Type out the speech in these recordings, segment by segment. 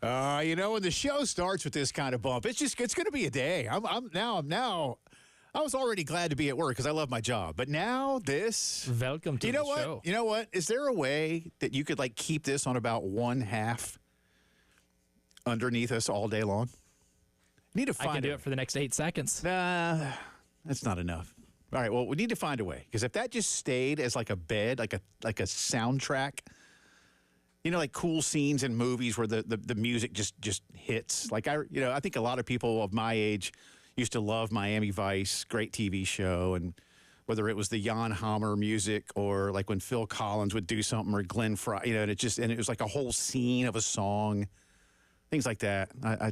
When the show starts with this kind of bump, it's going to be a day. I was already glad to be at work because I love my job, but now this. Welcome to the show. You know what? Is there a way that you could keep this on about 1/2 underneath us all day long? Need to find. I can do it for the next 8 seconds. That's not enough. All right. Well, we need to find a way because if that just stayed as like a bed, like a soundtrack. Like cool scenes in movies where the music just hits. I think a lot of people of my age used to love Miami Vice, great TV show, and whether it was the Jan Hammer music or like when Phil Collins would do something or Glenn Frey, and it was like a whole scene of a song, things like that.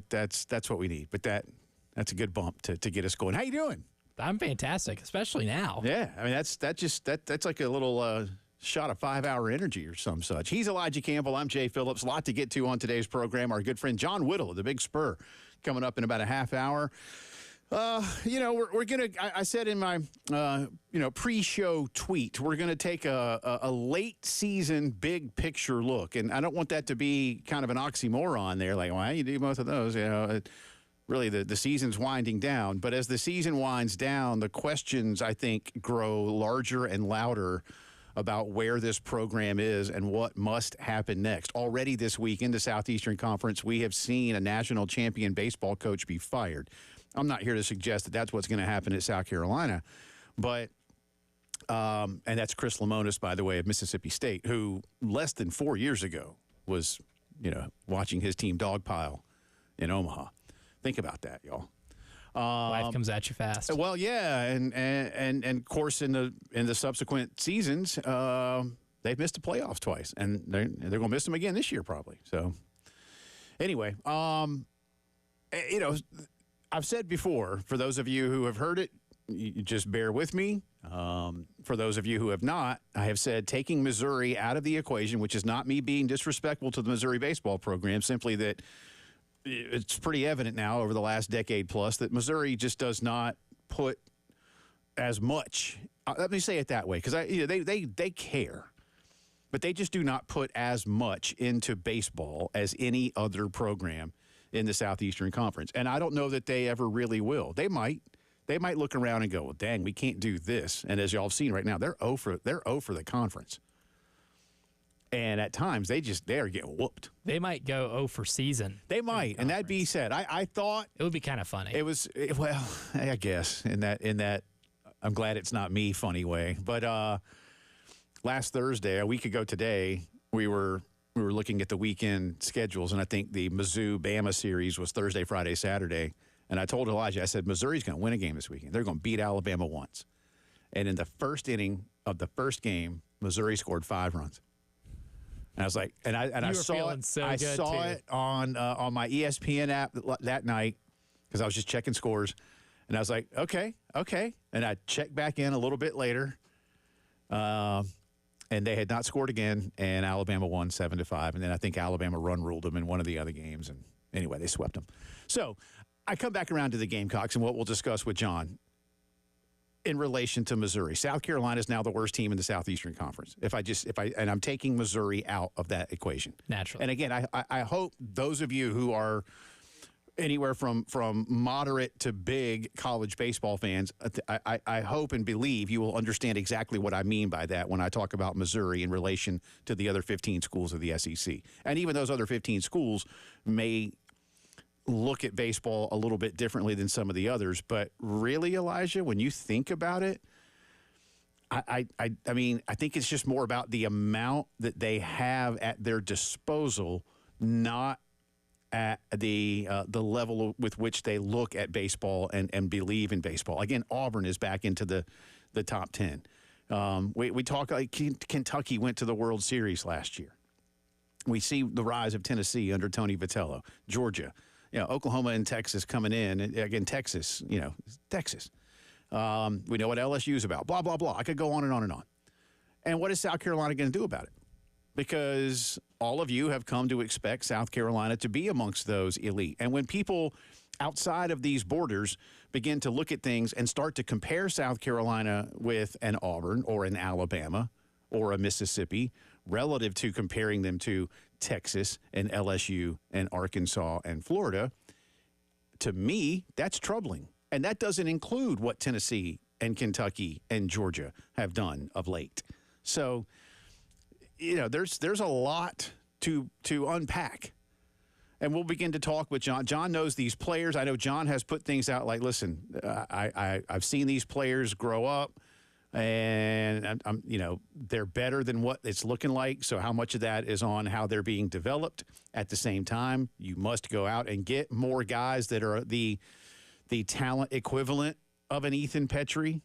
That's what we need. But that's a good bump to get us going. How you doing? I'm fantastic, especially now. Yeah, I mean that's like a little. Shot of 5-hour energy or some such. He's Elijah Campbell. I'm Jay Phillips. A lot to get to on today's program. Our good friend John Whittle of the Big Spur coming up in about a half hour. We're going to, I said in my, pre-show tweet, we're going to take a late season big picture look. And I don't want that to be kind of an oxymoron there. Like, why you do both of those? Really, the season's winding down. But as the season winds down, the questions, I think, grow larger and louder about where this program is and what must happen next. Already this week in the Southeastern Conference, we have seen a national champion baseball coach be fired. I'm not here to suggest that that's what's going to happen at South Carolina, but and that's Chris Lemonis, by the way, of Mississippi State, who less than 4 years ago was, watching his team dogpile in Omaha. Think about that, y'all. Life comes at you fast. Well, yeah, and of course in the subsequent seasons, they've missed the playoffs twice, and they're going to miss them again this year probably. So, anyway, I've said before, for those of you who have heard it, you just bear with me. For those of you who have not, I have said taking Missouri out of the equation, which is not me being disrespectful to the Missouri baseball program, simply that. It's pretty evident now over the last decade plus that Missouri just does not put as much. Let me say it that way, because they care, but they just do not put as much into baseball as any other program in the Southeastern Conference. And I don't know that they ever really will. They might look around and go, well, dang, we can't do this. And as y'all have seen right now, they're 0 for the conference. And at times, they are getting whooped. They might go 0 for season. They might. And that being said, I thought it would be kind of funny. Well, I guess in that I'm glad it's not me funny way. But last Thursday, a week ago today, we were looking at the weekend schedules, and I think the Mizzou-Bama series was Thursday, Friday, Saturday. And I told Elijah, I said, Missouri's going to win a game this weekend. They're going to beat Alabama once. And in the first inning of the first game, Missouri scored 5 runs. And I was like, I saw it on my ESPN app that night because I was just checking scores, and I was like, okay, and I checked back in a little bit later, and they had not scored again, and Alabama won 7-5, and then I think Alabama run ruled them in one of the other games, and anyway, they swept them. So I come back around to the Gamecocks and what we'll discuss with John. In relation to Missouri, South Carolina is now the worst team in the Southeastern Conference. And I'm taking Missouri out of that equation. Naturally. And again, I hope those of you who are anywhere from moderate to big college baseball fans, I hope and believe you will understand exactly what I mean by that when I talk about Missouri in relation to the other 15 schools of the SEC. And even those other 15 schools may look at baseball a little bit differently than some of the others. But really, Elijah, when you think about it, I mean, I think it's just more about the amount that they have at their disposal, not at the level with which they look at baseball and believe in baseball. Again, Auburn is back into the top 10. We talk like Kentucky went to the World Series last year. We see the rise of Tennessee under Tony Vitello, Georgia. Oklahoma and Texas coming in. Again, Texas. We know what LSU is about. Blah, blah, blah. I could go on and on and on. And what is South Carolina going to do about it? Because all of you have come to expect South Carolina to be amongst those elite. And when people outside of these borders begin to look at things and start to compare South Carolina with an Auburn or an Alabama or a Mississippi relative to comparing them to Texas and LSU and Arkansas and Florida. To me, that's troubling. And that doesn't include what Tennessee and Kentucky and Georgia have done of late. So, there's a lot to unpack. And we'll begin to talk with John. John knows these players. I know John has put things out like, listen, I've seen these players grow up, and they're better than what it's looking like. So how much of that is on how they're being developed? At the same time, you must go out and get more guys that are the talent equivalent of an Ethan Petrie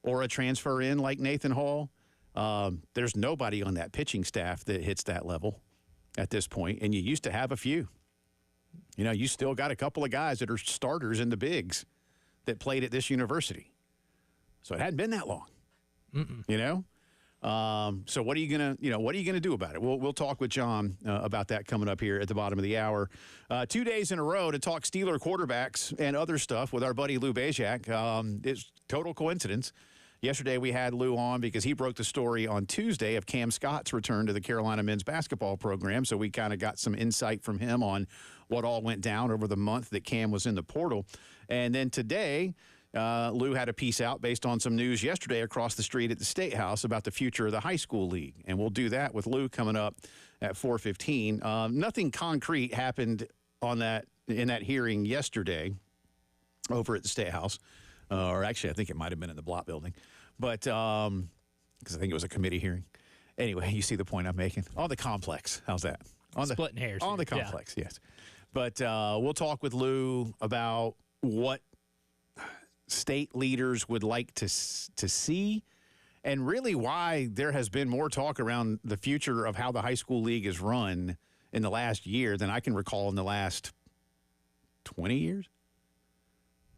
or a transfer in like Nathan Hall. There's nobody on that pitching staff that hits that level at this point, and you used to have a few. You still got a couple of guys that are starters in the bigs that played at this university. So it hadn't been that long. So what are you gonna do about it? We'll talk with John about that coming up here at the bottom of the hour. 2 days in a row to talk Steeler quarterbacks and other stuff with our buddy Lou Bezjak. It's total coincidence. Yesterday we had Lou on because he broke the story on Tuesday of Cam Scott's return to the Carolina men's basketball program. So we kind of got some insight from him on what all went down over the month that Cam was in the portal. And then today, Lou had a piece out based on some news yesterday across the street at the State House about the future of the high school league. And we'll do that with Lou coming up at 4:15. Nothing concrete happened in that hearing yesterday over at the State House. Or actually, I think it might have been in the Blott building. But because I think it was a committee hearing. Anyway, you see the point I'm making. On the complex. How's that? Splitting hairs. On the complex, yes. But we'll talk with Lou about what state leaders would like to see and really why there has been more talk around the future of how the high school league is run in the last year than I can recall in the last 20 years.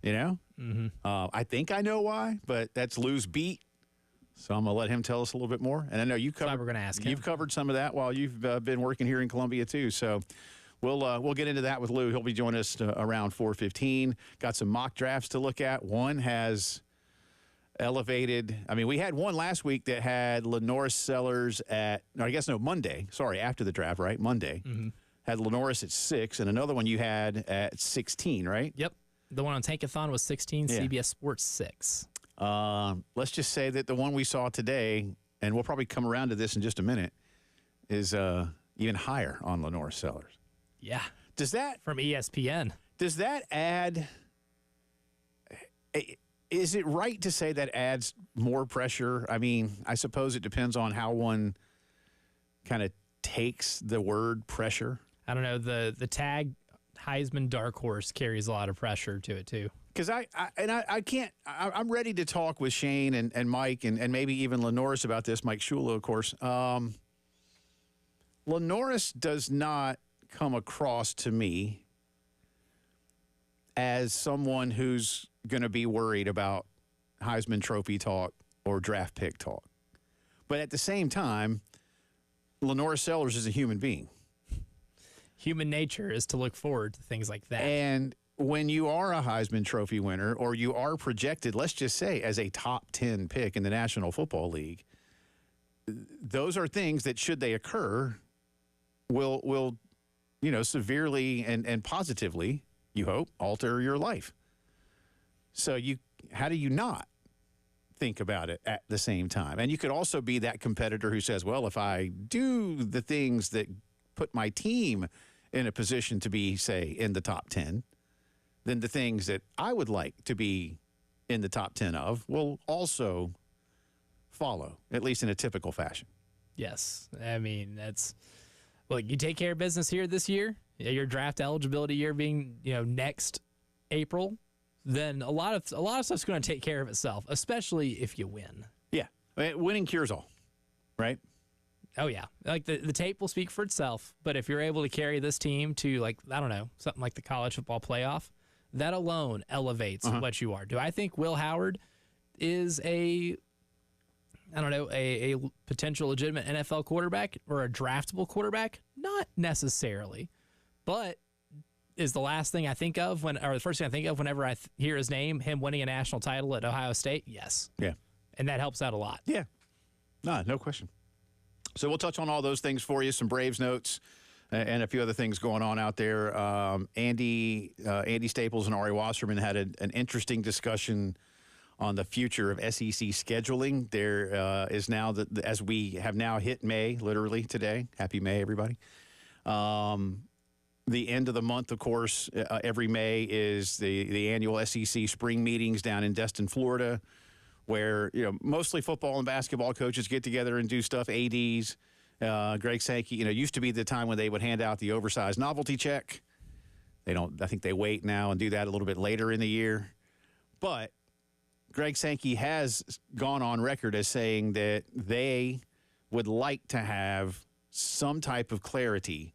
I think I know why, but that's Lou's beat. So I'm going to let him tell us a little bit more. And I know you covered. We're going to ask him. You've covered some of that while you've been working here in Columbia too. So we'll get into that with Lou. He'll be joining us around 4:15. Got some mock drafts to look at. One has elevated. I mean, we had one last week that had Lenore Sellers Monday. Sorry, after the draft, right? Monday. Mm-hmm. Had Lenoris at 6, and another one you had at 16, right? Yep. The one on Tankathon was 16, yeah. CBS Sports 6. Let's just say that the one we saw today, and we'll probably come around to this in just a minute, is even higher on Lenore Sellers. Yeah. Does that from ESPN? Does that add? Is it right to say that adds more pressure? I mean, I suppose it depends on how one kind of takes the word pressure. I don't know. The tag Heisman dark horse carries a lot of pressure to it too. Because I can't. I'm ready to talk with Shane and Mike and maybe even Lenoris about this. Mike Shula, of course. Lenoris does not come across to me as someone who's going to be worried about Heisman Trophy talk or draft pick talk. But at the same time, Lenore Sellers is a human being. Human nature is to look forward to things like that. And when you are a Heisman Trophy winner or you are projected, let's just say, as a top 10 pick in the National Football League, those are things that, should they occur, will severely and positively, you hope, alter your life. So how do you not think about it at the same time? And you could also be that competitor who says, well, if I do the things that put my team in a position to be, say, in the top 10, then the things that I would like to be in the top 10 of will also follow, at least in a typical fashion. Yes. I mean, you take care of business here this year, your draft eligibility year being, next April, then a lot of stuff's going to take care of itself, especially if you win. Yeah. Winning cures all, right? Oh, yeah. Like the tape will speak for itself, but if you're able to carry this team to, something like the college football playoff, that alone elevates what you are. Do I think Will Howard is a potential legitimate NFL quarterback or a draftable quarterback? Not necessarily. But is the last thing I think of the first thing I think of whenever I hear his name, him winning a national title at Ohio State? Yes. Yeah. And that helps out a lot. Yeah. No question. So we'll touch on all those things for you, some Braves notes and a few other things going on out there. Andy Staples and Ari Wasserman had an interesting discussion on the future of SEC scheduling. There is now, as we have now hit May, literally today. Happy May, everybody. The end of the month, of course, every May is the annual SEC spring meetings down in Destin, Florida, where mostly football and basketball coaches get together and do stuff. ADs, Greg Sankey. Used to be the time when they would hand out the oversized novelty check. They don't. I think they wait now and do that a little bit later in the year. But Greg Sankey has gone on record as saying that they would like to have some type of clarity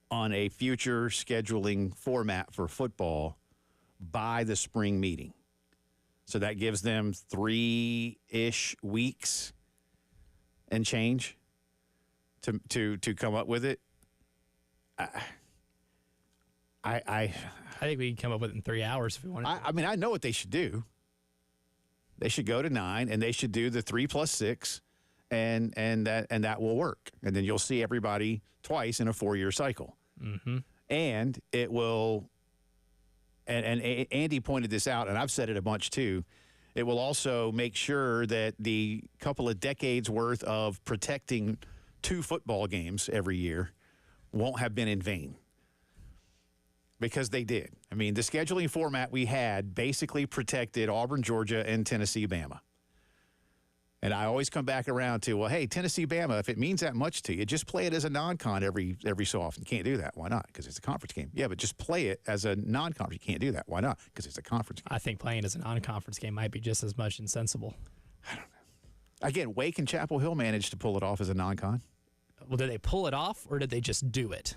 on a future scheduling format for football by the spring meeting. So that gives them 3-ish weeks and change to come up with it. I think we can come up with it in 3 hours if we wanted to. I mean, I know what they should do. They should go to 9, and they should do the 3 plus 6, and that will work. And then you'll see everybody twice in a 4-year cycle. Mm-hmm. And it will. And Andy pointed this out, and I've said it a bunch too. It will also make sure that the couple of decades worth of protecting 2 football games every year won't have been in vain. Because they did. I mean, the scheduling format we had basically protected Auburn, Georgia, and Tennessee, Bama. And I always come back around to, well, hey, Tennessee, Bama, if it means that much to you, just play it as a non-con every so often. You can't do that. Why not? Because it's a conference game. Yeah, but just play it as a non-conference. You can't do that. Why not? Because it's a conference game. I think playing as a non-conference game might be just as much insensible. I don't know. Again, Wake and Chapel Hill managed to pull it off as a non-con. Well, did they pull it off, or did they just do it?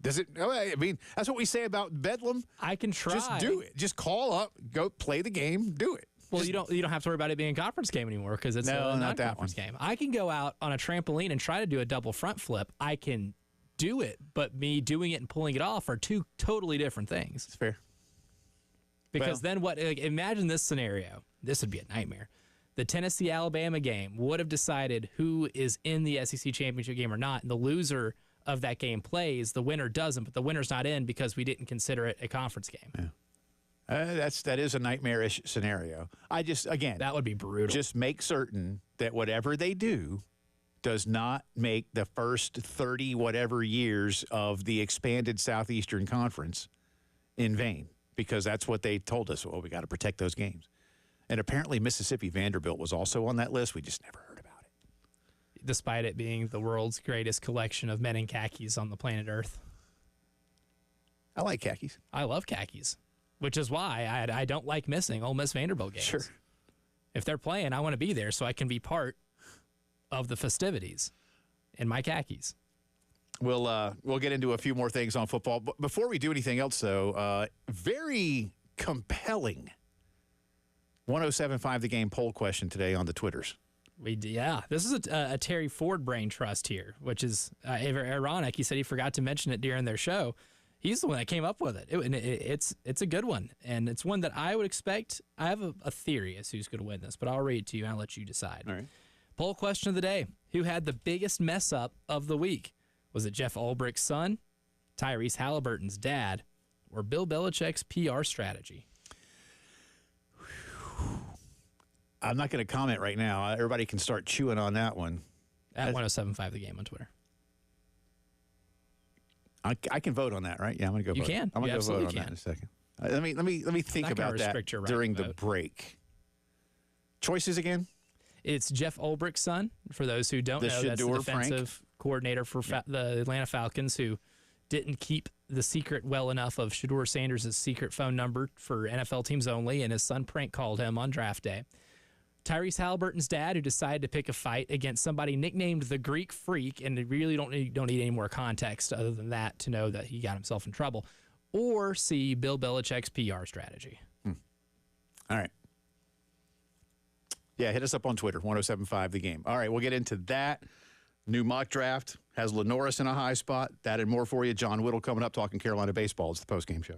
Does it? I mean, that's what we say about Bedlam. I can try. Just do it. Just call up, go play the game, do it. Well, you don't have to worry about it being a conference game anymore because it's a non-conference game. I can go out on a trampoline and try to do a double front flip. I can do it, but me doing it and pulling it off are 2 totally different things. It's fair. Because then what? Imagine this scenario. This would be a nightmare. The Tennessee-Alabama game would have decided who is in the SEC championship game or not, and the loser of that game plays. The winner doesn't, but the winner's not in because we didn't consider it a conference game. Yeah. That is a nightmarish scenario. That would be brutal. Just make certain that whatever they do does not make the first 30 whatever years of the expanded Southeastern Conference in vain, because that's what they told us. Well, we got to protect those games. And apparently Mississippi Vanderbilt was also on that list. We just never heard about it. Despite it being the world's greatest collection of men in khakis on the planet Earth. I like khakis. I love khakis. Which is why I don't like missing Ole Miss Vanderbilt games. Sure. If they're playing, I want to be there so I can be part of the festivities in my khakis. We'll get into a few more things on football. But before we do anything else, though, very compelling 107.5 The Game poll question today on the Twitters. This is a Terry Ford brain trust here, which is ironic. He said he forgot to mention it during their show. He's the one that came up with it. It's a good one, and it's one that I would expect. I have a theory as to who's going to win this, but I'll read it to you and I'll let you decide. All right. Poll question of the day. Who had the biggest mess up of the week? Was it Jeff Ulbricht's son, Tyrese Halliburton's dad, or Bill Belichick's PR strategy? I'm not going to comment right now. Everybody can start chewing on that one. At 107.5 The Game on Twitter. I can vote on that, right? Yeah, I'm going to go vote. You can. I'm going to go vote on can. that in a second. Let me think about that during the break. Choices again? It's Jeff Ulbricht's son. For those who don't know, that's the defensive coordinator for the Atlanta Falcons, who didn't keep the secret well enough of Shedeur Sanders' secret phone number for NFL teams only, and his son prank called him on draft day. Tyrese Halliburton's dad, who decided to pick a fight against somebody nicknamed the Greek Freak, and really don't need any more context other than that to know that he got himself in trouble. Or C, Bill Belichick's PR strategy. All right. Yeah, hit us up on Twitter, 107.5 The Game. All right, we'll get into that. New mock draft has Lenoris in a high spot. That and more for you. John Whittle coming up talking Carolina baseball. It's the postgame show.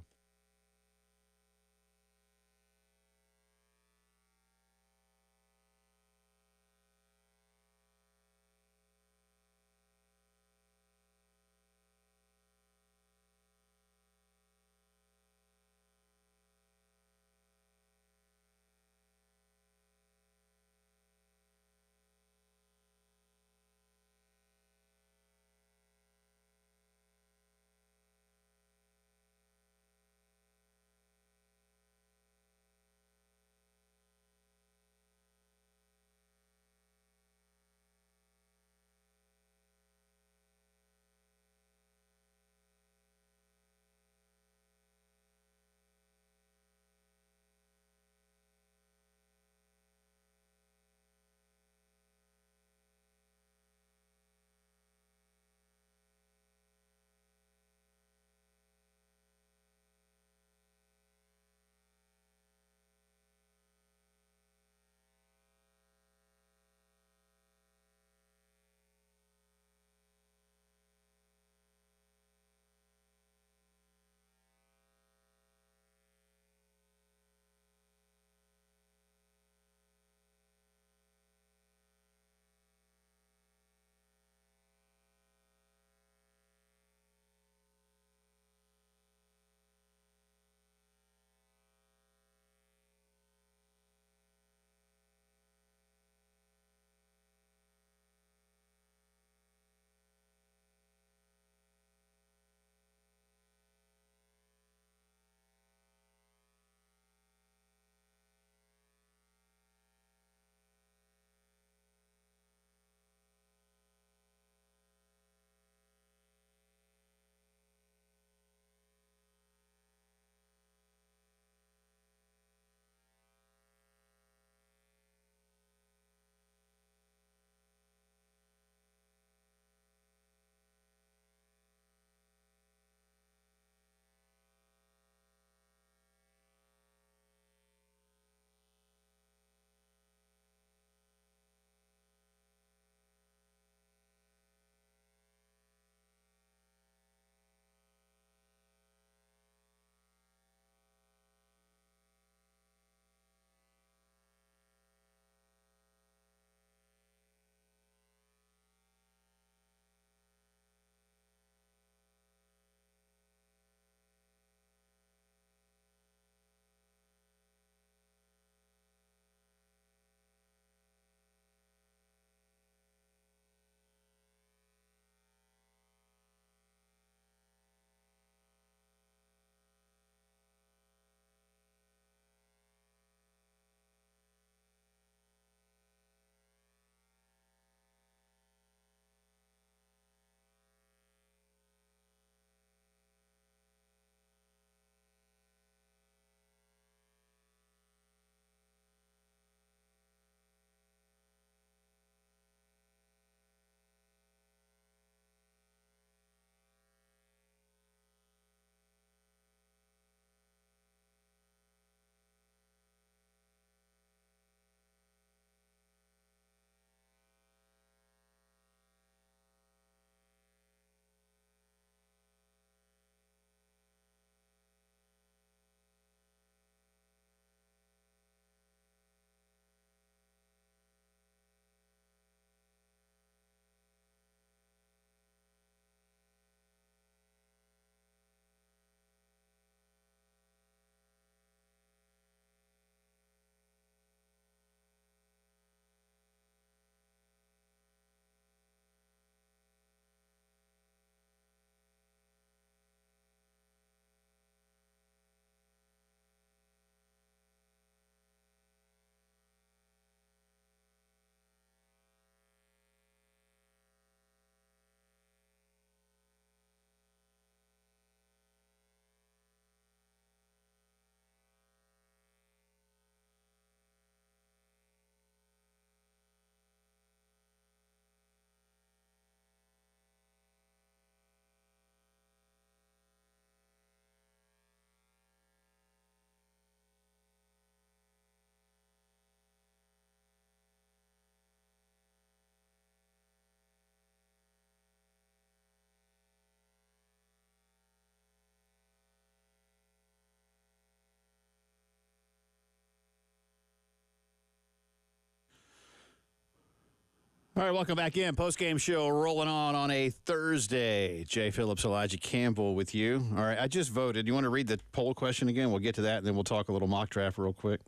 All right, welcome back in. Postgame show rolling on a Thursday. Jay Phillips, Elijah Campbell with you. All right, I just voted. You want to read the poll question again? We'll get to that, and then we'll talk a little mock draft real quick.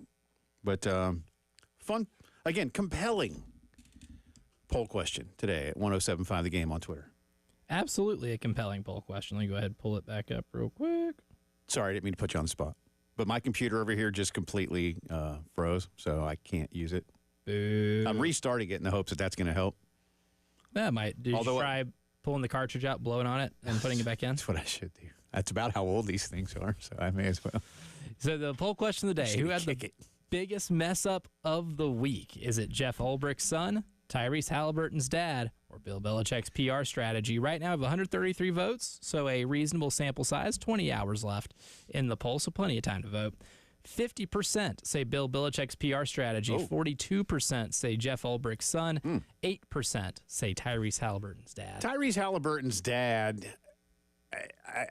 But fun, again, compelling poll question today at 107.5 The Game on Twitter. Absolutely a compelling poll question. Let me go ahead and pull it back up real quick. Sorry, I didn't mean to put you on the spot. But my computer over here just completely froze, so I can't use it. Boo. I'm restarting it in the hopes that that's going to help. That might. Did you try pulling the cartridge out, blowing on it, and putting it back in? That's what I should do. That's about how old these things are, so I may as well. So the poll question of the day, who had the biggest mess-up of the week? Is it Jeff Ulbricht's son, Tyrese Halliburton's dad, or Bill Belichick's PR strategy? Right now, we have 133 votes, so a reasonable sample size, 20 hours left in the poll, so plenty of time to vote. 50% say Bill Belichick's PR strategy. 42% say Jeff Ulbricht's son. 8% say Tyrese Halliburton's dad. Tyrese Halliburton's dad,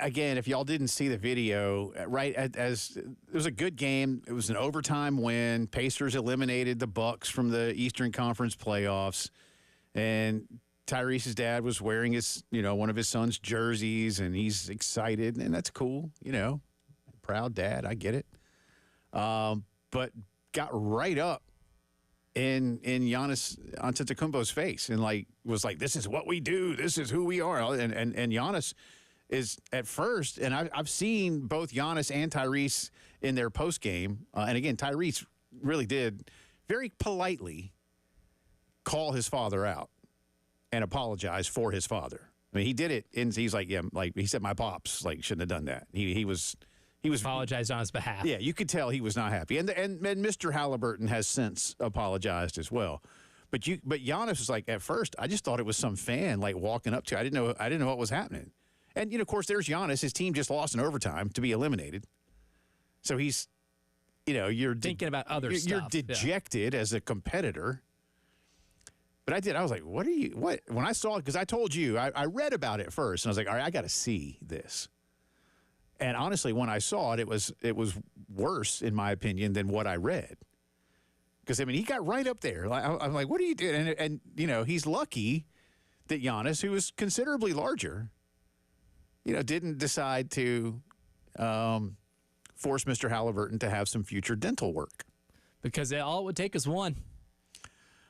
again, if y'all didn't see the video, right, as it was a good game. It was an overtime win. Pacers eliminated the Bucks from the Eastern Conference playoffs. And Tyrese's dad was wearing his, one of his son's jerseys, and he's excited, and that's cool, Proud dad, I get it. But got right up in Giannis Antetokounmpo's face and was like, this is what we do. This is who we are. And Giannis is at first, and I've seen both Giannis and Tyrese in their post game. And again, Tyrese really did very politely call his father out and apologize for his father. I mean, he did it, and he's like, yeah, he said, my pops shouldn't have done that. He was apologized on his behalf. Yeah, you could tell he was not happy. And Mr. Halliburton has since apologized as well. But Giannis was like, at first, I just thought it was some fan walking up to. I didn't know what was happening. And of course, there's Giannis. His team just lost in overtime to be eliminated. So he's, you're thinking about other stuff. You're dejected as a competitor. But I was like, what? When I saw it, because I told you, I read about it first, and I was like, all right, I got to see this. And honestly, when I saw it, it was worse, in my opinion, than what I read. Because, he got right up there. I'm like, what are you doing? And he's lucky that Giannis, who is considerably larger, didn't decide to force Mr. Halliburton to have some future dental work. Because all it would take is one.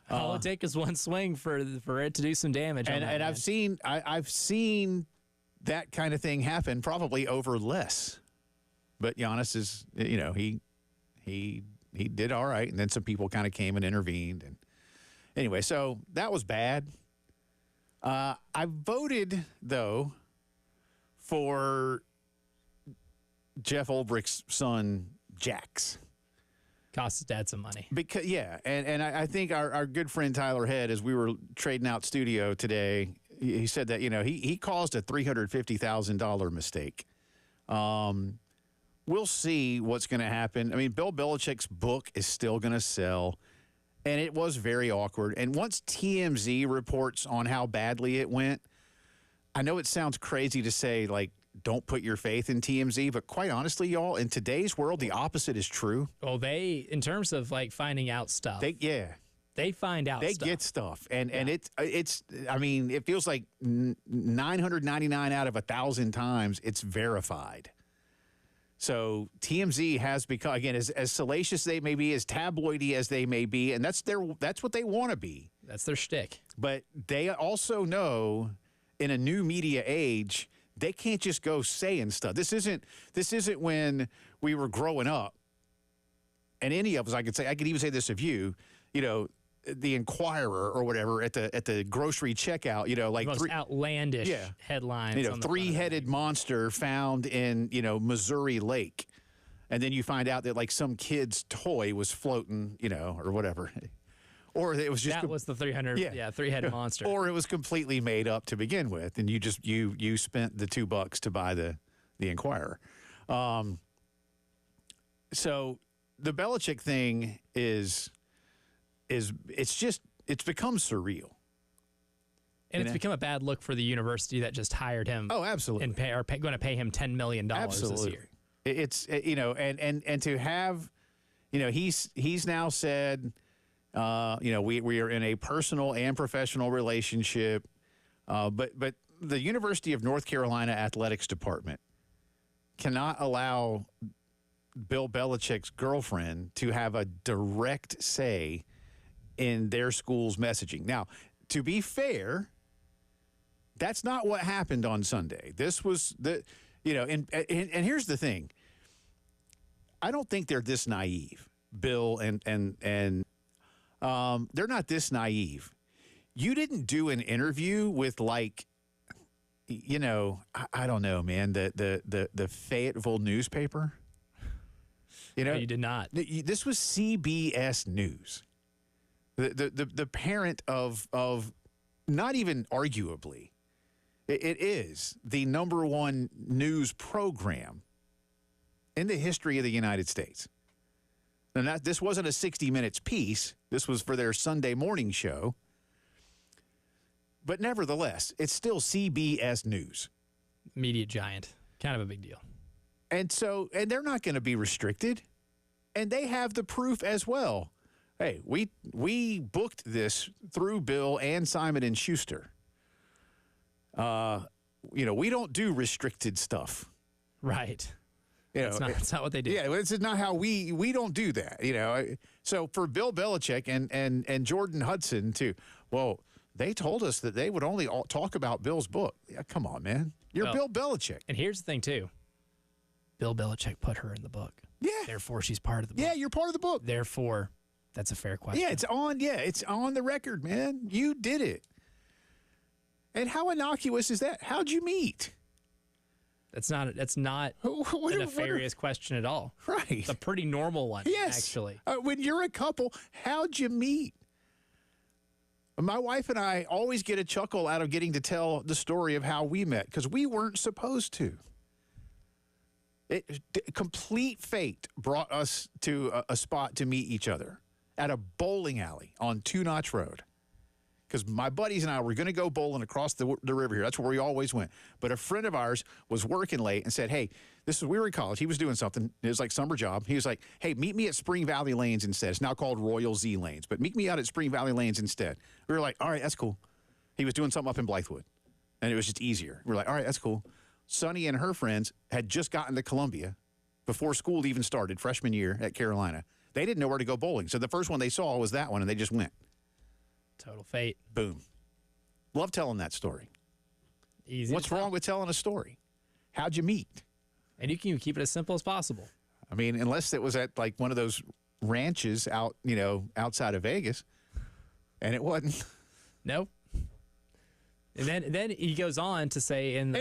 All it would take is one swing for it to do some damage. And I've seen that kind of thing happen probably over less. But Giannis is, he did all right. And then some people kind of came and intervened. And anyway, so that was bad. I voted, though, for Jeff Ulbricht's son, Jax. Cost his dad some money. Because and I think our good friend Tyler Head, as we were trading out studio today, he said that, he caused a $350,000 mistake. We'll see what's going to happen. Bill Belichick's book is still going to sell, and it was very awkward. And once TMZ reports on how badly it went, I know it sounds crazy to say, don't put your faith in TMZ, but quite honestly, y'all, in today's world, the opposite is true. Well, in terms of finding out stuff. They find out stuff. They get stuff. And it feels like 999 out of 1,000 times it's verified. So TMZ has become, again, as salacious they may be, as tabloidy as they may be, and that's what they want to be. That's their shtick. But they also know in a new media age, they can't just go saying stuff. This isn't when we were growing up. And any of us, I could even say this of you, the Inquirer or whatever at the grocery checkout, most outlandish headlines. Three-headed monster found in, Missouri Lake. And then you find out that some kid's toy was floating, or whatever. Or it was just was the 300 monster. Or it was completely made up to begin with, and you just you spent the $2 to buy the Inquirer. So the Belichick thing is it's become surreal. And it's become a bad look for the university that just hired him. Oh, absolutely. And are going to pay him $10 million this year. It's and to have, he's now said, We are in a personal and professional relationship. But the University of North Carolina Athletics Department cannot allow Bill Belichick's girlfriend to have a direct say in their school's messaging. Now, to be fair, that's not what happened on Sunday. This was and here's the thing. I don't think they're this naive, Bill, and they're not this naive. You didn't do an interview with I don't know, man, the Fayetteville newspaper. No, you did not. This was CBS News. The parent of not even arguably, it is the number one news program in the history of the United States. And this wasn't a 60 Minutes piece. This was for their Sunday morning show. But nevertheless, it's still CBS News. Media giant. Kind of a big deal. And they're not going to be restricted. And they have the proof as well. Hey, we booked this through Bill and Simon & Schuster. We don't do restricted stuff. Right. That's not what they do. Yeah, this is not how we don't do that. So for Bill Belichick and Jordan Hudson too, well, they told us that they would only talk about Bill's book. Yeah, come on, man. You're Bill Belichick. And here's the thing, too. Bill Belichick put her in the book. Yeah. Therefore, she's part of the book. Yeah, you're part of the book. Therefore, that's a fair question. Yeah, it's on the record, man. You did it. And how innocuous is that? How'd you meet? That's not a nefarious question at all. Right. It's a pretty normal one, actually. When you're a couple, how'd you meet? My wife and I always get a chuckle out of getting to tell the story of how we met because we weren't supposed to. Complete fate brought us to a spot to meet each other at a bowling alley on Two Notch Road. Because my buddies and I were going to go bowling across the river here. That's where we always went. But a friend of ours was working late and said, hey, we were in college. He was doing something. It was like summer job. He was like, hey, meet me at Spring Valley Lanes instead. It's now called Royal Z Lanes. But meet me out at Spring Valley Lanes instead. We were like, all right, that's cool. He was doing something up in Blythewood. And it was just easier. We were like, all right, that's cool. Sonny and her friends had just gotten to Columbia before school even started, freshman year at Carolina. They didn't know where to go bowling. So the first one they saw was that one, and they just went. Total fate. Boom. Love telling that story. Easy. What's wrong with telling a story? How'd you meet? And you can keep it as simple as possible. I mean, unless it was at like one of those ranches out, outside of Vegas, and it wasn't. Nope. And then he goes on to say in the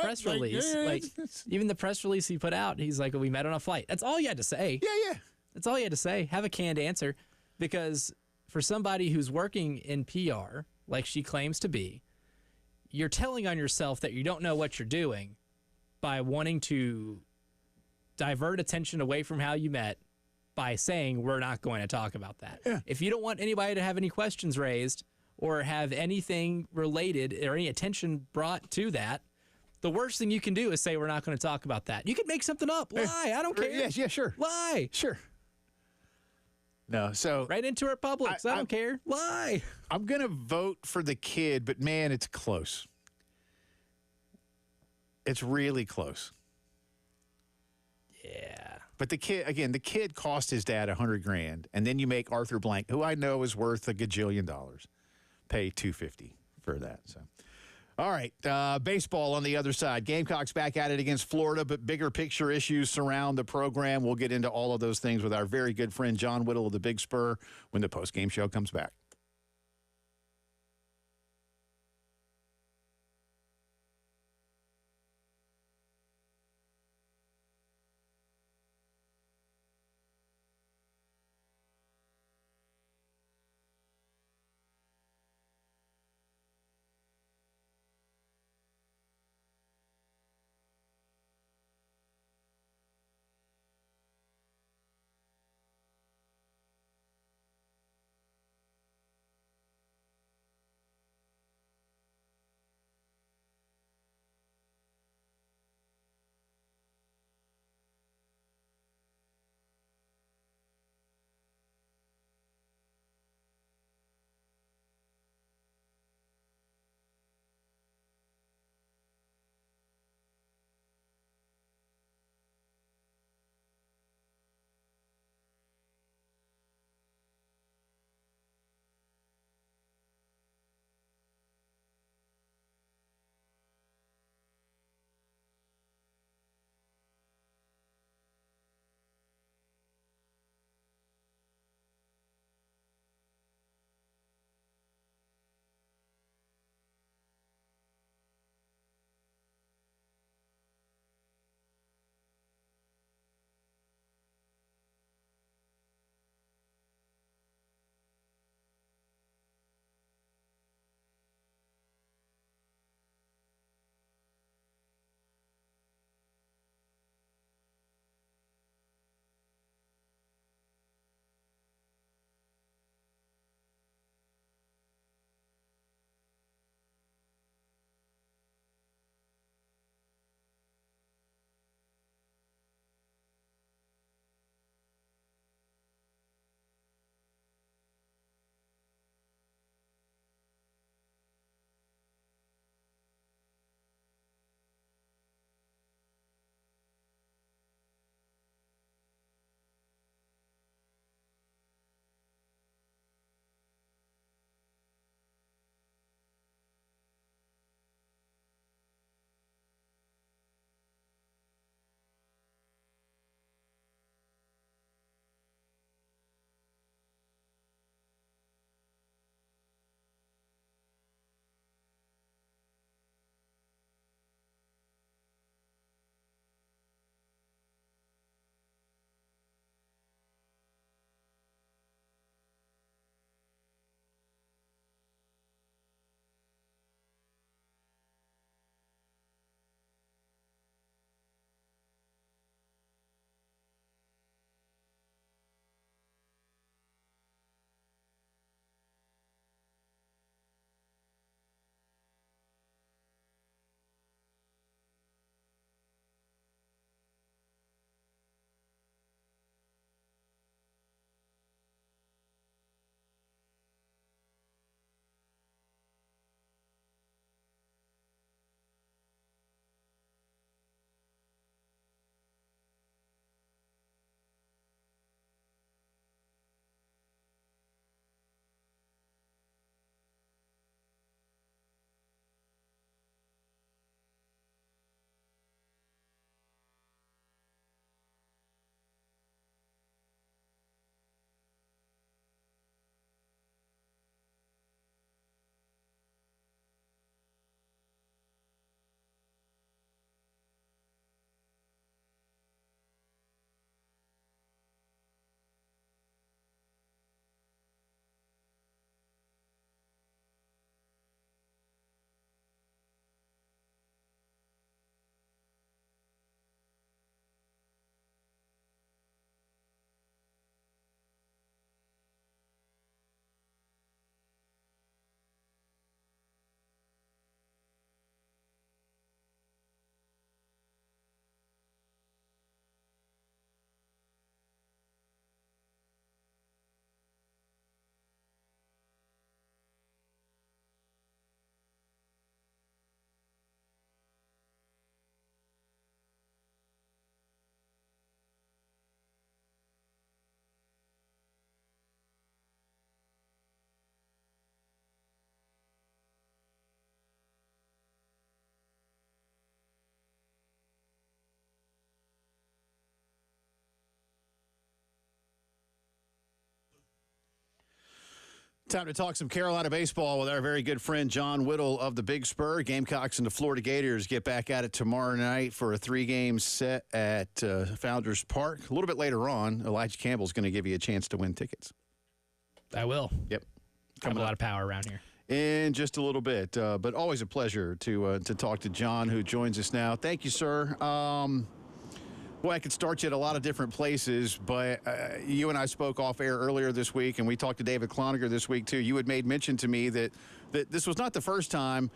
press release, even the press release he put out, he's like, we met on a flight. That's all you had to say. Yeah. That's all you had to say. Have a canned answer, because for somebody who's working in PR, like she claims to be, you're telling on yourself that you don't know what you're doing by wanting to divert attention away from how you met by saying we're not going to talk about that. Yeah. If you don't want anybody to have any questions raised or have anything related or any attention brought to that, the worst thing you can do is say we're not going to talk about that. You can make something up. Lie. I don't care. Yeah, sure. Lie. Sure. No, so right into our Publix. I don't care. Lie. I'm going to vote for the kid, but man, it's close. It's really close. Yeah. But the kid cost his dad $100,000, and then you make Arthur Blank, who I know is worth $1 gajillion, pay $250 for that. So, all right, baseball on the other side. Gamecocks back at it against Florida, but bigger picture issues surround the program. We'll get into all of those things with our very good friend John Whittle of the Big Spur when the postgame show comes back. Time to talk some Carolina baseball with our very good friend John Whittle of the Big Spur. Gamecocks and the Florida Gators get back at it tomorrow night for a 3-game set at Founders Park. A little bit later on, Elijah Campbell's going to give you a chance to win tickets. I will. Yep. I have a lot of power around here. In just a little bit, but always a pleasure to talk to John, who joins us now. Thank you, sir. Boy, I could start you at a lot of different places, but you and I spoke off air earlier this week, and we talked to David Cloninger this week, too. You had made mention to me that this was not the first time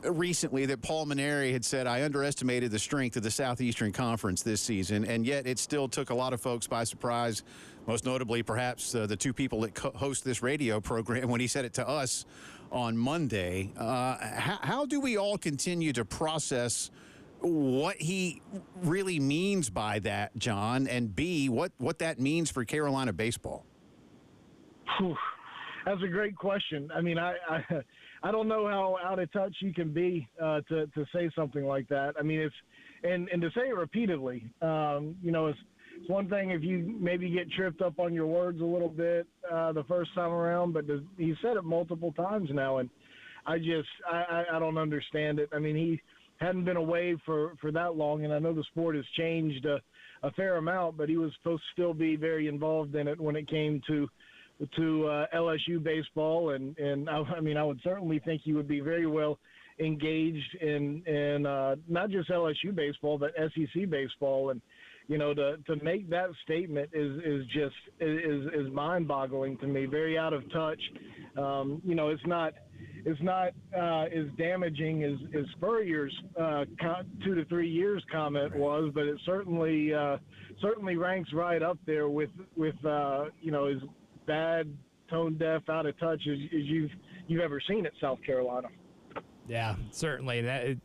recently that Paul Mainieri had said, I underestimated the strength of the Southeastern Conference this season, and yet it still took a lot of folks by surprise, most notably perhaps the two people that host this radio program when he said it to us on Monday. How do we all continue to process what he really means by that, John, and B, what that means for Carolina baseball? That's a great question. I mean, I don't know how out of touch you can be to say something like that. I mean, and to say it repeatedly, it's one thing if you maybe get tripped up on your words a little bit the first time around, but he said it multiple times now, and I don't understand it. I mean, he hadn't been away for that long, and I know the sport has changed a fair amount, but he was supposed to still be very involved in it when it came to LSU baseball, and I mean, I would certainly think he would be very well engaged in not just LSU baseball, but SEC baseball, and to make that statement is just mind-boggling to me. Very out of touch. It's not as damaging as Spurrier's 2 to 3 years comment was, but it certainly ranks right up there with as bad, tone deaf, out of touch as you've ever seen at South Carolina. Yeah, certainly.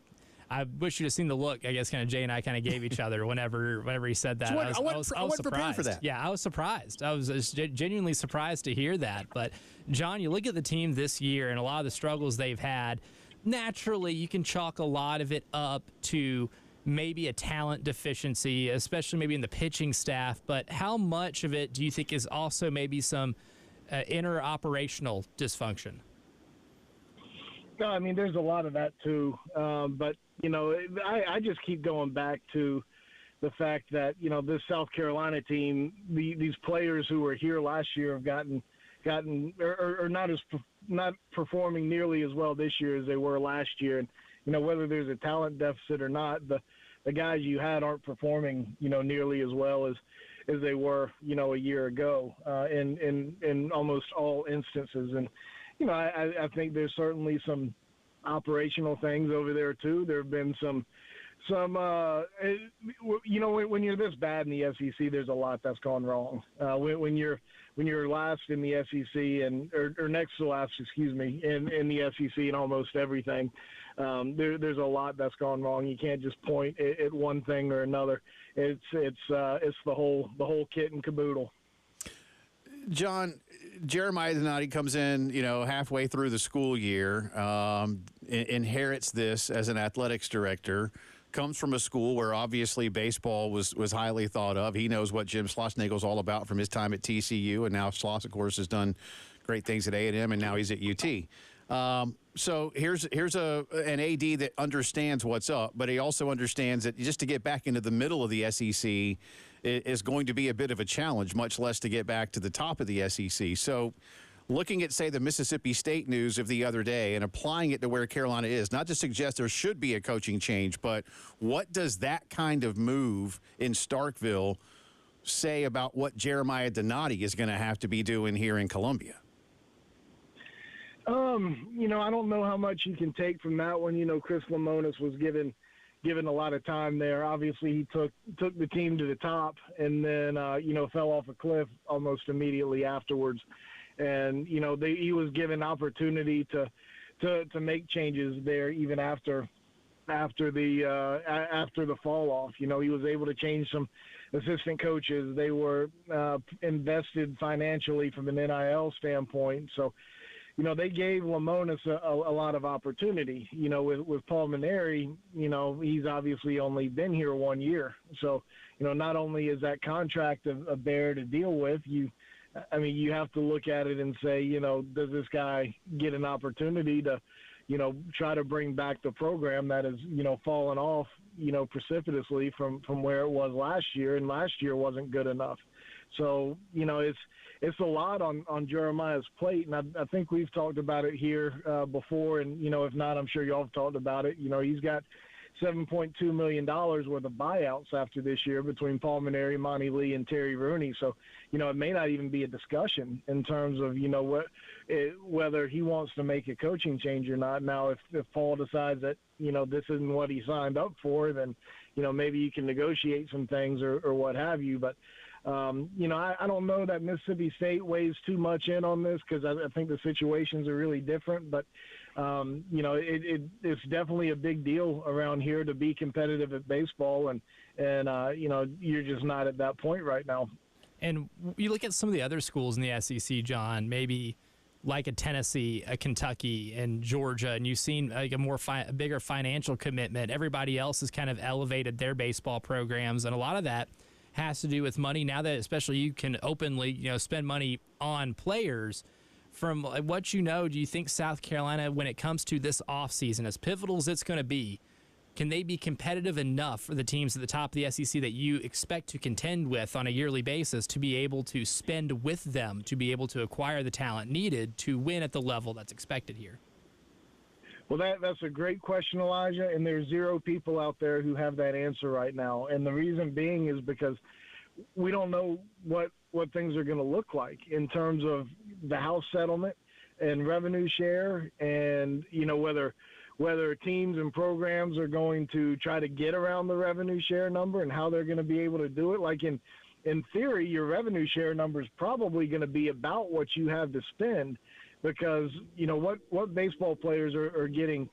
I wish you'd have seen the look, I guess, kind of Jay and I kind of gave each other whenever he said that. I was surprised. prepared for that. Yeah, I was surprised. I was genuinely surprised to hear that. But, John, you look at the team this year and a lot of the struggles they've had, naturally you can chalk a lot of it up to maybe a talent deficiency, especially maybe in the pitching staff. But how much of it do you think is also maybe some inner operational dysfunction? No, I mean, there's a lot of that too. But, I just keep going back to the fact that, this South Carolina team, these players who were here last year have gotten or not performing nearly as well this year as they were last year. And, whether there's a talent deficit or not, the guys you had aren't performing, nearly as well as they were, a year ago in almost all instances. And, I think there's certainly some operational things over there too. There have been some when you're this bad in the SEC, there's a lot that's gone wrong. When you're last in the SEC or next to last, in the SEC in almost everything, there's a lot that's gone wrong. You can't just point at one thing or another. It's the whole kit and caboodle. John, Jeremiah Donati comes in, halfway through the school year, inherits this as an athletics director, comes from a school where obviously baseball was highly thought of. He knows what Jim Schlossnagle's all about from his time at TCU, and now Schloss, of course, has done great things at A&M, and now he's at UT. So here's an AD that understands what's up, but he also understands that just to get back into the middle of the SEC is going to be a bit of a challenge, much less to get back to the top of the SEC. So looking at, say, the Mississippi State news of the other day and applying it to where Carolina is, not to suggest there should be a coaching change, but what does that kind of move in Starkville say about what Jeremiah Donati is going to have to be doing here in Columbia? I don't know how much you can take from that one. Chris Lemonis was given a lot of time there. Obviously, he took the team to the top and then, fell off a cliff almost immediately afterwards. And, he was given opportunity to make changes there even after the fall off. He was able to change some assistant coaches. They were invested financially from an NIL standpoint. So, they gave Lemonis a lot of opportunity. With Paul Mainieri, he's obviously only been here 1 year. So, not only is that contract a bear to deal with, you I mean, you have to look at it and say, does this guy get an opportunity to, try to bring back the program that has, fallen off, precipitously from where it was last year, and last year wasn't good enough. So, it's a lot on Jeremiah's plate, and I think we've talked about it here before, and, if not, I'm sure y'all have talked about it. He's got $7.2 million worth of buyouts after this year between Paul Maneri, Monty Lee, and Terry Rooney. So, it may not even be a discussion in terms of, whether he wants to make a coaching change or not. Now, if Paul decides that, this isn't what he signed up for, then, maybe you can negotiate some things or what have you. But, I don't know that Mississippi State weighs too much in on this because I think the situations are really different. But, it's definitely a big deal around here to be competitive at baseball. And you're just not at that point right now. And you look at some of the other schools in the SEC, John, maybe like a Tennessee, a Kentucky, and Georgia, and you've seen like a bigger financial commitment. Everybody else has kind of elevated their baseball programs, and a lot of that has to do with money. Now that especially you can openly, spend money on players. From what do you think South Carolina, when it comes to this offseason, as pivotal as it's going to be, can they be competitive enough for the teams at the top of the SEC that you expect to contend with on a yearly basis to be able to spend with them, to be able to acquire the talent needed to win at the level that's expected here? Well, that's a great question, Elijah, and there's zero people out there who have that answer right now. And the reason being is because we don't know what things are going to look like in terms of the House settlement and revenue share, and, whether teams and programs are going to try to get around the revenue share number and how they're going to be able to do it. Like in theory, your revenue share number is probably going to be about what you have to spend, because what baseball players are getting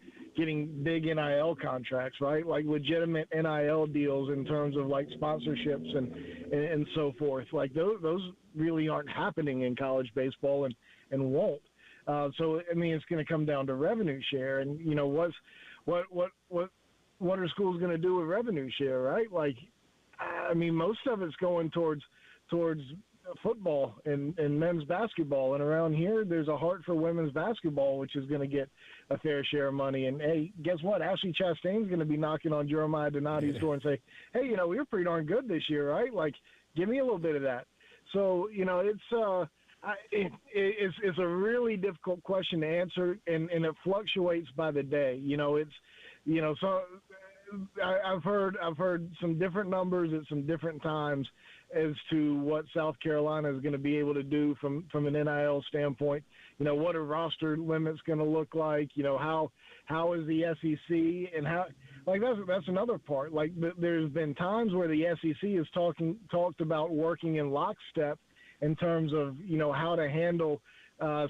big NIL contracts, right? Like legitimate NIL deals in terms of like sponsorships and so forth. Like those really aren't happening in college baseball and won't. So I mean, it's going to come down to revenue share, and what are schools going to do with revenue share, right? Like, I mean, most of it's going towards football and men's basketball, and around here there's a heart for women's basketball, which is going to get a fair share of money. And hey, guess what? Ashley Chastain's going to be knocking on Jeremiah Donati's door and say, hey, we were pretty darn good this year, right? Like, give me a little bit of that. So it's a really difficult question to answer, and it fluctuates by the day. So I've heard some different numbers at some different times as to what South Carolina is going to be able to do from an NIL standpoint. What are roster limits going to look like? How is the SEC, and how, like, that's another part. Like, there's been times where the SEC has talked about working in lockstep in terms of, how to handle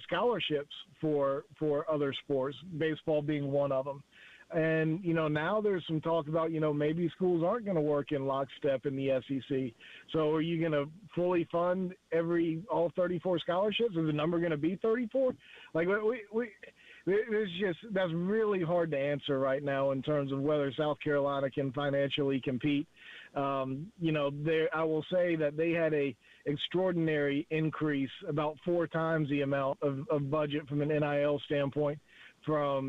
scholarships for other sports, baseball being one of them. And, now there's some talk about, maybe schools aren't going to work in lockstep in the SEC. So are you going to fully fund all 34 scholarships? Is the number going to be 34? Like, that's really hard to answer right now in terms of whether South Carolina can financially compete. I will say that they had a extraordinary increase, about 4 times the amount of budget from an NIL standpoint for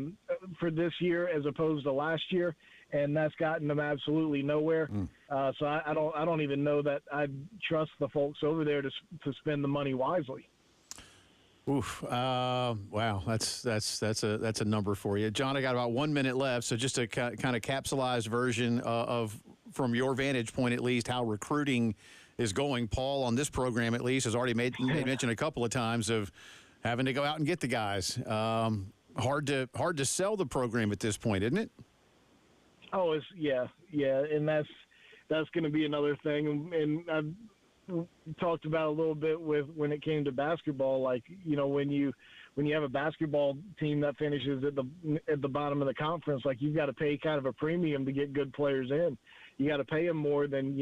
this year as opposed to last year, and that's gotten them absolutely nowhere. So I don't even know that I'd trust the folks over there to spend the money wisely. Oof! Wow, that's a number for you, John. I got about 1 minute left, so just a kind of capsulized version of, from your vantage point at least, how recruiting is going. Paul, on this program at least, has already made mention a couple of times of having to go out and get the guys. Hard to sell the program at this point, isn't it? Oh, it's yeah, and that's going to be another thing. And I've talked about a little bit with when it came to basketball. Like, when you have a basketball team that finishes at the bottom of the conference, like, you've got to pay kind of a premium to get good players in. You got to pay them more than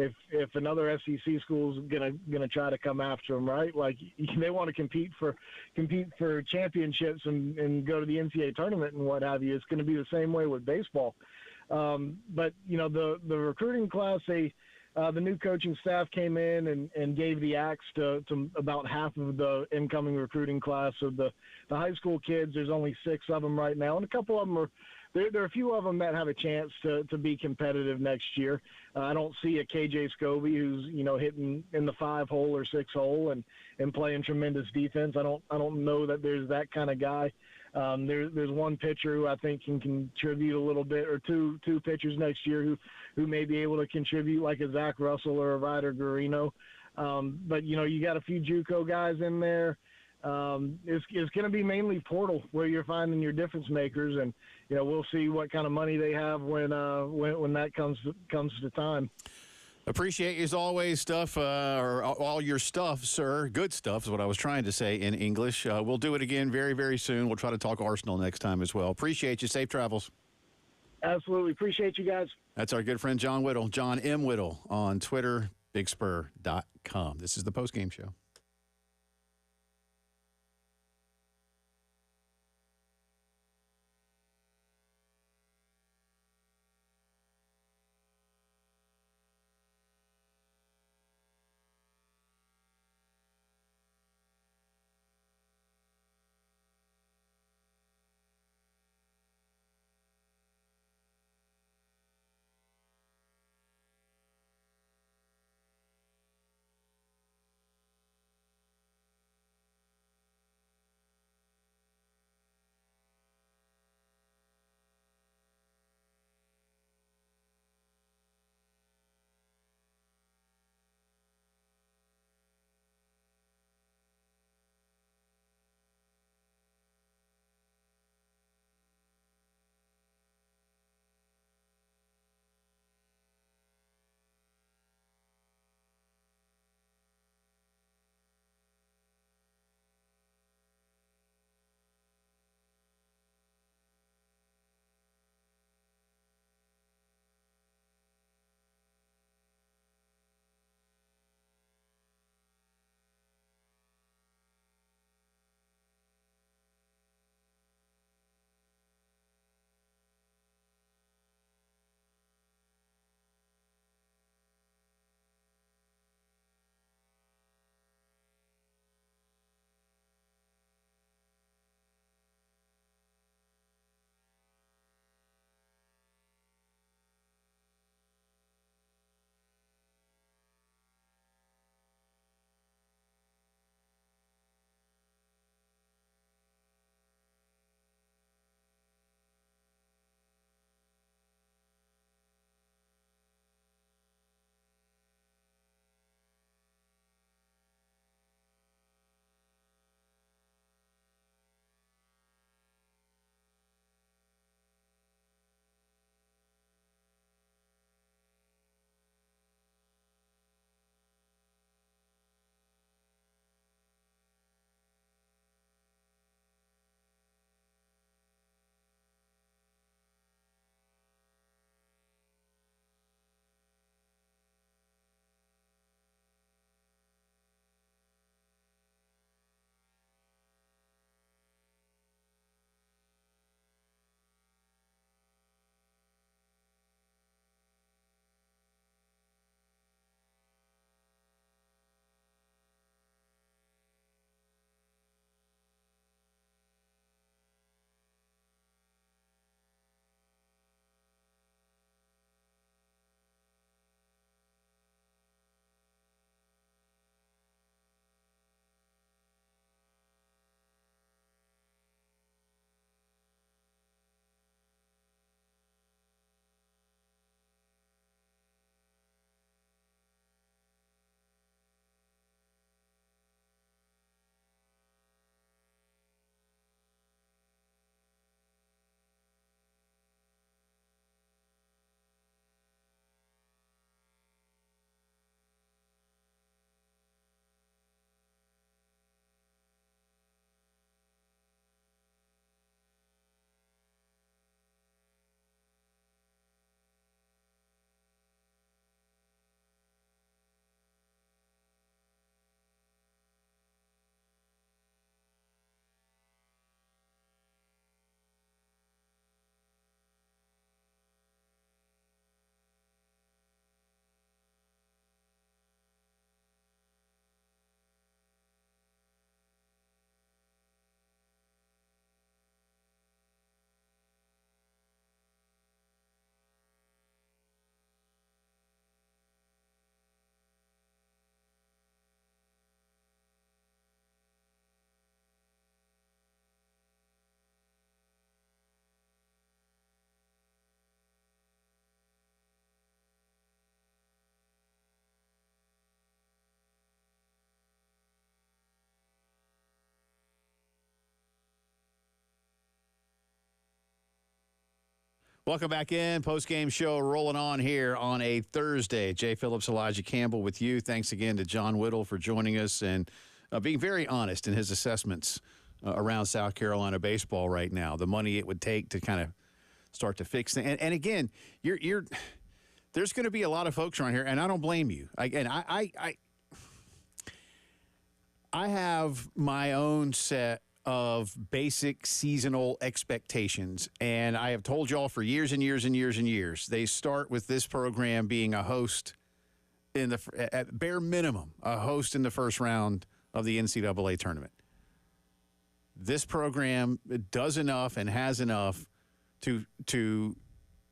if another SEC school is gonna try to come after them, right? Like, they want to compete for championships and go to the NCAA tournament and what have you. It's going to be the same way with baseball. But the recruiting class, the new coaching staff came in and gave the axe to about half of the incoming recruiting class of the high school kids. There's only 6 of them right now, and a couple of them are there are a few of them that have a chance to be competitive next year. I don't see a KJ Scobie who's hitting in the 5-hole or 6-hole and playing tremendous defense. I don't know that there's that kind of guy. There's one pitcher who I think can contribute a little bit, or two pitchers next year who may be able to contribute, like a Zach Russell or a Ryder Guarino. But you got a few JUCO guys in there. It's going to be mainly portal where you're finding your difference makers, and we'll see what kind of money they have when that comes to time. Appreciate you as always, or all your stuff, sir. Good stuff is what I was trying to say in English. We'll do it again very, very soon. We'll try to talk Arsenal next time as well. Appreciate you. Safe travels. Absolutely. Appreciate you guys. That's our good friend John Whittle, John M. Whittle on Twitter, bigspur.com. This is the Postgame Show. Welcome back in. Postgame show rolling on here on a Thursday. Jay Phillips, Elijah Campbell with you. Thanks again to John Whittle for joining us and being very honest in his assessments around South Carolina baseball right now. The money it would take to kind of start to fix things. And again, there's going to be a lot of folks around here, and I don't blame you. I have my own set of basic seasonal expectations, and I have told y'all for years and years and years and years, they start with this program being a host at bare minimum, a host in the first round of the NCAA tournament. This program does enough and has enough to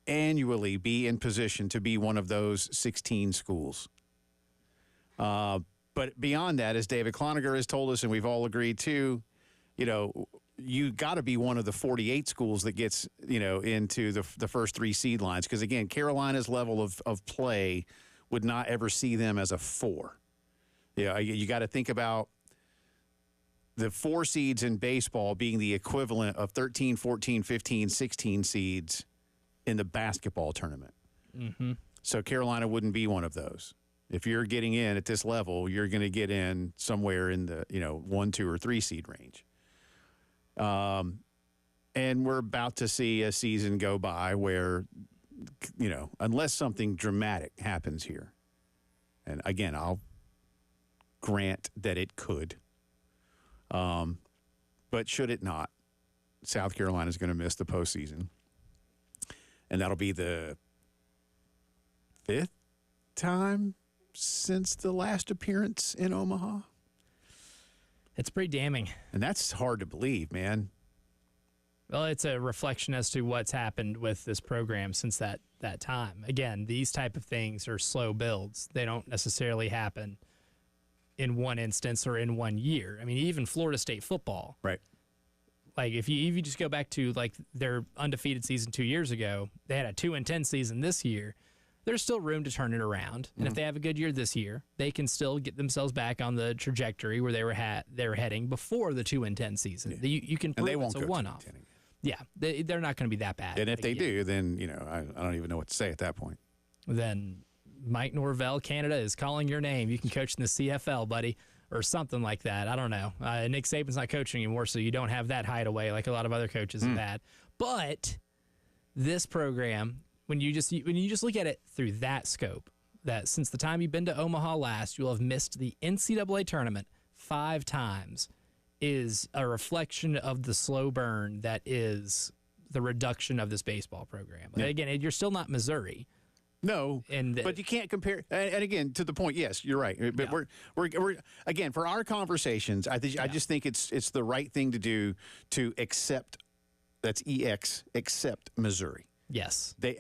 annually be in position to be one of those 16 schools. But beyond that, as David Cloninger has told us, and we've all agreed to, you got to be one of the 48 schools that gets, into the first 3 seed lines. Because, again, Carolina's level of play would not ever see them as a 4. You got to think about the 4 seeds in baseball being the equivalent of 13, 14, 15, 16 seeds in the basketball tournament. Mm-hmm. So Carolina wouldn't be one of those. If you're getting in at this level, you're going to get in somewhere in the 1, 2, or 3 seed range. And we're about to see a season go by where, unless something dramatic happens here, and again, I'll grant that it could, but should it not, South Carolina is going to miss the postseason, and that'll be the 5th time since the last appearance in Omaha. It's pretty damning. And that's hard to believe, man. Well, it's a reflection as to what's happened with this program since that time. Again, these type of things are slow builds. They don't necessarily happen in one instance or in one year. I mean, even Florida State football. Right. Like, if you just go back to, like, their undefeated season 2 years ago, they had a 2-10 season this year. There's still room to turn it around. And if they have a good year this year, they can still get themselves back on the trajectory where they were heading before the 2-10 season. Yeah. You can prove it's a one-off. Yeah, they're not going to be that bad. And if they do, then, I don't even know what to say at that point. Then Mike Norvell, Canada, is calling your name. You can coach in the CFL, buddy, or something like that. I don't know. Nick Saban's not coaching anymore, so you don't have that hideaway like a lot of other coaches have had. But this program, when you just look at it through that scope, that since the time you've been to Omaha last, you'll have missed the NCAA tournament 5 times, is a reflection of the slow burn that is the reduction of this baseball program. Yeah. Again, you're still not Missouri. No, but you can't compare. And again, to the point, yes, you're right. But we're again, for our conversations, I just think it's the right thing to do to accept. That's accept Missouri. Yes, it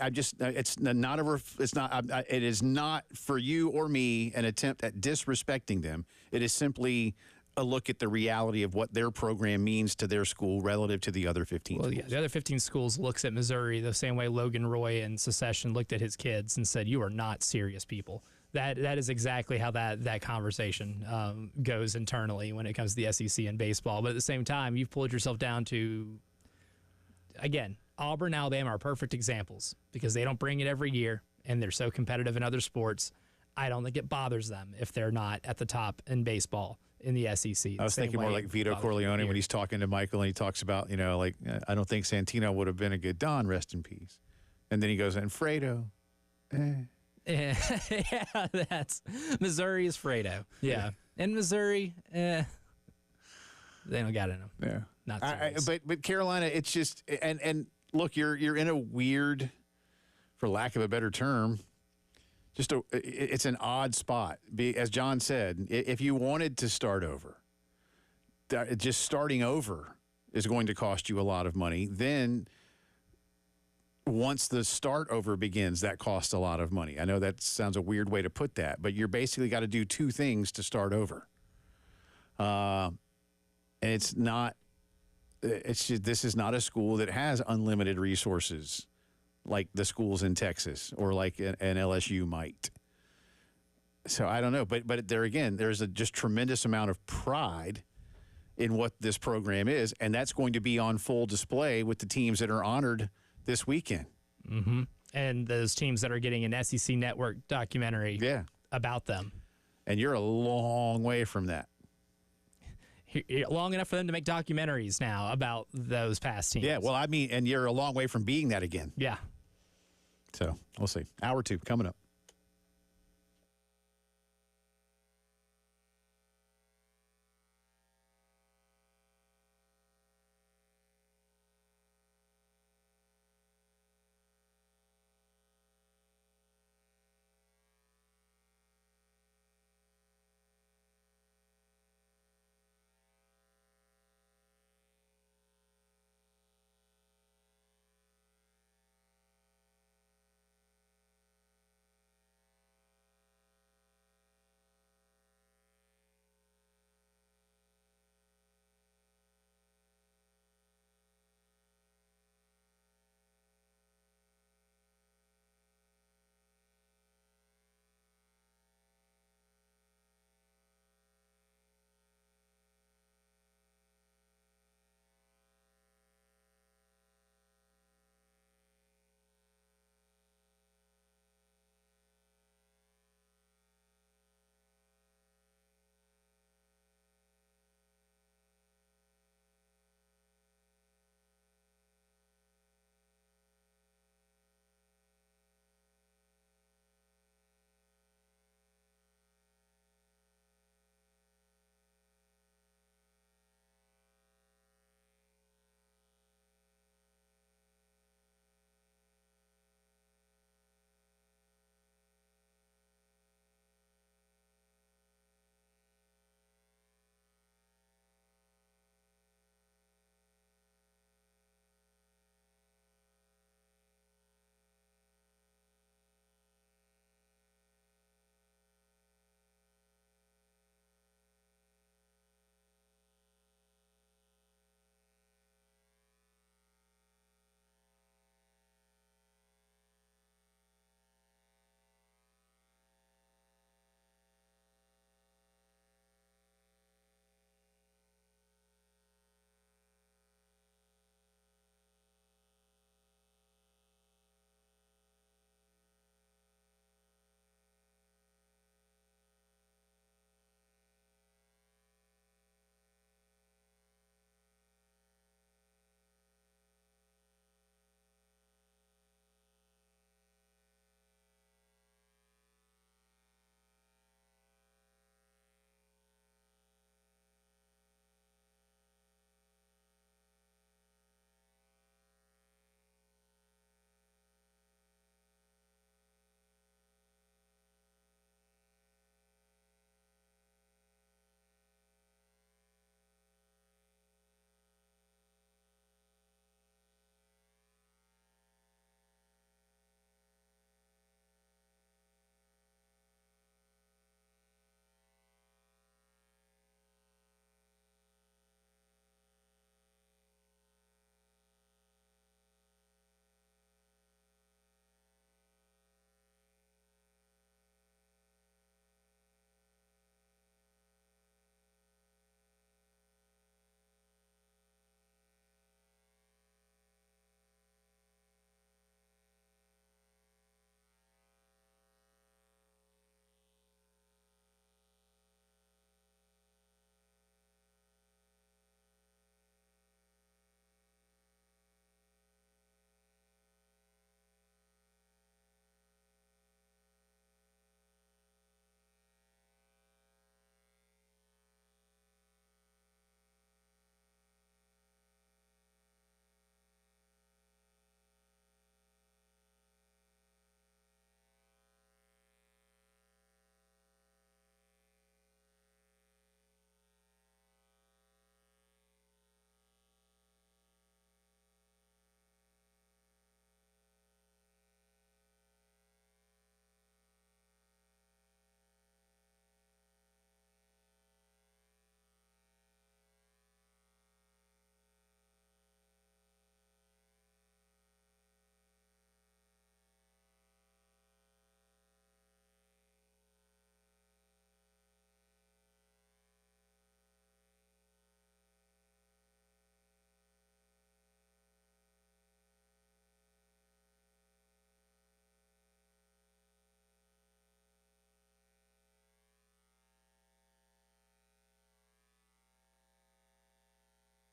is not for you or me an attempt at disrespecting them. It is simply a look at the reality of what their program means to their school relative to the other 15 schools. Yeah, the other 15 schools looks at Missouri the same way Logan Roy in Secession looked at his kids and said, "You are not serious people." That is exactly how that conversation goes internally when it comes to the SEC and baseball. But at the same time, you've pulled yourself down to, again, Auburn, Alabama are perfect examples because they don't bring it every year and they're so competitive in other sports. I don't think it bothers them if they're not at the top in baseball in the SEC. I was thinking more like Vito Corleone when he's talking to Michael and he talks about, I don't think Santino would have been a good Don, rest in peace. And then he goes, and Fredo. Yeah, that's Missouri is Fredo. Yeah. And Missouri, they don't got it in them. Yeah. Not serious. But Carolina, it's just and look, you're in a weird, for lack of a better term, it's an odd spot. As John said, if you wanted to start over, just starting over is going to cost you a lot of money. Then once the start over begins, that costs a lot of money. I know that sounds a weird way to put that, but you're basically got to do 2 things to start over. And it's not. This is not a school that has unlimited resources like the schools in Texas or like an LSU might. So I don't know, but there again, there's a just tremendous amount of pride in what this program is, and that's going to be on full display with the teams that are honored this weekend. And those teams that are getting an SEC Network documentary about them. And you're a long way from that. Long enough for them to make documentaries now about those past teams. Yeah, well, I mean, and you're a long way from being that again. Yeah. So we'll see. Hour 2 coming up.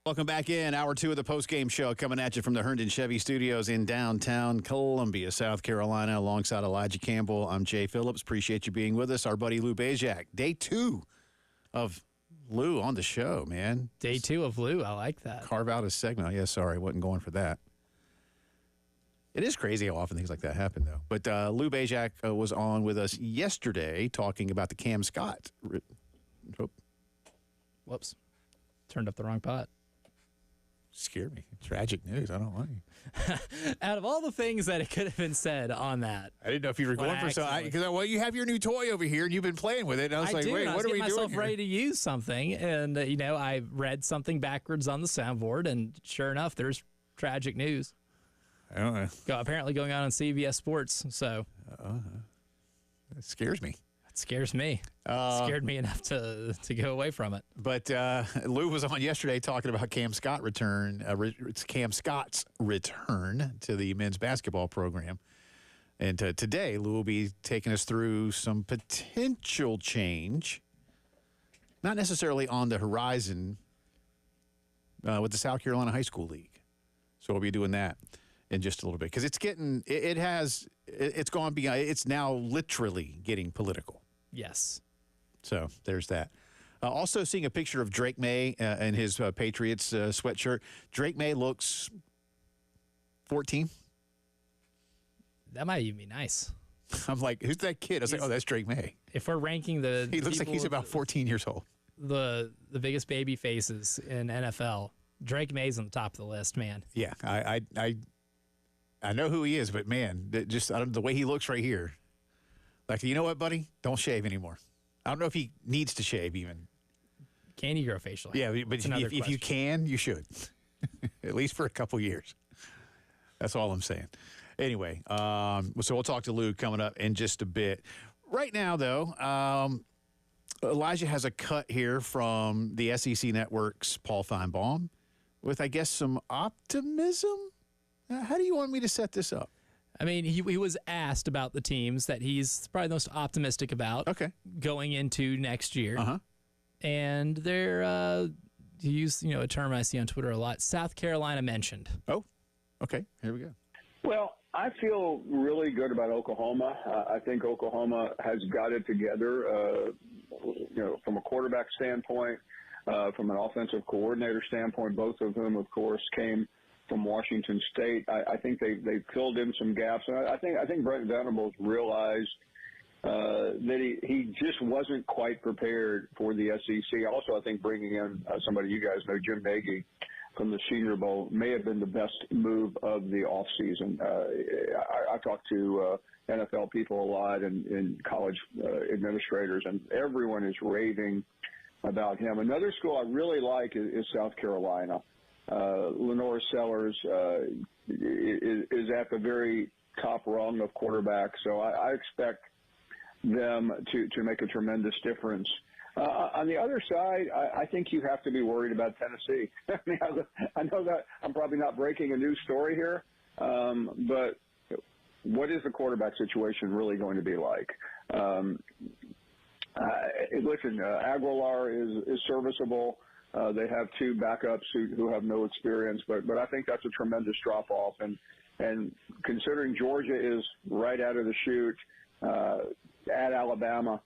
Welcome back in. Hour 2 of the postgame show coming at you from the Herndon Chevy Studios in downtown Columbia, South Carolina, alongside Elijah Campbell. I'm Jay Phillips. Appreciate you being with us. Our buddy Lou Bezjak. Day 2 of Lou on the show, man. Day 2 of Lou. I like that. Carve out a segment. Oh, yeah, sorry. Wasn't going for that. It is crazy how often things like that happen, though. But Lou Bezjak was on with us yesterday talking about the Cam Scott. Whoops. Turned up the wrong pot. Scared me. Tragic news. I don't like it. Out of all the things that it could have been said on that. I didn't know if you were going for something. Because, well, you have your new toy over here, and you've been playing with it. And I was like, wait, what are we doing? I was getting myself ready to use something. And, I read something backwards on the soundboard. And sure enough, there's tragic news. I don't know. Apparently going on CBS Sports. So it scares me. It scares me. Scared me enough to go away from it. But Lou was on yesterday talking about Cam Scott's return to the men's basketball program. And today, Lou will be taking us through some potential change, not necessarily on the horizon, with the South Carolina High School League. So we'll be doing that in just a little bit because it's gone beyond. It's now literally getting political. Yes. So there's that. Also seeing a picture of Drake May in his Patriots sweatshirt. Drake May looks 14. That might even be nice. I'm like, who's that kid? I was like, oh, that's Drake May. If we're ranking he looks like he's about 14 years old. The biggest baby faces in NFL, Drake May's on the top of the list, man. Yeah, I know who he is, but man, the way he looks right here. Like, you know what, buddy? Don't shave anymore. I don't know if he needs to shave even. Can you grow facial hair? Yeah, but if you can, you should. At least for a couple years. That's all I'm saying. Anyway, so we'll talk to Lou coming up in just a bit. Right now, though, Elijah has a cut here from the SEC Network's Paul Feinbaum with, I guess, some optimism. How do you want me to set this up? I mean, he was asked about the teams that he's probably the most optimistic about going into next year. Uh-huh. And they're, he used, a term I see on Twitter a lot, South Carolina mentioned. Oh, okay. Here we go. Well, I feel really good about Oklahoma. I think Oklahoma has got it together, from a quarterback standpoint, from an offensive coordinator standpoint, both of whom, of course, came from Washington State. I think they filled in some gaps. And I think Brent Venables realized that he just wasn't quite prepared for the SEC. Also, I think bringing in somebody you guys know, Jim Nagy, from the Senior Bowl may have been the best move of the offseason. I talked to NFL people a lot and college administrators, and everyone is raving about him. Another school I really like is South Carolina. Lenore Sellers is at the very top rung of quarterback, so I expect them to make a tremendous difference. On the other side, I think you have to be worried about Tennessee. I mean, I know that I'm probably not breaking a news story here, but what is the quarterback situation really going to be like? Listen, Aguilar is serviceable. They have two backups who have no experience, but I think that's a tremendous drop-off. And considering Georgia is right out of the chute, at Alabama,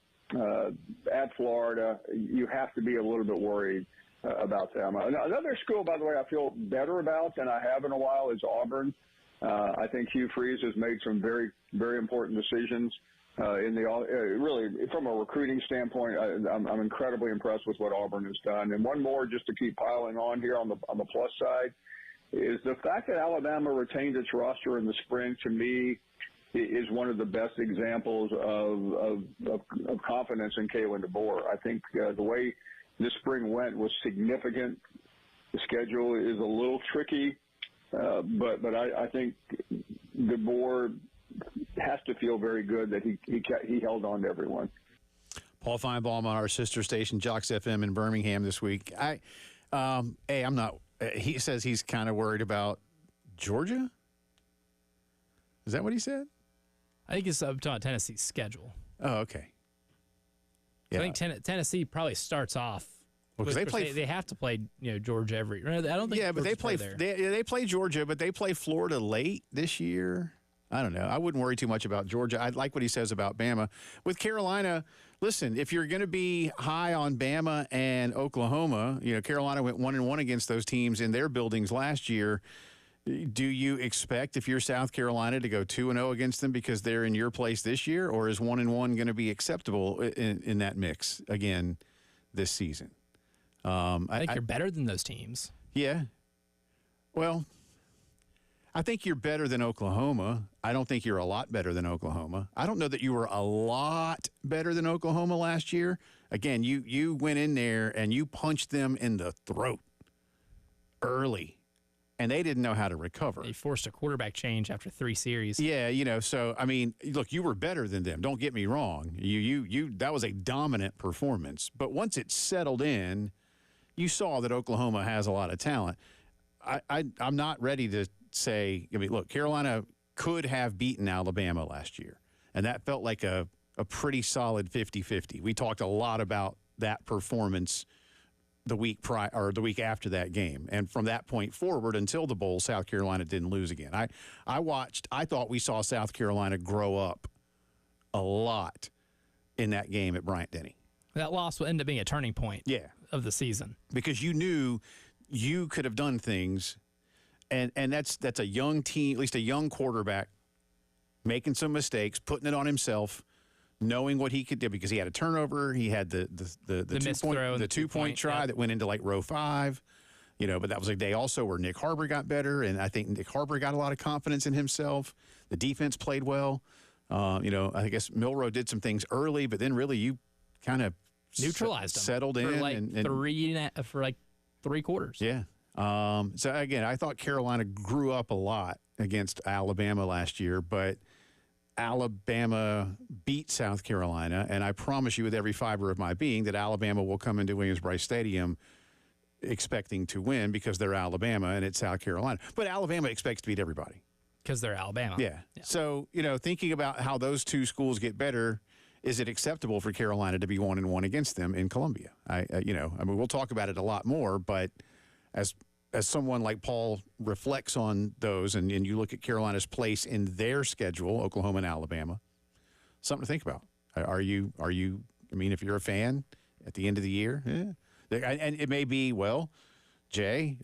at Florida, you have to be a little bit worried about them. Another school, by the way, I feel better about than I have in a while is Auburn. I think Hugh Freeze has made some very, very important decisions. Really, from a recruiting standpoint, I'm incredibly impressed with what Auburn has done. And one more, just to keep piling on here on the plus side, is the fact that Alabama retained its roster in the spring. To me, is one of the best examples of confidence in Kalen DeBoer. I think the way this spring went was significant. The schedule is a little tricky, but I think DeBoer has to feel very good that he held on to everyone. Paul Feinbaum on our sister station, Jocks FM in Birmingham this week. I'm not. He says he's kind of worried about Georgia. Is that what he said? I think it's up to Tennessee's schedule. Oh, okay. Yeah. I think Tennessee probably starts off Because they have to play Georgia every. I don't think. Yeah, but Georgia's they play Georgia, but they play Florida late this year. I don't know. I wouldn't worry too much about Georgia. I like what he says about Bama. With Carolina, listen, if you're going to be high on Bama and Oklahoma, Carolina went 1-1 against those teams in their buildings last year. Do you expect, if you're South Carolina, to go 2-0 against them because they're in your place this year, or is 1-1 going to be acceptable in that mix again this season? I think you're better than those teams. Yeah. Well, I think you're better than Oklahoma. I don't think you're a lot better than Oklahoma. I don't know that you were a lot better than Oklahoma last year. Again, you went in there and you punched them in the throat early, and they didn't know how to recover. They forced a quarterback change after 3 series. Yeah, so, I mean, look, you were better than them. Don't get me wrong. You that was a dominant performance. But once it settled in, you saw that Oklahoma has a lot of talent. I'm not ready to say, look, Carolina could have beaten Alabama last year, and that felt like a pretty solid 50-50. We talked a lot about that performance the week prior or the week after that game, and from that point forward until the bowl, South Carolina didn't lose again. I thought we saw South Carolina grow up a lot in that game at Bryant-Denny. That loss will end up being a turning point of the season. Because you knew you could have done things, and that's a young team, at least a young quarterback, making some mistakes, putting it on himself, knowing what he could do because he had a turnover, he had the 2-point try that went into like row 5, but that was a day also where Nick Harbor got better, and I think Nick Harbor got a lot of confidence in himself. The defense played well. I guess Milroe did some things early, but then really you kind of neutralized them. Settled in. For like 3 quarters. Yeah. So, again, I thought Carolina grew up a lot against Alabama last year, but Alabama beat South Carolina, and I promise you with every fiber of my being that Alabama will come into Williams-Brice Stadium expecting to win because they're Alabama and it's South Carolina. But Alabama expects to beat everybody. Because they're Alabama. Yeah. So, thinking about how those two schools get better, is it acceptable for Carolina to be 1-1 against them in Columbia? We'll talk about it a lot more, but as someone like Paul reflects on those and you look at Carolina's place in their schedule, Oklahoma and Alabama, something to think about. Are you, if you're a fan at the end of the year, and it may be, well, Jay,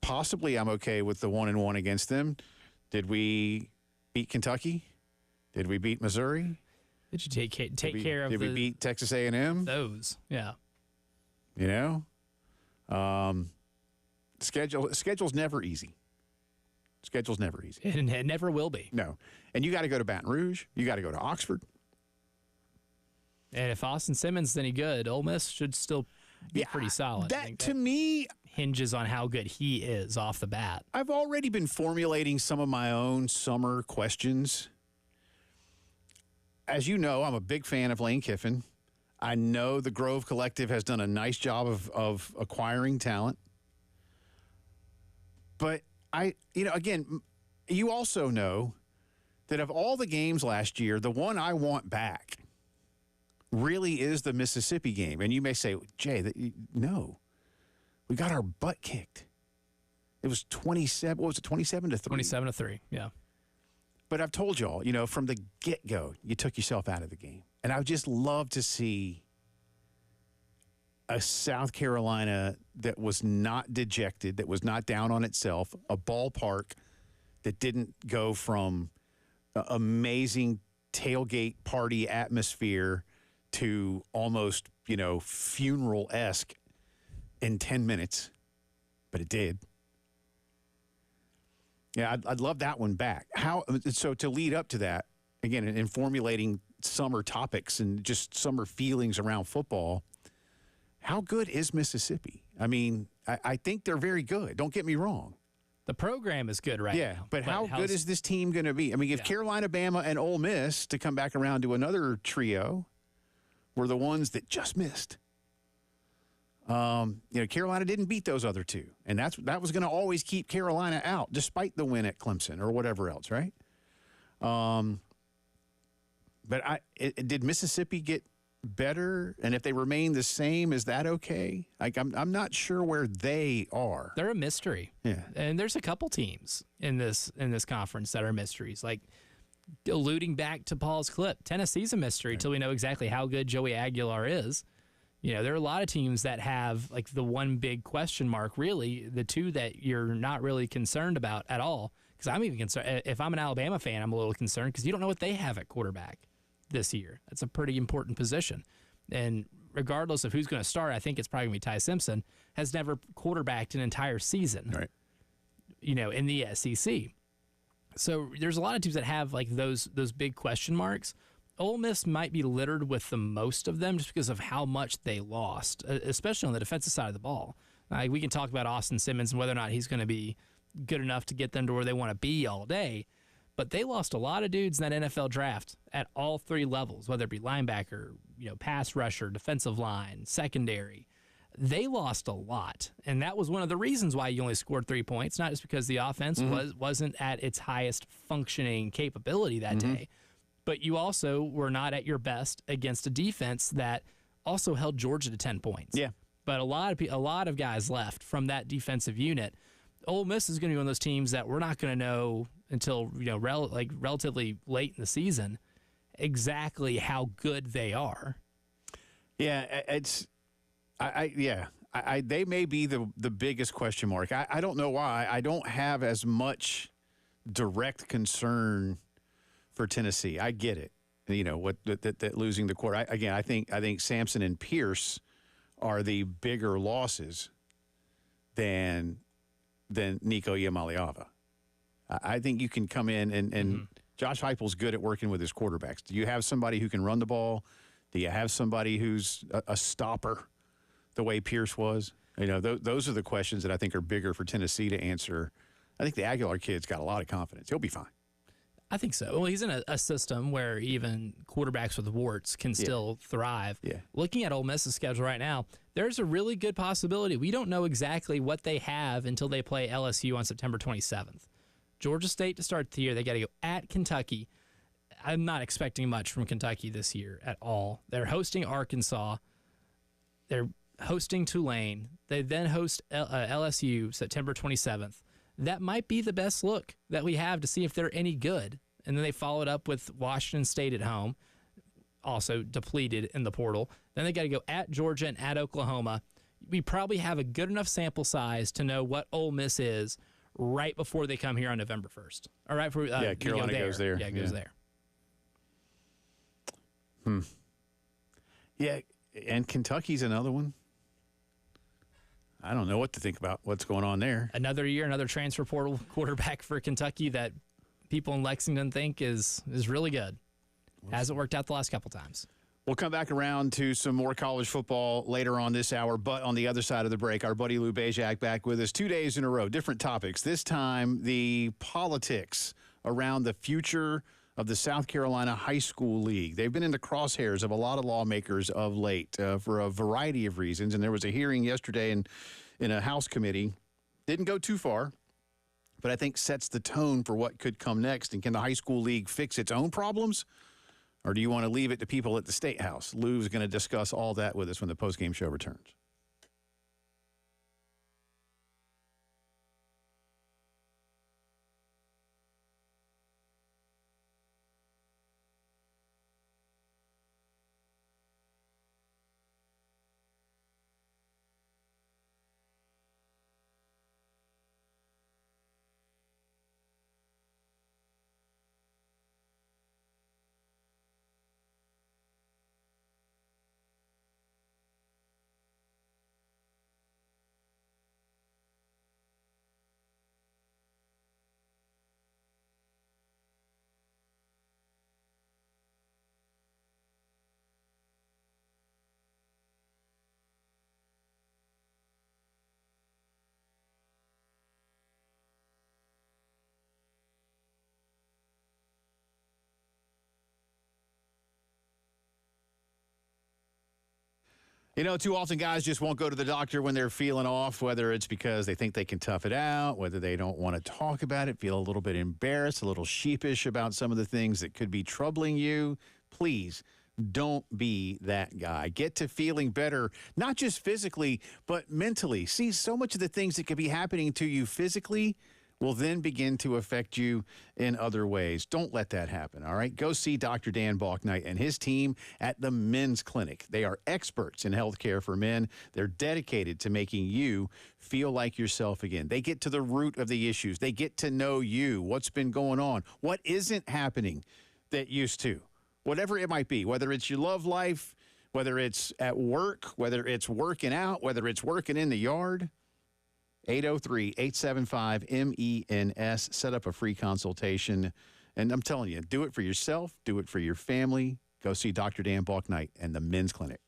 possibly I'm okay with the 1-1 against them. Did we beat Kentucky? Did we beat Missouri? Did you take care of? Did we beat Texas A&M? Those, yeah. Schedule's never easy. Schedule's never easy. It never will be. No. And you got to go to Baton Rouge. You got to go to Oxford. And if Austin Simmons is any good, Ole Miss should still be pretty solid. That, to me, hinges on how good he is off the bat. I've already been formulating some of my own summer questions. As you know, I'm a big fan of Lane Kiffin. I know the Grove Collective has done a nice job of acquiring talent. But again, you also know that of all the games last year, the one I want back really is the Mississippi game. And you may say, Jay, no, we got our butt kicked. It was 27. What was it? 27-3. 27-3. Yeah. But I've told y'all, from the get-go, you took yourself out of the game. And I would just love to see a South Carolina that was not dejected, that was not down on itself, a ballpark that didn't go from amazing tailgate party atmosphere to almost, funeral-esque in 10 minutes. But it did. Yeah, I'd love that one back. So to lead up to that, again, in formulating summer topics and just summer feelings around football, how good is Mississippi? I think they're very good. Don't get me wrong. The program is good right now. But how good is this team going to be? If Carolina, Bama, and Ole Miss, to come back around to another trio, were the ones that just missed. Carolina didn't beat those other two, and that was going to always keep Carolina out, despite the win at Clemson or whatever else, right? But did Mississippi get better? And if they remain the same, is that okay? Like, I'm not sure where they are. They're a mystery. Yeah. And there's a couple teams in this conference that are mysteries. Like, alluding back to Paul's clip, Tennessee's a mystery until we know exactly how good Joey Aguilar is. You know, there are a lot of teams that have, like, the one big question mark, really, the two that you're not really concerned about at all. Because I'm even concerned. If I'm an Alabama fan, I'm a little concerned because you don't know what they have at quarterback this year. That's a pretty important position. And regardless of who's going to start, I think it's probably going to be Ty Simpson, has never quarterbacked an entire season, Right. You know, in the SEC. So there's a lot of teams that have, like, those big question marks. Ole Miss might be littered with the most of them just because of how much they lost, especially on the defensive side of the ball. We can talk about Austin Simmons and whether or not he's going to be good enough to get them to where they want to be all day. But they lost a lot of dudes in that NFL draft at all three levels, whether it be linebacker, you know, pass rusher, defensive line, secondary. They lost a lot, and that was one of the reasons why you only scored 3 points, not just because the offense wasn't at its highest functioning capability that day, but you also were not at your best against a defense that also held Georgia to 10 points. Yeah. But a lot of guys left from that defensive unit. Ole Miss is going to be one of those teams that we're not going to know until, you know, relatively late in the season exactly how good they are. Yeah, they may be the biggest question mark. I don't know why. I don't have as much direct concern for Tennessee. I get it. You know, what that losing the quarter. I think Sampson and Pierce are the bigger losses than Nico Iamaleava. I think you can come in and Josh Heupel's good at working with his quarterbacks. Do you have somebody who can run the ball? Do you have somebody who's a stopper the way Pierce was? You know, those are the questions that I think are bigger for Tennessee to answer. I think the Aguilar kid's got a lot of confidence. He'll be fine. I think so. Well, he's in a system where even quarterbacks with warts can still thrive. Yeah. Looking at Ole Miss's schedule right now, there's a really good possibility. We don't know exactly what they have until they play LSU on September 27th. Georgia State to start the year. They got to go at Kentucky. I'm not expecting much from Kentucky this year at all. They're hosting Arkansas. They're hosting Tulane. They then host LSU September 27th. That might be the best look that we have to see if they're any good. And then they followed up with Washington State at home, also depleted in the portal. Then they got to go at Georgia and at Oklahoma. We probably have a good enough sample size to know what Ole Miss is right before they come here on November 1st. All right, for Carolina goes there. Yeah, it goes there. Yeah, and Kentucky's another one. I don't know what to think about what's going on there. Another year, another transfer portal quarterback for Kentucky that people in Lexington think is really good. Hasn't worked out the last couple times. We'll come back around to some more college football later on this hour, but on the other side of the break, our buddy Lou Bezjak back with us 2 days in a row, different topics. This time, the politics around the future of the South Carolina High School League. They've been in the crosshairs of a lot of lawmakers of late for a variety of reasons, and there was a hearing yesterday in a House committee. Didn't go too far, but I think sets the tone for what could come next. And can the high school league fix its own problems? Or do you want to leave it to people at the State House? Lou's going to discuss all that with us when the postgame show returns. You know, too often guys just won't go to the doctor when they're feeling off, whether it's because they think they can tough it out, whether they don't want to talk about it, feel a little bit embarrassed, a little sheepish about some of the things that could be troubling you. Please Don't be that guy. Get to feeling better, not just physically, but mentally. See, so much of the things that could be happening to you physically will then begin to affect you in other ways. Don't let that happen, all right? Go see Dr. Dan Balknight and his team at the Men's Clinic. They are experts in healthcare for men. They're dedicated to making you feel like yourself again. They get to the root of the issues. They get to know you, what's been going on, what isn't happening that used to, whatever it might be, whether it's your love life, whether it's at work, whether it's working out, whether it's working in the yard. 803-875-MENS. Set up a free consultation. And I'm telling you, do it for yourself, do it for your family. Go see Dr. Dan Balknight and the Men's Clinic.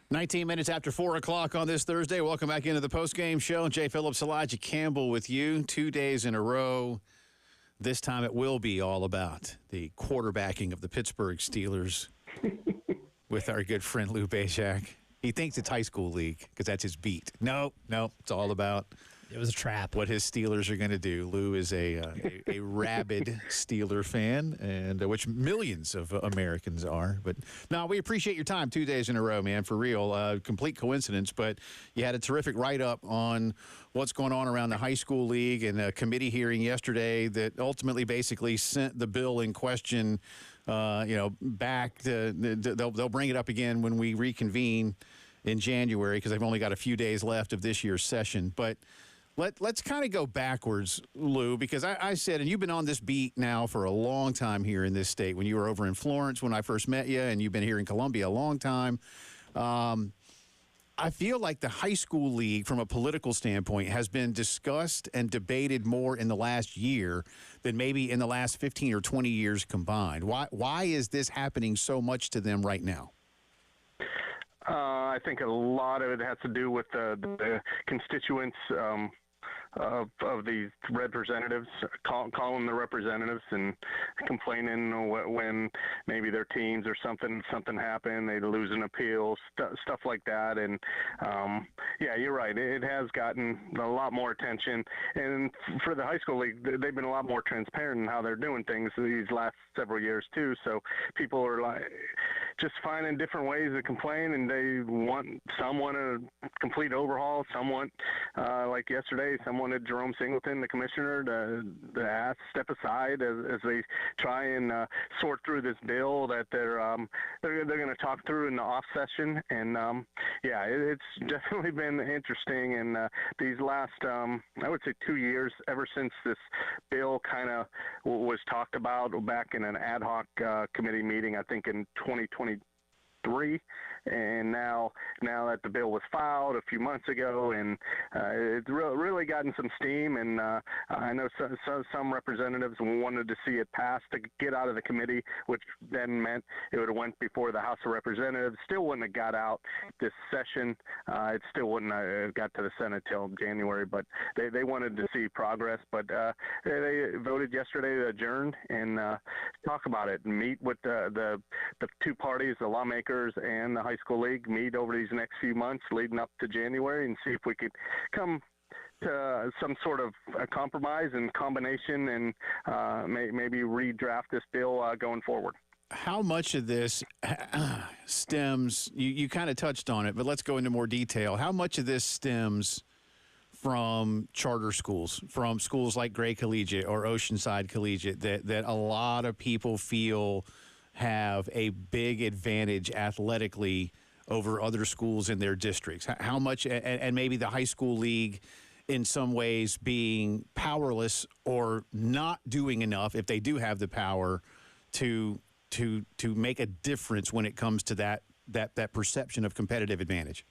Nineteen minutes after 4 o'clock on this Thursday. Welcome back into the postgame show. Jay Phillips, Elijah Campbell with you 2 days in a row. This time it will be all about the quarterbacking of the Pittsburgh Steelers with our good friend Lou Bezjak. He thinks it's high school league because that's his beat. No, it's all about It was a trap. what his Steelers are going to do. Lou is a rabid Steeler fan, and which millions of Americans are. But no, we appreciate your time 2 days in a row, man, for real. Complete coincidence, but you had a terrific write-up on what's going on around the high school league and a committee hearing yesterday that ultimately basically sent the bill in question, back to they'll bring it up again when we reconvene in January because they've only got a few days left of this year's session. But Let's kind of go backwards, Lou, because I said, and you've been on this beat now for a long time here in this state. When you were over in Florence when I first met you, and you've been here in Columbia a long time. I feel like the high school league, from a political standpoint, has been discussed and debated more in the last year than maybe in the last 15 or 20 years combined. Why is this happening so much to them right now? I think a lot of it has to do with the constituents of these representatives, calling the representatives and complaining when maybe their teams or something happened, they lose an appeal, stuff like that. And yeah, you're right. It has gotten a lot more attention. And for the high school league, they've been a lot more transparent in how they're doing things these last several years too. So people are like just finding different ways to complain, and some want a complete overhaul. Some want, like yesterday, some wanted Jerome Singleton, the commissioner, to step aside as they try and sort through this bill that they're going to talk through in the off session. And yeah, it's definitely been interesting. And these last, I would say, 2 years, ever since this bill kind of was talked about back in an ad hoc committee meeting, I think in 2023, and now that the bill was filed a few months ago, and it's really gotten some steam, and I know some representatives wanted to see it passed to get out of the committee, which then meant it would have went before the House of Representatives. Still wouldn't have got out this session. It still wouldn't have got to the Senate till January, but they wanted to see progress. But they voted yesterday to adjourn and talk about it and meet with the two parties, the lawmakers and the high school league, meet over these next few months leading up to January and see if we could come to some sort of a compromise and combination and maybe redraft this bill going forward. How much of this stems, you kind of touched on it, but let's go into more detail. How much of this stems from charter schools, from schools like Gray Collegiate or Oceanside Collegiate that a lot of people feel have a big advantage athletically over other schools in their districts? How much, and maybe the high school league in some ways being powerless or not doing enough, if they do have the power, to make a difference when it comes to that perception of competitive advantage?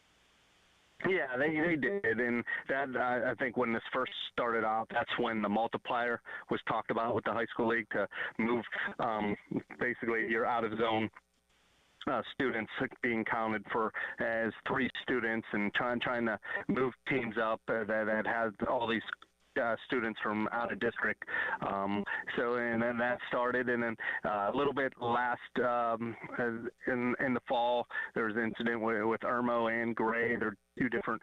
Yeah, they did, and that I think when this first started out, that's when the multiplier was talked about with the high school league to move basically your out of zone students being counted for as 3 students, and trying to move teams up that had all these students from out of district. And then that started, and then a little bit last in the fall, there was an incident with Irmo and Gray. They're two different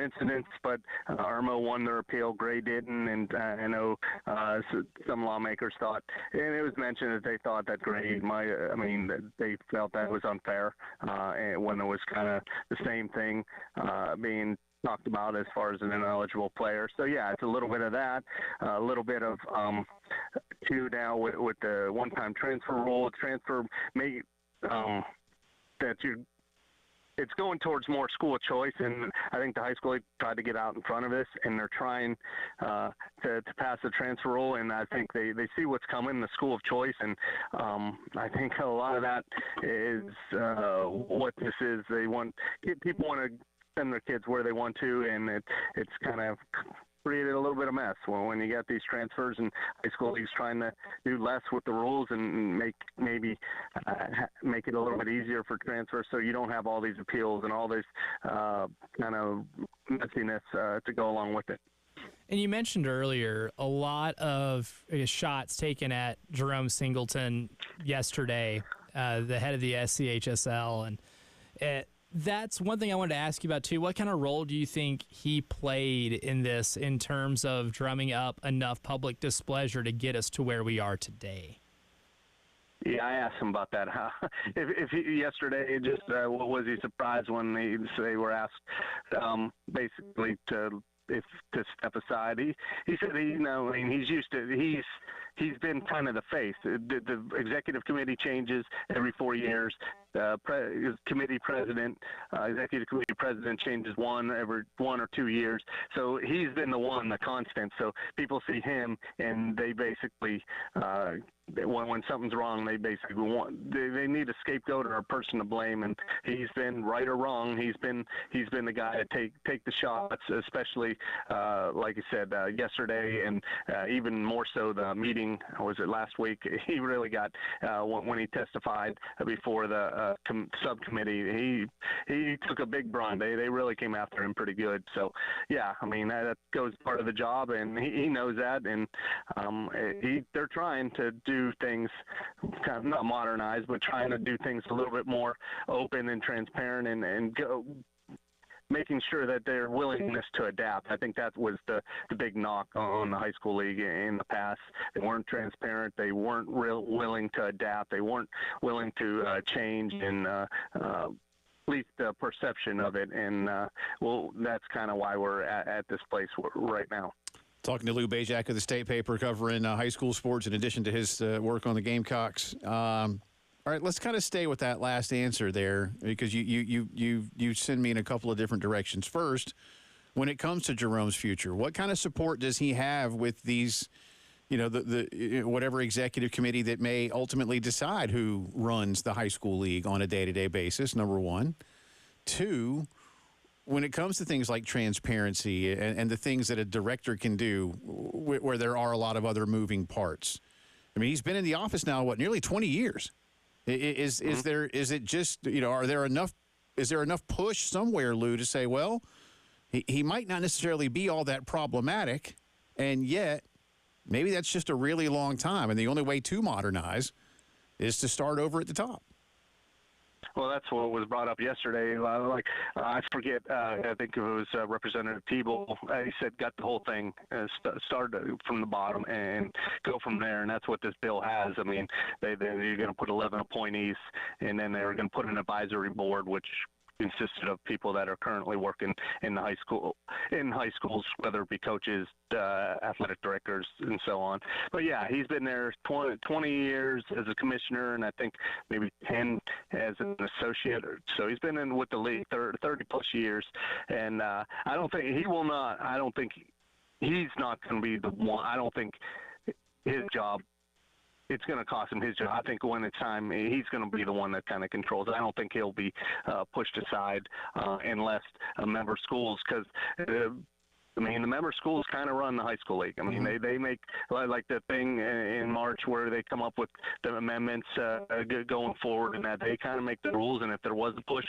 incidents, but Irmo won their appeal, Gray didn't, and I know some lawmakers thought, and it was mentioned that they thought that Gray they felt that was unfair, and when it was kind of the same thing being talked about as far as an ineligible player. So yeah, it's a little bit of that, a little bit of too now with the one-time transfer rule. Transfer may it's going towards more school of choice, and I think the high school league tried to get out in front of this, and they're trying to pass the transfer rule, and I think they see what's coming, the school of choice, and I think a lot of that is what this is. People want to send their kids where they want to, and it's kind of created a little bit of mess when you got these transfers, and high school leagues trying to do less with the rules and make it a little bit easier for transfers, so you don't have all these appeals and all this kind of messiness to go along with it. And you mentioned earlier a lot of shots taken at Jerome Singleton yesterday, the head of the SCHSL, and that's one thing I wanted to ask you about, too. What kind of role do you think he played in this in terms of drumming up enough public displeasure to get us to where we are today? Yeah, I asked him about that. If he, yesterday, was he surprised when they were asked basically to step aside? He said he's used to he's been kind of the face. The executive committee changes every 4 years. committee president, executive committee president changes every 1 or 2 years. So he's been the constant. So people see him, and they basically, when something's wrong, they basically they need a scapegoat or a person to blame. And he's been right or wrong. He's been the guy to take the shots, especially like you said yesterday, and even more so the meeting. Was it last week? He really got when he testified before the subcommittee. He took a big brunt. They really came after him pretty good. So yeah, I mean that goes part of the job, and he knows that, and they're trying to do things kind of not modernized, but trying to do things a little bit more open and transparent, and go making sure that their willingness to adapt. I think that was the big knock on the high school league in the past. They weren't transparent. They weren't willing to adapt. They weren't willing to change and at least the perception of it. And, well, that's kind of why we're at this place right now. Talking to Lou Bajak of the State Paper, covering high school sports in addition to his work on the Gamecocks. All right, let's kind of stay with that last answer there, because you send me in a couple of different directions. First, when it comes to Jerome's future, what kind of support does he have with these, the whatever executive committee that may ultimately decide who runs the high school league on a day-to-day basis, number one. Two, when it comes to things like transparency and the things that a director can do where there are a lot of other moving parts. I mean, he's been in the office now, nearly 20 years. Is it just, is there enough push somewhere, Lou, to say, well, he might not necessarily be all that problematic, and yet maybe that's just a really long time, and the only way to modernize is to start over at the top? Well, that's what was brought up yesterday. I forget, I think it was Representative Teeble. He said, got the whole thing, start from the bottom and go from there. And that's what this bill has. I mean, you're going to put 11 appointees, and then they're going to put an advisory board, which consisted of people that are currently working in high schools, whether it be coaches, athletic directors, and so on. But yeah, he's been there 20 years as a commissioner, and I think maybe 10 as an associate. So he's been in with the league 30 plus years, and I don't think he's not going to be the one. I don't think his job, it's going to cost him his job. I think when it's time, he's going to be the one that kind of controls it. I don't think he'll be pushed aside unless member schools, because the member schools kind of run the high school league. I mean, they make, like the thing in March where they come up with the amendments going forward, and that they kind of make the rules. And if there was a push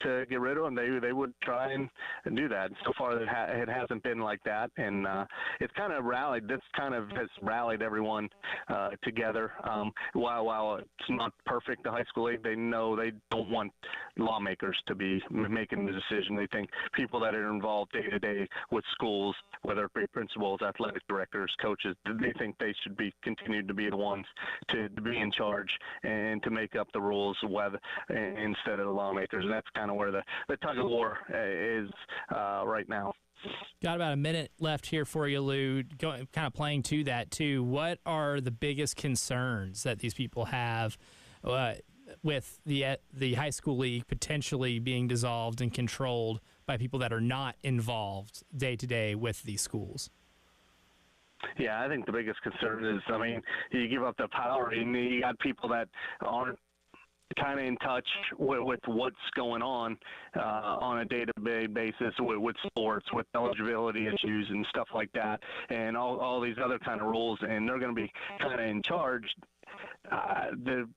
to get rid of them, they would try and do that. So far, it hasn't been like that, and it's kind of rallied. This kind of has rallied everyone together. While it's not perfect, the high school league, they know they don't want lawmakers to be making the decision. They think people that are involved day to day with schools, whether it be principals, athletic directors, coaches, they think they should be continued to be the ones to be in charge and to make up the rules, instead of the lawmakers. And that's kind of where the tug of war is right now. Got about a minute left here for you, Lou. Kind of playing to that too. What are the biggest concerns that these people have with the high school league potentially being dissolved and controlled by people that are not involved day to day with these schools? Yeah, I think the biggest concern is, you give up the power, and you got people that aren't kind of in touch with what's going on a day-to-day basis with sports, with eligibility issues and stuff like that, and all these other kind of rules, and they're going to be kind of in charge. The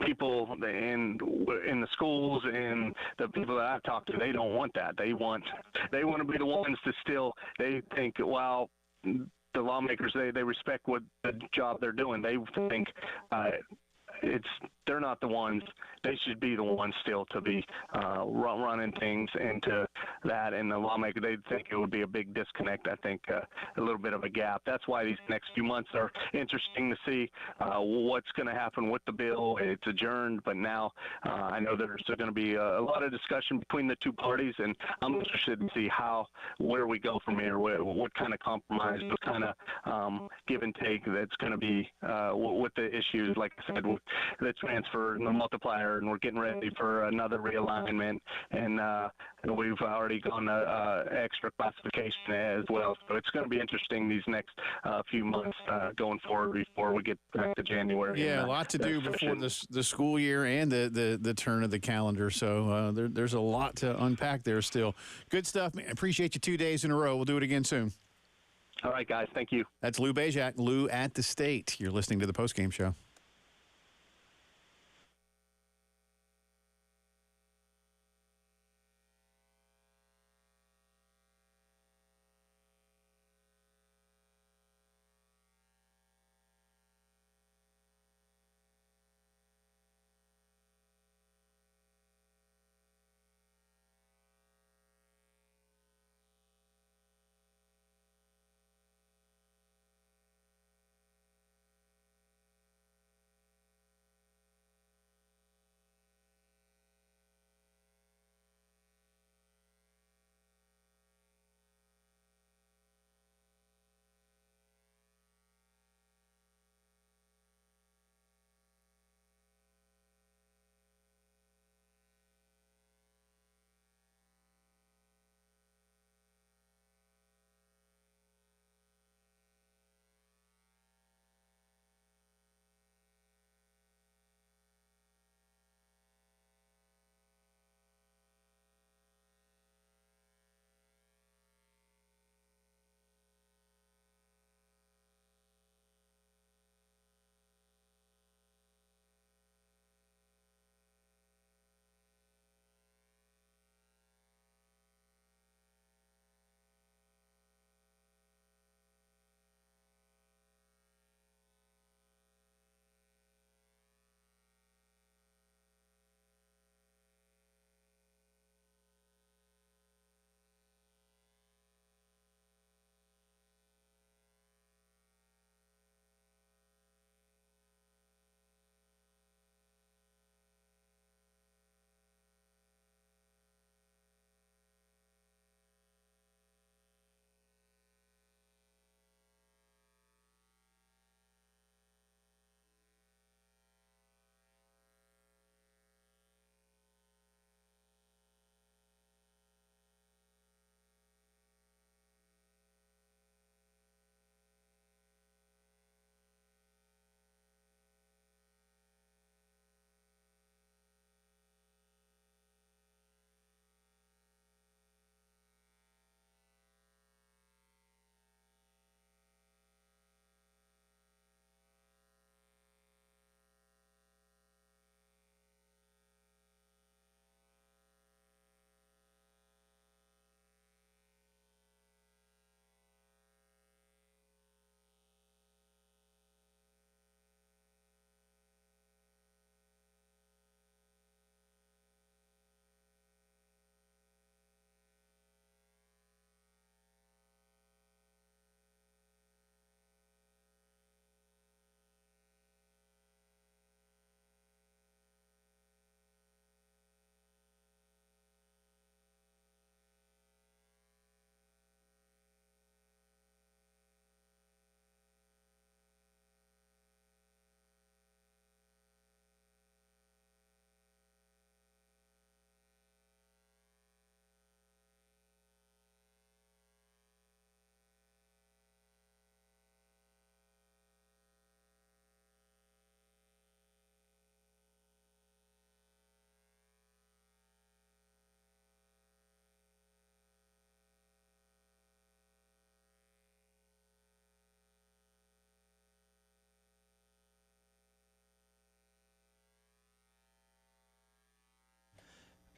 people in the schools and the people that I've talked to, they don't want that. They want to be the ones to still, they think, well, the lawmakers, they respect what the job they're doing. They think they're not the ones. They should be the ones still to be running things into that. And the lawmaker, they think it would be a big disconnect. I think a little bit of a gap. That's why these next few months are interesting to see what's going to happen with the bill. It's adjourned, but now I know there's going to be a lot of discussion between the two parties, and I'm interested to see where we go from here. What kind of compromise, what kind of give and take that's going to be with the issues, like I said, with the transfer and the multiplier, and we're getting ready for another realignment, and we've already gone extra classification as well. So it's going to be interesting these next few months going forward before we get back to January. Yeah, a lot to do before the school year and the turn of the calendar. So there's a lot to unpack there still. Good stuff, man. Appreciate you 2 days in a row. We'll do it again soon. All right, guys. Thank you. That's Lou Bajak, Lou at the State. You're listening to the Postgame Show.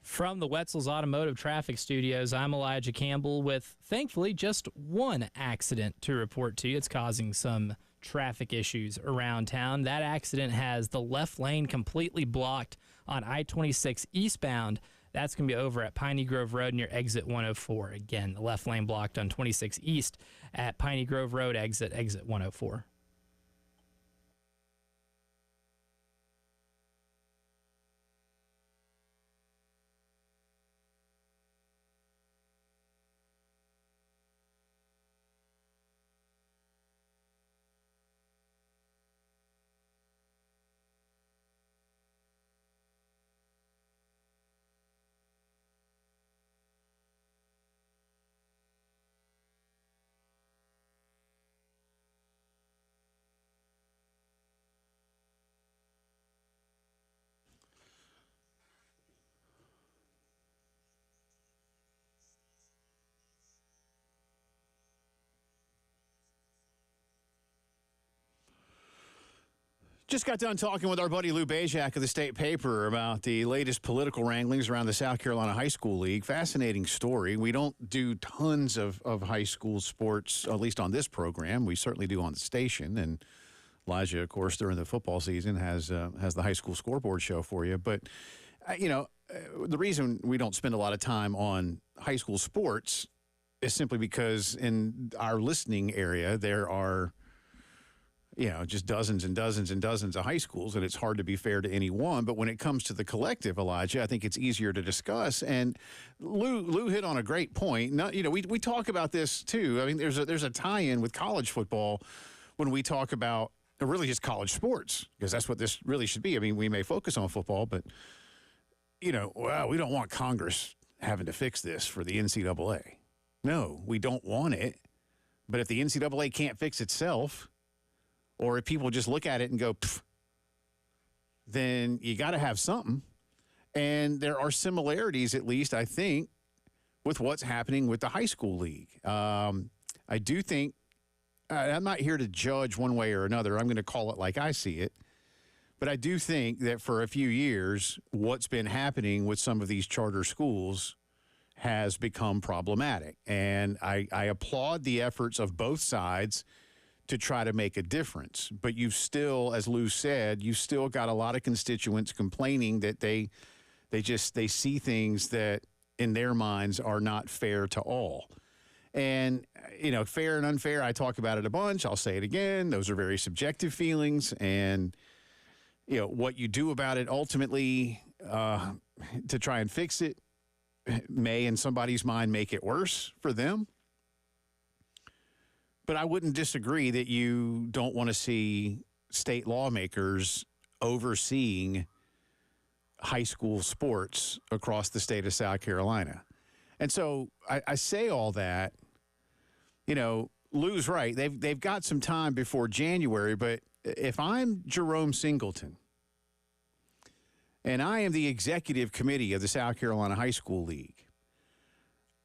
From the Wetzel's Automotive Traffic Studios, I'm Elijah Campbell with, thankfully, just one accident to report to you. It's causing some traffic issues around town. That accident has the left lane completely blocked on I-26 eastbound. That's going to be over at Piney Grove Road near exit 104. Again, the left lane blocked on 26 east at Piney Grove Road, exit 104. Just got done talking with our buddy Lou Bajak of the State Paper about the latest political wranglings around the South Carolina High School League. Fascinating story. We don't do tons of high school sports, at least on this program. We certainly do on the station. And Elijah, of course, during the football season has the high school scoreboard show for you. But, the reason we don't spend a lot of time on high school sports is simply because in our listening area, there are just dozens and dozens and dozens of high schools, and it's hard to be fair to any one. But when it comes to the collective, Elijah, I think it's easier to discuss. And Lou hit on a great point. We talk about this too. I mean, there's a tie-in with college football when we talk about really just college sports, because that's what this really should be. I mean, we may focus on football, but we don't want Congress having to fix this for the NCAA. No, we don't want it. But if the NCAA can't fix itself, or if people just look at it and go, pfft, then you got to have something. And there are similarities, at least, I think, with what's happening with the high school league. I do think, I'm not here to judge one way or another. I'm going to call it like I see it. But I do think that for a few years, what's been happening with some of these charter schools has become problematic. And I applaud the efforts of both sides to try to make a difference. But you've still, as Lou said, you've still got a lot of constituents complaining that they see things that in their minds are not fair to all. And, fair and unfair, I talk about it a bunch. I'll say it again. Those are very subjective feelings. And, what you do about it ultimately to try and fix it may, in somebody's mind, make it worse for them. But I wouldn't disagree that you don't want to see state lawmakers overseeing high school sports across the state of South Carolina. And so I say all that, Lou's right. They've got some time before January, but if I'm Jerome Singleton and I am the executive committee of the South Carolina High School League,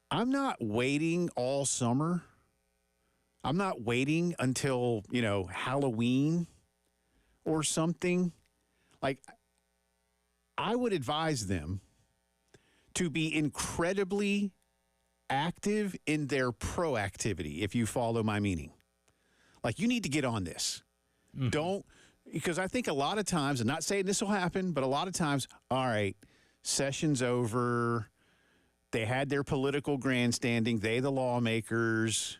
I'm not waiting all summer. I'm not waiting until, Halloween or something. Like, I would advise them to be incredibly active in their proactivity, if you follow my meaning. Like, you need to get on this. Mm-hmm. Because I think a lot of times, I'm not saying this will happen, but a lot of times, all right, session's over. They had their political grandstanding. They, the lawmakers.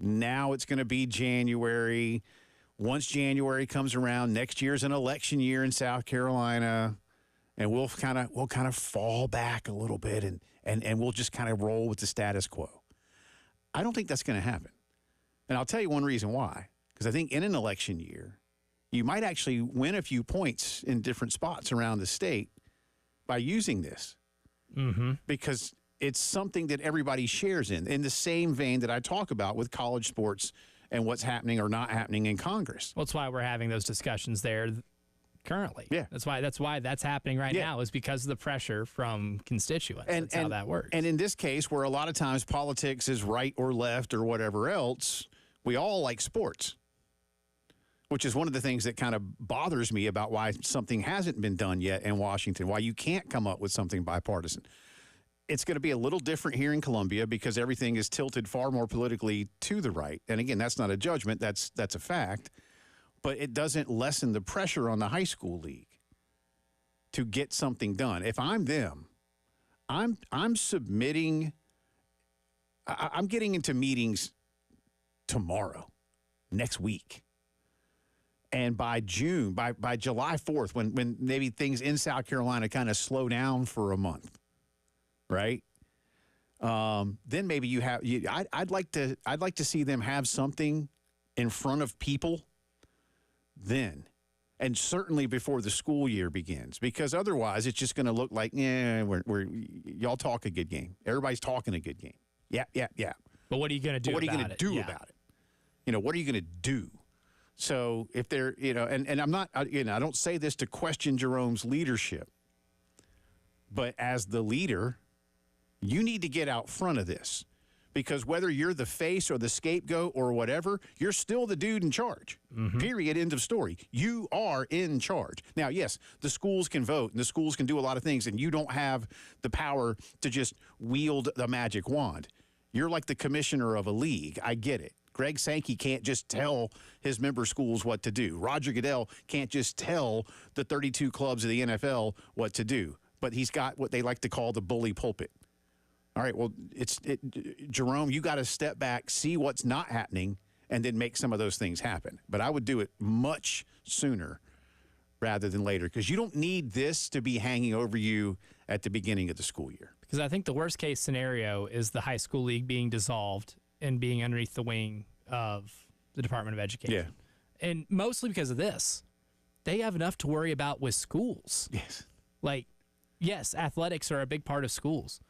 Now it's going to be January. Once January comes around, next year's an election year in South Carolina, and we'll kind of fall back a little bit and we'll just kind of roll with the status quo. I don't think that's going to happen. And I'll tell you one reason why. Because I think in an election year, you might actually win a few points in different spots around the state by using this. Mm-hmm. Because it's something that everybody shares in the same vein that I talk about with college sports and what's happening or not happening in Congress. Well, that's why we're having those discussions there currently. Yeah. That's why that's happening right now, is because of the pressure from constituents. That's how that works. And in this case, where a lot of times politics is right or left or whatever else, we all like sports, which is one of the things that kind of bothers me about why something hasn't been done yet in Washington, why you can't come up with something bipartisan. It's going to be a little different here in Columbia because everything is tilted far more politically to the right. And again, that's not a judgment. That's a fact. But it doesn't lessen the pressure on the high school league to get something done. If I'm them, I'm submitting. I'm getting into meetings tomorrow, next week. And by June, by July 4th, when maybe things in South Carolina kind of slow down for a month, right? Then maybe you have. I'd like to see them have something in front of people then, and certainly before the school year begins, because otherwise it's just going to look like, y'all talk a good game. Everybody's talking a good game. Yeah. But what are you going to do? What are you going to do about it? What are you going to do? So if they're, and I'm not, I don't say this to question Jerome's leadership, but as the leader, you need to get out front of this, because whether you're the face or the scapegoat or whatever, you're still the dude in charge. Period. End of story. You are in charge. Now, yes, the schools can vote and the schools can do a lot of things, and you don't have the power to just wield the magic wand. You're like the commissioner of a league. I get it. Greg Sankey can't just tell his member schools what to do. Roger Goodell can't just tell the 32 clubs of the NFL what to do. But he's got what they like to call the bully pulpit. All right, well, Jerome, you got to step back, see what's not happening, and then make some of those things happen. But I would do it much sooner rather than later, because you don't need this to be hanging over you at the beginning of the school year. Because I think the worst case scenario is the high school league being dissolved and being underneath the wing of the Department of Education. Yeah. And mostly because of this. They have enough to worry about with schools. Yes. Like, yes, athletics are a big part of schools.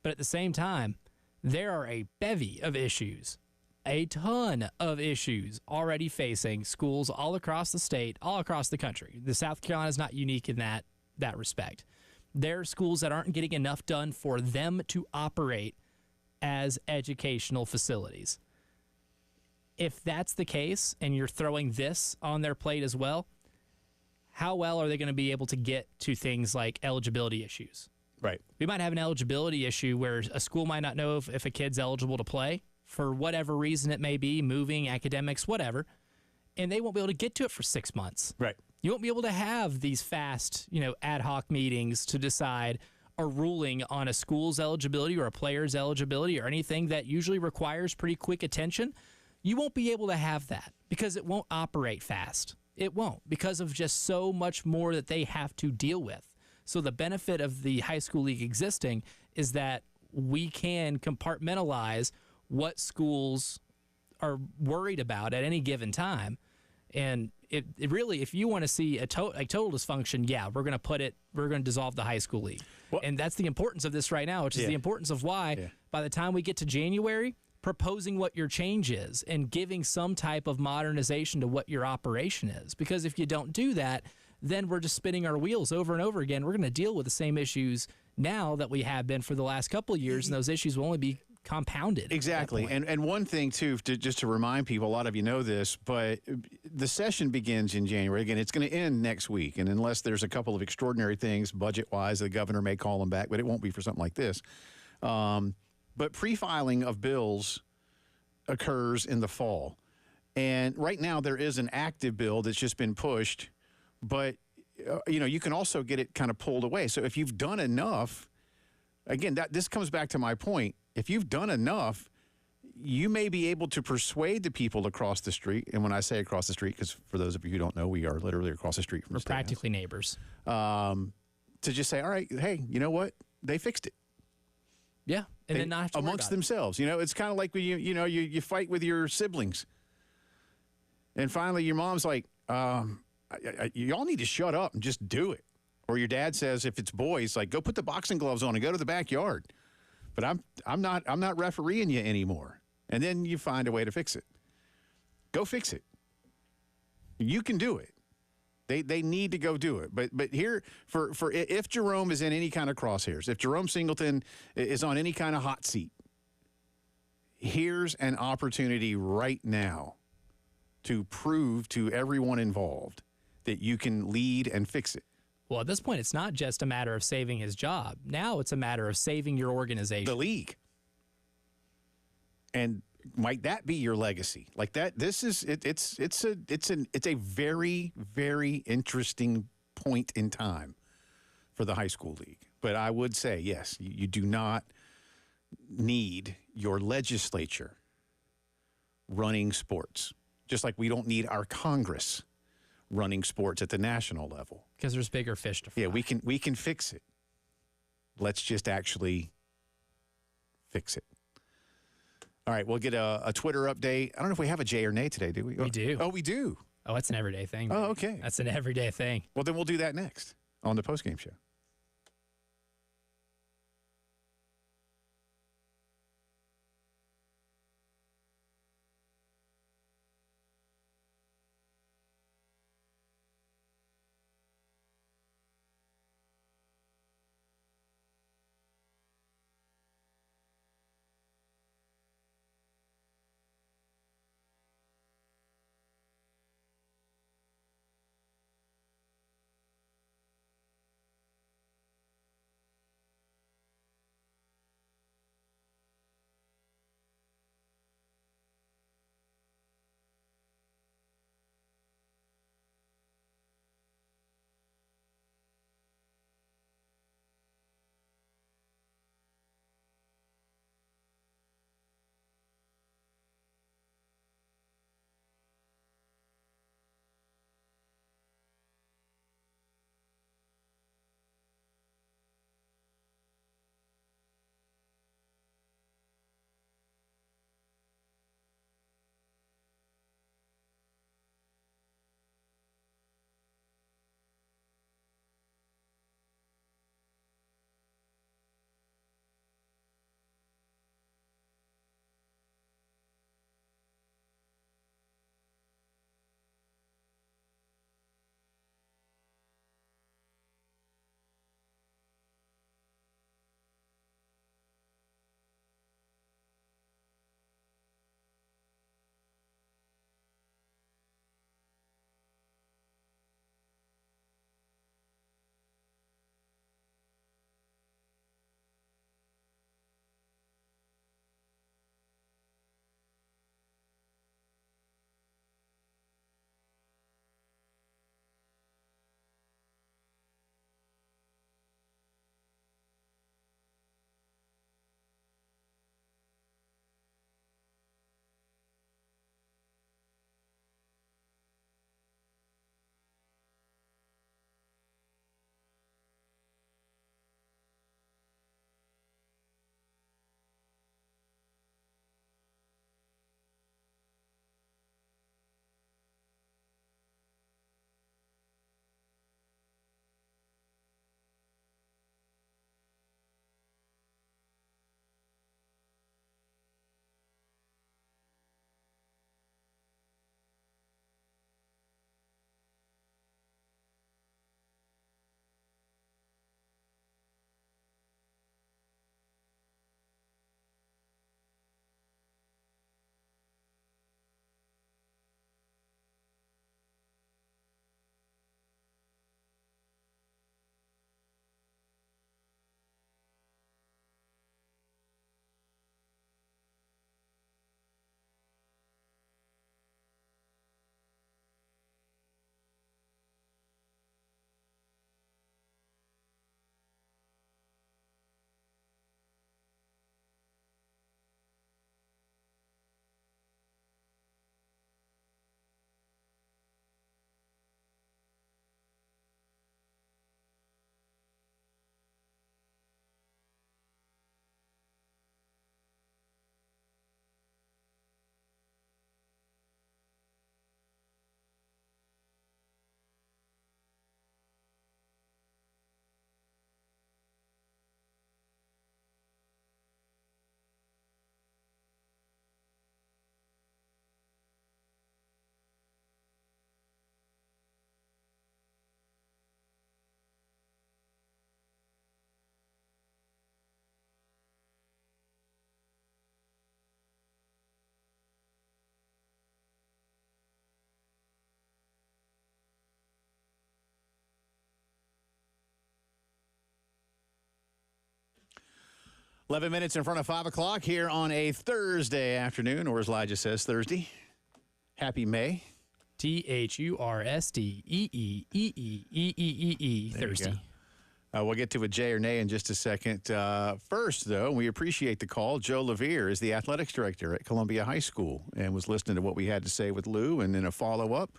But at the same time, there are a bevy of issues, a ton of issues already facing schools all across the state, all across the country. The South Carolina is not unique in that respect. There are schools that aren't getting enough done for them to operate as educational facilities. If that's the case and you're throwing this on their plate as well, how well are they going to be able to get to things like eligibility issues? Right. We might have an eligibility issue where a school might not know if a kid's eligible to play for whatever reason it may be, moving, academics, whatever, and they won't be able to get to it for 6 months. Right. You won't be able to have these fast, ad hoc meetings to decide a ruling on a school's eligibility or a player's eligibility or anything that usually requires pretty quick attention. You won't be able to have that because it won't operate fast. It won't, because of just so much more that they have to deal with. So the benefit of the high school league existing is that we can compartmentalize what schools are worried about at any given time. And it really, if you want to see a total dysfunction, yeah, we're going to dissolve the high school league. Well, and that's the importance of this right now, which is the importance of why by the time we get to January, proposing what your change is and giving some type of modernization to what your operation is. Because if you don't do that, then we're just spinning our wheels over and over again. We're going to deal with the same issues now that we have been for the last couple of years, and those issues will only be compounded. Exactly. And one thing, too, just to remind people, a lot of you know this, but the session begins in January. Again, it's going to end next week, and unless there's a couple of extraordinary things budget-wise, the governor may call them back, but it won't be for something like this. But pre-filing of bills occurs in the fall. And right now there is an active bill that's just been pushed, but you can also get it kind of pulled away. So if you've done enough, again, this comes back to my point. If you've done enough, you may be able to persuade the people across the street. And when I say across the street, because for those of you who don't know, we are literally across the street from the We're practically neighbors. To just say, all right, hey, you know what? They fixed it. Yeah, and then not have to worry amongst about themselves. It's kind of like when you fight with your siblings, and finally your mom's like, y'all need to shut up and just do it. Or your dad says, if it's boys, like, go put the boxing gloves on and go to the backyard. But I'm not refereeing you anymore. And then you find a way to fix it. Go fix it. You can do it. They need to go do it. But here, for if Jerome is in any kind of crosshairs, if Jerome Singleton is on any kind of hot seat, here's an opportunity right now to prove to everyone involved that you can lead and fix it. Well, at this point, it's not just a matter of saving his job. Now it's a matter of saving your organization. The league. And might that be your legacy? Like that, this is, it's a very, very interesting point in time for the high school league. But I would say, yes, you do not need your legislature running sports, just like we don't need our Congress running sports at the national level. Because there's bigger fish to fry. Yeah, we can fix it. Let's just actually fix it. All right, we'll get a Twitter update. I don't know if we have a J or nay today, do we? We do. Oh, we do. Oh, that's an everyday thing. Oh, okay. That's an everyday thing. Well, then we'll do that next on the postgame show. 11 minutes in front of 5 o'clock here on a Thursday afternoon, or as Elijah says, Thursday. Happy May. THURSDEEEEEEEE. Thursday. We'll get to a Jay or nay in just a second. First, though, we appreciate the call. Joe Levere is the athletics director at Columbia High School and was listening to what we had to say with Lou, and then a follow-up.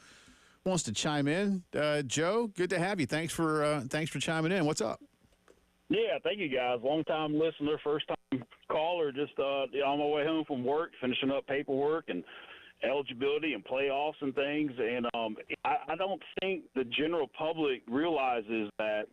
Wants to chime in. Joe, good to have you. Thanks for chiming in. What's up? Yeah, thank you guys. Long-time listener, first-time caller. Just on my way home from work, finishing up paperwork and eligibility and playoffs and things. And I don't think the general public realizes that,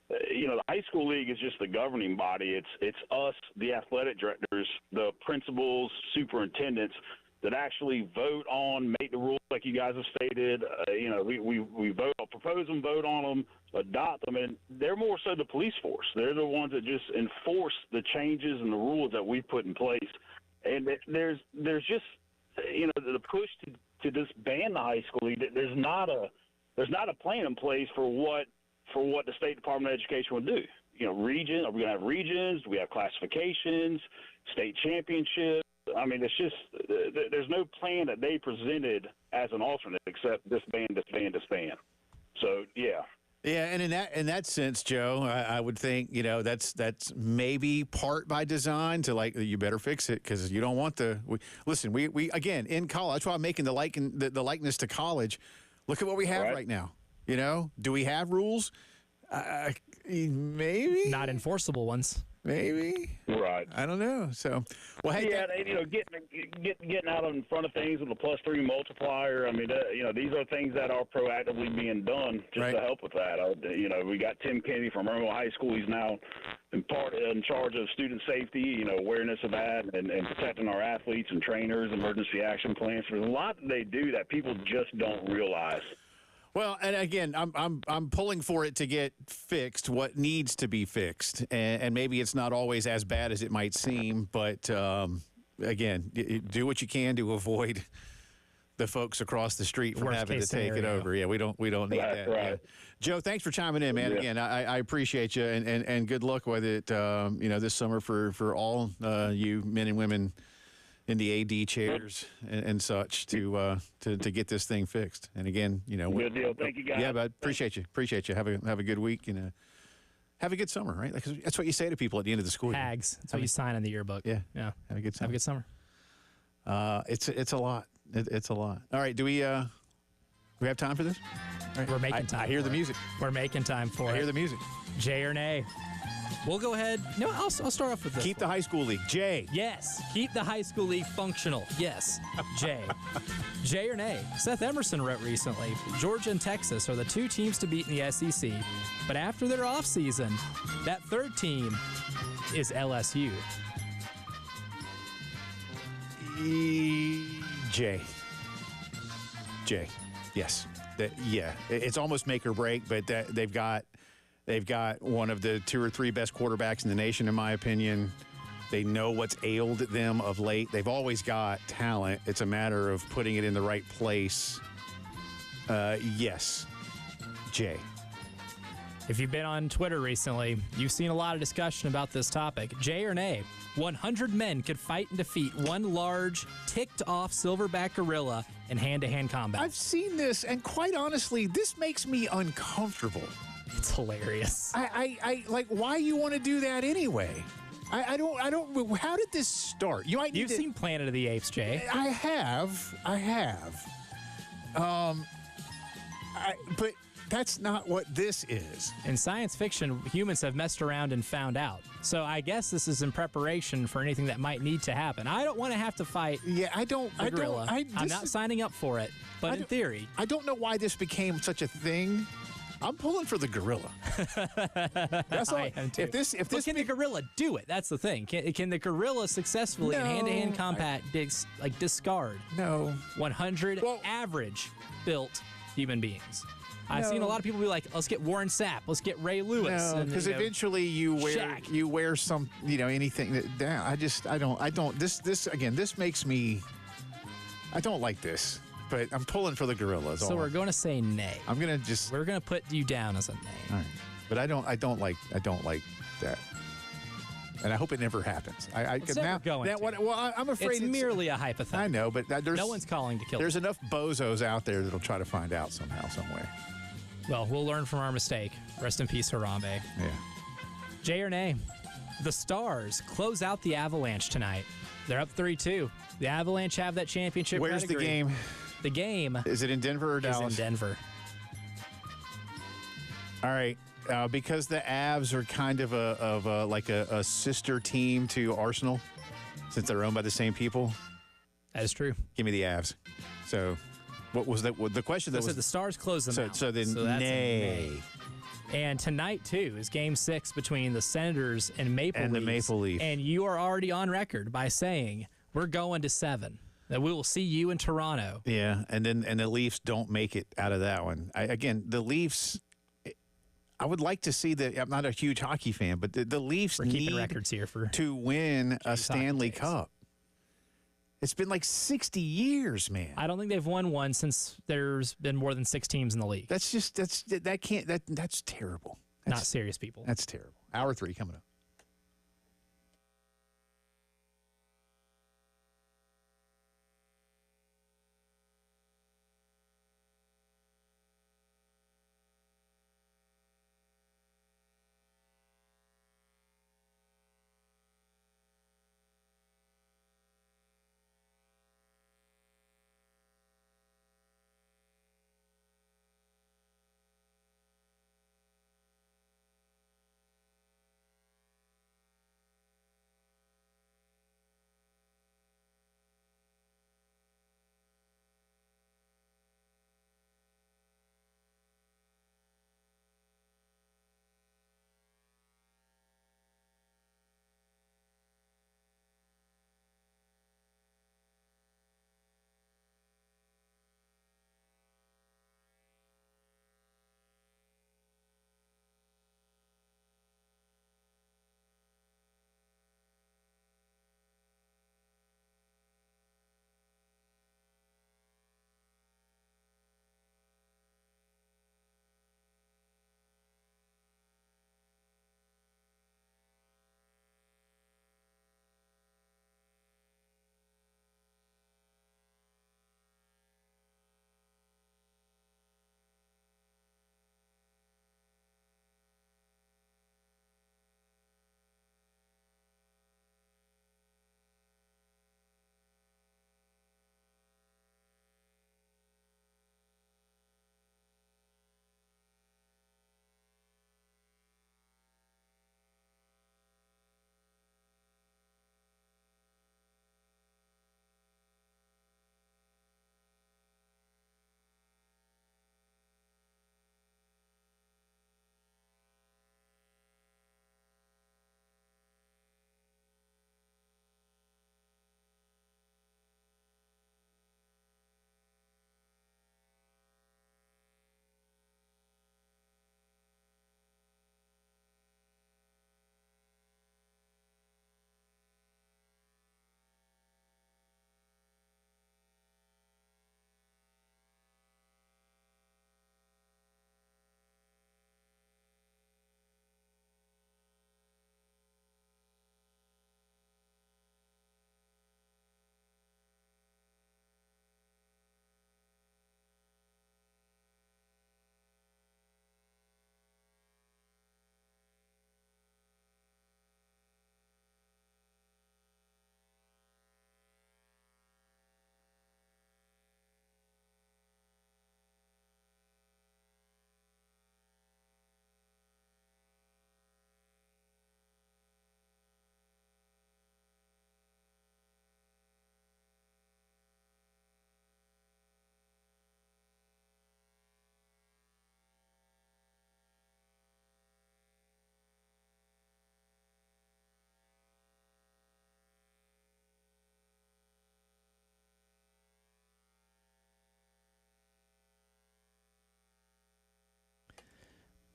the high school league is just the governing body. It's us, the athletic directors, the principals, superintendents that actually vote on, make the rules like you guys have stated. We vote, propose them, vote on them, adopt them, and they're more so the police force. They're the ones that just enforce the changes and the rules that we put in place. And there's just the push to just ban the high school league. There's not a plan in place for what the State Department of Education would do. Are we going to have regions? Do we have classifications, state championships? I mean, it's just there's no plan that they presented as an alternate except disband. So, yeah. Yeah, and in that sense, Joe, I would think that's maybe part by design to you better fix it because you don't want to. Listen, we again in college. That's why I'm making the likeness to college. Look at what we have right now. Do we have rules? Maybe not enforceable ones. Maybe. Right. I don't know. So, well, hey. Yeah, getting out in front of things with a +3 multiplier. I mean, these are things that are proactively being done just to help with that. We got Tim Kennedy from Irmo High School. He's now in charge of student safety, awareness of that and protecting our athletes and trainers, emergency action plans. There's a lot that they do that people just don't realize. Well, and again, I'm pulling for it to get fixed. What needs to be fixed, and maybe it's not always as bad as it might seem. But again, do what you can to avoid the folks across the street from having to take it over. Yeah, we don't need that. Right. Yeah. Joe, thanks for chiming in, man. Yeah. Again, I appreciate you, and good luck with it. This summer for all you men and women in the AD chairs and such to get this thing fixed. And again, good deal. Thank you, guys. Yeah, but appreciate you. Have a good week and have a good summer, right? That's what you say to people at the end of the school year. Hags. That's what you sign in the yearbook. Yeah. Yeah. Have a good summer. Have a good summer. It's a lot. It's a lot. All right. Do we have time for this? Right. We're making time. I hear the music. We're making time for it. I hear the music. Jay or nay? We'll go ahead. No, I'll start off with this. Keep the high school league. Jay. Yes. Keep the high school league functional. Yes. Jay. Jay or nay? Seth Emerson wrote recently, Georgia and Texas are the two teams to beat in the SEC. But after their offseason, that third team is LSU. Jay. Yes. It's almost make or break, but they've got one of the 2 or 3 best quarterbacks in the nation, in my opinion. They know what's ailed them of late. They've always got talent. It's a matter of putting it in the right place. Yes. Jay. If you've been on Twitter recently, you've seen a lot of discussion about this topic. Jay or nay? 100 men could fight and defeat one large, ticked-off silverback gorilla in hand-to-hand combat. I've seen this, and quite honestly, this makes me uncomfortable. It's hilarious. I like why you want to do that anyway. I don't. How did this start? You've seen Planet of the Apes, Jay. I have. But that's not what this is. In science fiction, humans have messed around and found out. So I guess this is in preparation for anything that might need to happen. I don't want to have to fight. Yeah, I don't. I'm not signing up for it. But in theory, I don't know why this became such a thing. I'm pulling for the gorilla. That's all. I am too. If this can the gorilla do it? That's the thing. Can the gorilla successfully in hand-to-hand combat discard 100 average built human beings? I've seen a lot of people be like, "Let's get Warren Sapp. Let's get Ray Lewis." Because eventually you wear some anything that down. I don't. This makes me. I don't like this. But I'm pulling for the gorillas. So we're going to say nay. We're going to put you down as a nay. All right. But I don't like that. and I hope it never happens. It's never going to. I'm afraid it's merely a hypothetical. I know, but no one's calling to kill. There's enough bozos out there that'll try to find out somehow, some way. Well, we'll learn from our mistake. Rest in peace, Harambe. Yeah. Jay or nay, the Stars close out the Avalanche tonight. They're up 3-2. The Avalanche have that championship. Where's pedigree. the game? The game is it in Denver or Dallas? Is in Denver. All right. Because the Avs are kind of a sister team to Arsenal, since they're owned by the same people. That is true. Give me the Avs. So, what was that? The question that was the Stars close them out. So then, that's nay. And tonight too is Game 6 between the Senators and the Maple Leafs. And you are already on record by saying we're going to 7. That we will see you in Toronto. Yeah, and the Leafs don't make it out of that one. The Leafs. I would like to see I'm not a huge hockey fan, but the Leafs We're keeping records here to win a Stanley Cup. It's been like 60 years, man. I don't think they've won one since there's been more than 6 teams in the league. That's terrible. Not serious, people. That's terrible. Hour 3 coming up.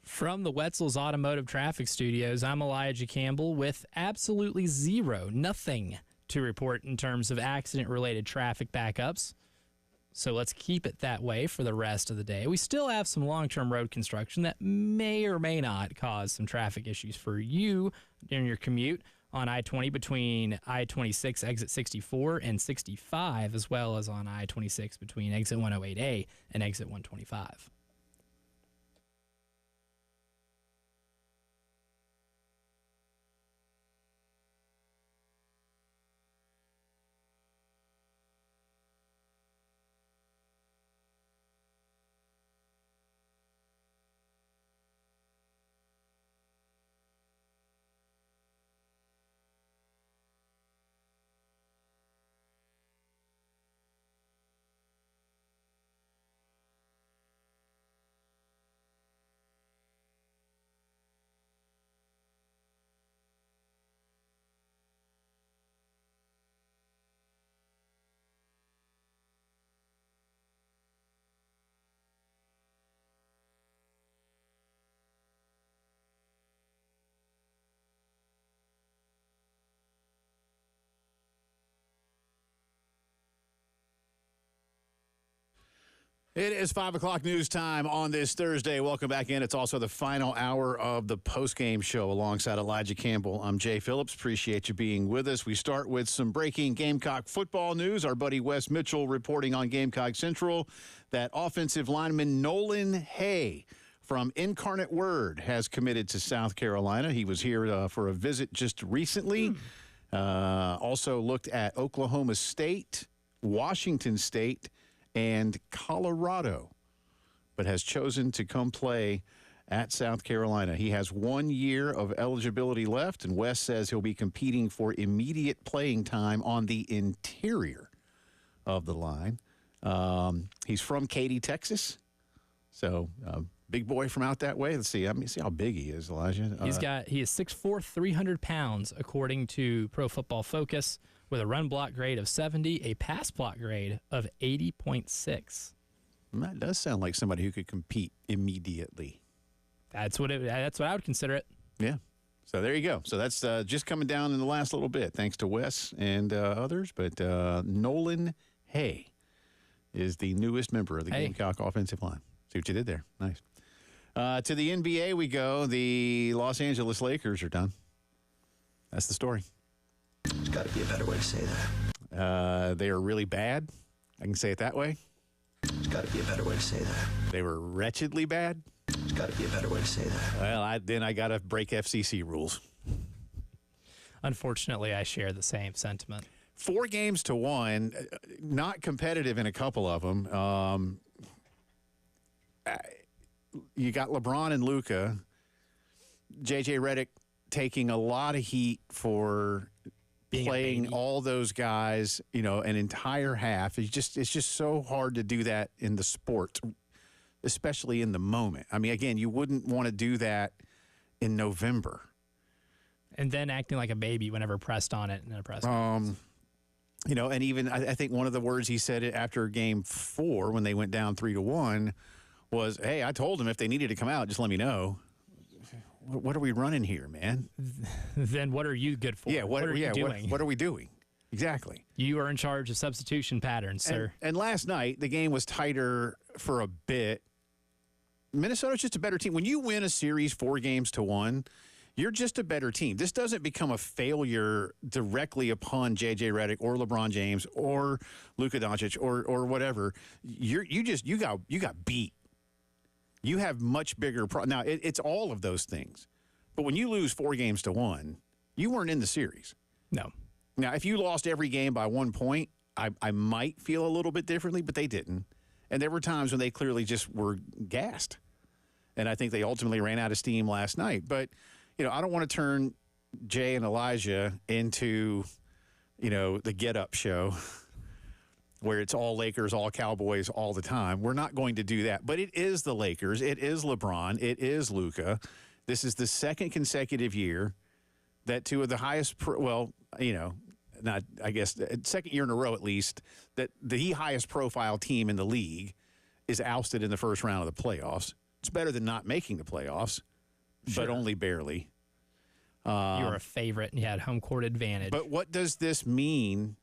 From the Wetzel's Automotive Traffic Studios, I'm Elijah Campbell with absolutely nothing to report in terms of accident-related traffic backups. So let's keep it that way for the rest of the day. We still have some long-term road construction that may or may not cause some traffic issues for you during your commute. on I-20 between I-26 exit 64 and 65, as well as on I-26 between exit 108A and exit 125. It is 5 o'clock news time on this Thursday. Welcome back in. It's also the final hour of the postgame show alongside Elijah Campbell. I'm Jay Phillips. Appreciate you being with us. We start with some breaking Gamecock football news. Our buddy Wes Mitchell reporting on Gamecock Central that offensive lineman Nolan Hay from Incarnate Word has committed to South Carolina. He was here for a visit just recently. Also looked at Oklahoma State, Washington State, and Colorado, but has chosen to come play at South Carolina. He has 1 year of eligibility left, and Wes says he'll be competing for immediate playing time on the interior of the line. He's from Katy, Texas, so big boy from out that way. Let's see. See how big he is, Elijah. He is 6'4", 300 pounds, according to Pro Football Focus, with a run block grade of 70, a pass block grade of 80.6. That does sound like somebody who could compete immediately. That's what I would consider it. Yeah. So there you go. So that's just coming down in the last little bit, thanks to Wes and others. But Nolan Hay is the newest member of the Gamecock offensive line. See what you did there. Nice. To the NBA we go. The Los Angeles Lakers are done. That's the story. There's got to be a better way to say that. They are really bad. I can say it that way. There's got to be a better way to say that. They were wretchedly bad. There's got to be a better way to say that. Well, I got to break FCC rules. Unfortunately, I share the same sentiment. 4-1, not competitive in a couple of them. You got LeBron and Luka. J.J. Redick taking a lot of heat for playing all those guys, an entire half. It's just so hard to do that in the sport, especially in the moment. I mean, again, you wouldn't want to do that in November. And then acting like a baby whenever pressed on it in a press conference. And even I think one of the words he said after Game 4 when they went down 3-1 was, "Hey, I told them if they needed to come out, just let me know." What are we running here, man? Then what are you good for? Yeah, what are you doing? What are we doing? Exactly. You are in charge of substitution patterns, sir. And last night, the game was tighter for a bit. Minnesota's just a better team. When you win a series 4-1, you're just a better team. This doesn't become a failure directly upon J.J. Redick or LeBron James or Luka Doncic or whatever. You got beat. You have much bigger now, it's all of those things. But when you lose 4-1, you weren't in the series. No. Now, if you lost every game by 1 point, I might feel a little bit differently, but they didn't. And there were times when they clearly just were gassed. And I think they ultimately ran out of steam last night. But, I don't want to turn Jay and Elijah into, the get-up show where it's all Lakers, all Cowboys all the time. We're not going to do that. But it is the Lakers. It is LeBron. It is Luka. This is the second consecutive year that two of the highest, second year in a row at least, that the highest profile team in the league is ousted in the first round of the playoffs. It's better than not making the playoffs, but only barely. You were a favorite and you had home court advantage. But what does this mean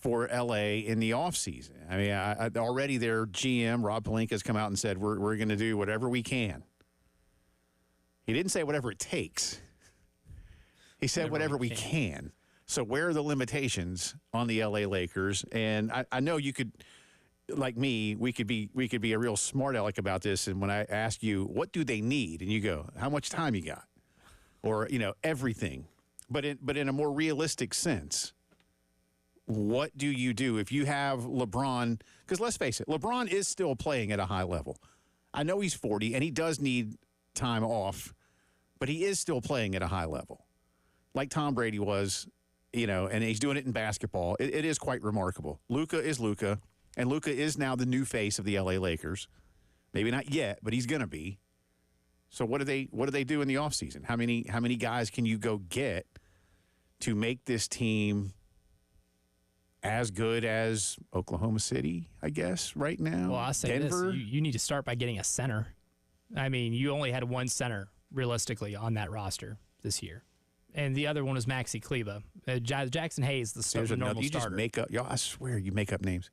for L.A. in the offseason? I mean, already their GM, Rob Pelinka, has come out and said, we're going to do whatever we can. He didn't say whatever it takes. He said whatever we can. So where are the limitations on the LA Lakers? And I know you could, like me, we could be a real smart aleck about this. And when I ask you, what do they need? And you go, how much time you got? Or, everything. But in a more realistic sense, what do you do if you have LeBron? Because let's face it, LeBron is still playing at a high level. I know he's 40 and he does need time off, but he is still playing at a high level, like Tom Brady was, and he's doing it in basketball. It is quite remarkable. Luka is Luka, and Luka is now the new face of the LA Lakers. Maybe not yet, but he's going to be. So what do they do in the offseason? How many guys can you go get to make this team as good as Oklahoma City, I guess, right now? Well, I'll say Denver? this. You need to start by getting a center. I mean, you only had one center, realistically, on that roster this year. And the other one was Maxi Kleba. Jackson Hayes, the normal you starter. Just make up, I swear you make up names.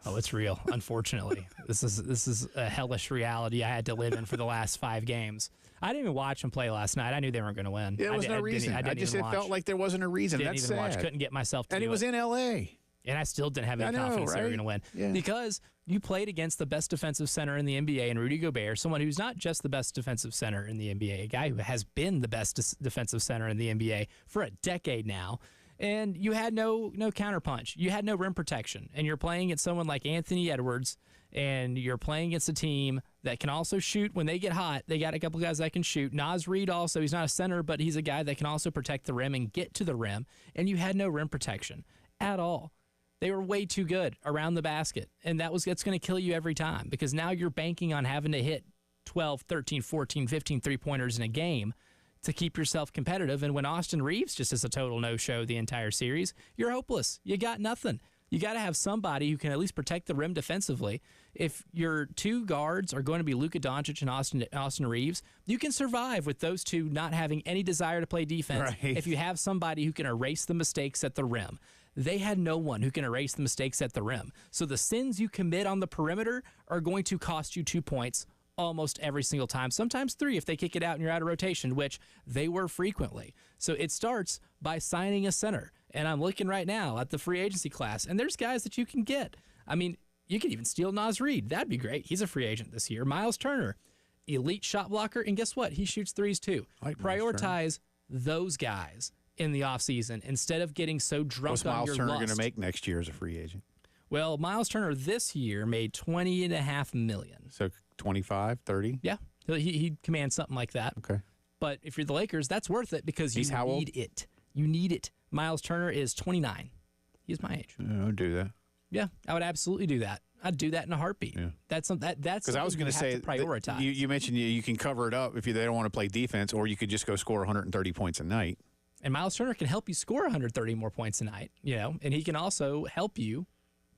Oh, it's real, unfortunately. This is a hellish reality I had to live in for the last 5 games. I didn't even watch them play last night. I knew they weren't going to win. There was no reason. It felt like there wasn't a reason. Didn't That's even sad. watch. Couldn't get myself to and do it was in L.A. And I still didn't have any confidence they were going to win. Yeah. Because you played against the best defensive center in the NBA and Rudy Gobert, someone who's not just the best defensive center in the NBA, a guy who has been the best defensive center in the NBA for a decade now. And you had no counterpunch. You had no rim protection. And you're playing against someone like Anthony Edwards, and you're playing against a team that can also shoot when they get hot. They got a couple guys that can shoot. Naz Reid also, he's not a center, but he's a guy that can also protect the rim and get to the rim. And you had no rim protection at all. They were way too good around the basket. And that's going to kill you every time, because now you're banking on having to hit 12, 13, 14, 15 three-pointers in a game to keep yourself competitive. And when Austin Reeves just is a total no-show the entire series, you're hopeless. You got nothing. You got to have somebody who can at least protect the rim defensively. If your 2 guards are going to be Luka Doncic and Austin Reeves, you can survive with those two not having any desire to play defense if you have somebody who can erase the mistakes at the rim. They had no one who can erase the mistakes at the rim. So the sins you commit on the perimeter are going to cost you 2 points almost every single time, sometimes 3 if they kick it out and you're out of rotation, which they were frequently. So it starts by signing a center. And I'm looking right now at the free agency class, and there's guys that you can get. I mean, you could even steal Naz Reid. That'd be great. He's a free agent this year. Miles Turner, elite shot blocker, and guess what? He shoots threes too. Prioritize those guys in the offseason instead of getting so drunk on your lust. What's Miles Turner going to make next year as a free agent? Well, Miles Turner this year made $20.5 million. So 25, 30? Yeah, he commands something like that. Okay. But if you're the Lakers, that's worth it because He's how old? it. You need it. Miles Turner is 29. He's my age. I'll do that. Yeah, I would absolutely do that. I'd do that in a heartbeat. Yeah. That's because I was going to say prioritize. You mentioned you can cover it up if they don't want to play defense, or you could just go score 130 points a night. And Miles Turner can help you score 130 more points a night, and he can also help you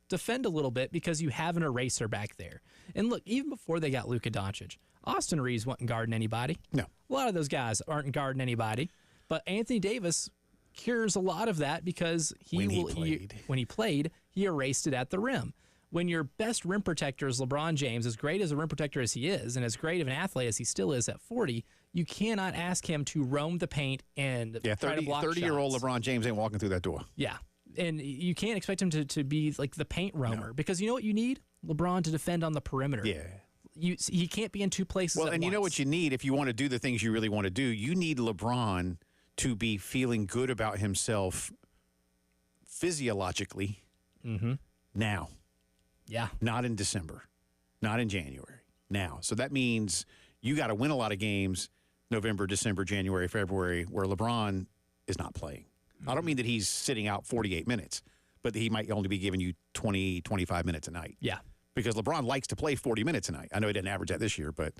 defend a little bit because you have an eraser back there. And look, even before they got Luka Doncic, Austin Reeves wasn't guarding anybody. No. A lot of those guys aren't guarding anybody. But Anthony Davis cures a lot of that because when he played, he erased it at the rim. When your best rim protector is LeBron James, as great as a rim protector as he is, and as great of an athlete as he still is at 40, you cannot ask him to roam the paint and try to block 30-year-old shots. LeBron James ain't walking through that door. Yeah. And you can't expect him to be like the paint roamer because you know what you need? LeBron to defend on the perimeter. Yeah. He can't be in 2 places at and you know what you need if you want to do the things you really want to do? You need LeBron to be feeling good about himself physiologically now. Yeah. Not in December. Not in January. Now. So that means you got to win a lot of games November, December, January, February, where LeBron is not playing. I don't mean that he's sitting out 48 minutes, but he might only be giving you 20, 25 minutes a night. Yeah. Because LeBron likes to play 40 minutes a night. I know he didn't average that this year, but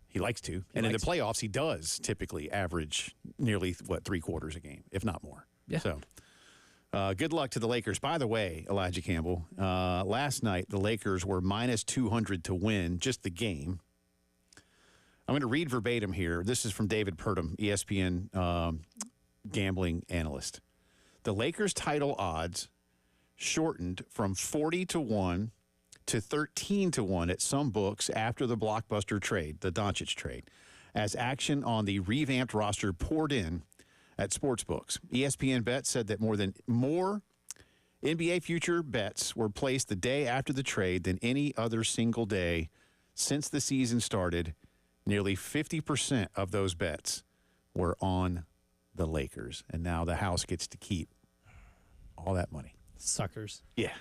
he likes to. And in the playoffs, he does typically average nearly, 3 quarters a game, if not more. Yeah. So good luck to the Lakers. By the way, Elijah Campbell, last night the Lakers were minus 200 to win just the game. I'm going to read verbatim here. This is from David Purdom, ESPN gambling analyst. The Lakers title odds shortened from 40-1 to 13-1 at some books after the blockbuster trade, the Doncic trade, as action on the revamped roster poured in at sportsbooks. ESPN Bet said that more NBA future bets were placed the day after the trade than any other single day since the season started. Nearly 50% of those bets were on the Lakers, and now the house gets to keep all that money. Suckers. Yeah.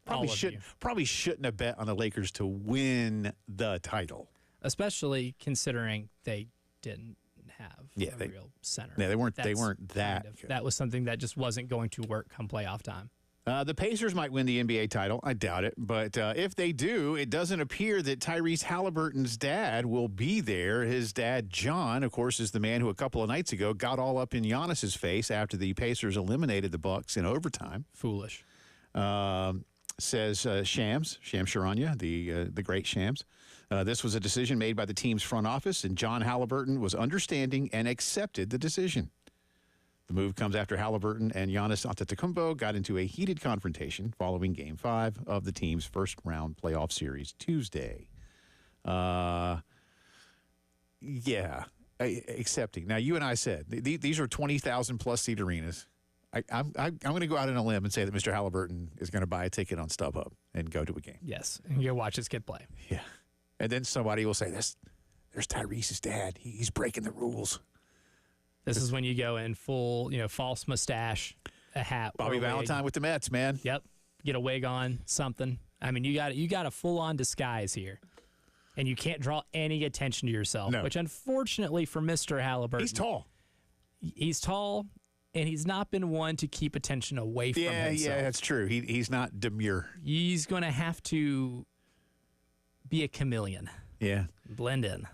Probably shouldn't have bet on the Lakers to win the title. Especially considering they didn't have a real center. Yeah, they weren't that good. That was something that just wasn't going to work come playoff time. The Pacers might win the NBA title. I doubt it. But if they do, it doesn't appear that Tyrese Halliburton's dad will be there. His dad, John, of course, is the man who a couple of nights ago got all up in Giannis's face after the Pacers eliminated the Bucks in overtime. Foolish. Says Shams Charania, the great Shams. This was a decision made by the team's front office, and John Halliburton was understanding and accepted the decision. The move comes after Halliburton and Giannis Antetokounmpo got into a heated confrontation following Game 5 of the team's first-round playoff series Tuesday. Accepting. Now, you and I said these are 20,000-plus seat arenas. I'm going to go out on a limb and say that Mr. Halliburton is going to buy a ticket on StubHub and go to a game. Yes, and go watch his kid play. Yeah. And then somebody will say, there's Tyrese's dad. He's breaking the rules. This is when you go in full, false mustache, a hat. Bobby Valentine with the Mets, man. Yep. Get a wig on, something. I mean, you got a full-on disguise here. And you can't draw any attention to yourself, which unfortunately for Mr. Halliburton. He's tall. He's tall, and he's not been one to keep attention away from himself. Yeah, that's true. He's not demure. He's going to have to be a chameleon. Yeah. Blend in.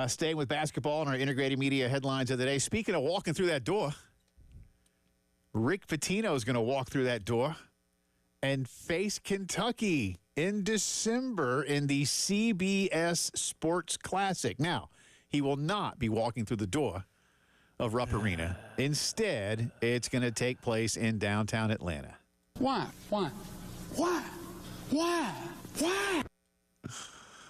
Staying with basketball and our integrated media headlines of the day. Speaking of walking through that door, Rick Pitino is going to walk through that door and face Kentucky in December in the CBS Sports Classic. Now, he will not be walking through the door of Rupp Arena. Instead, it's going to take place in downtown Atlanta. Why?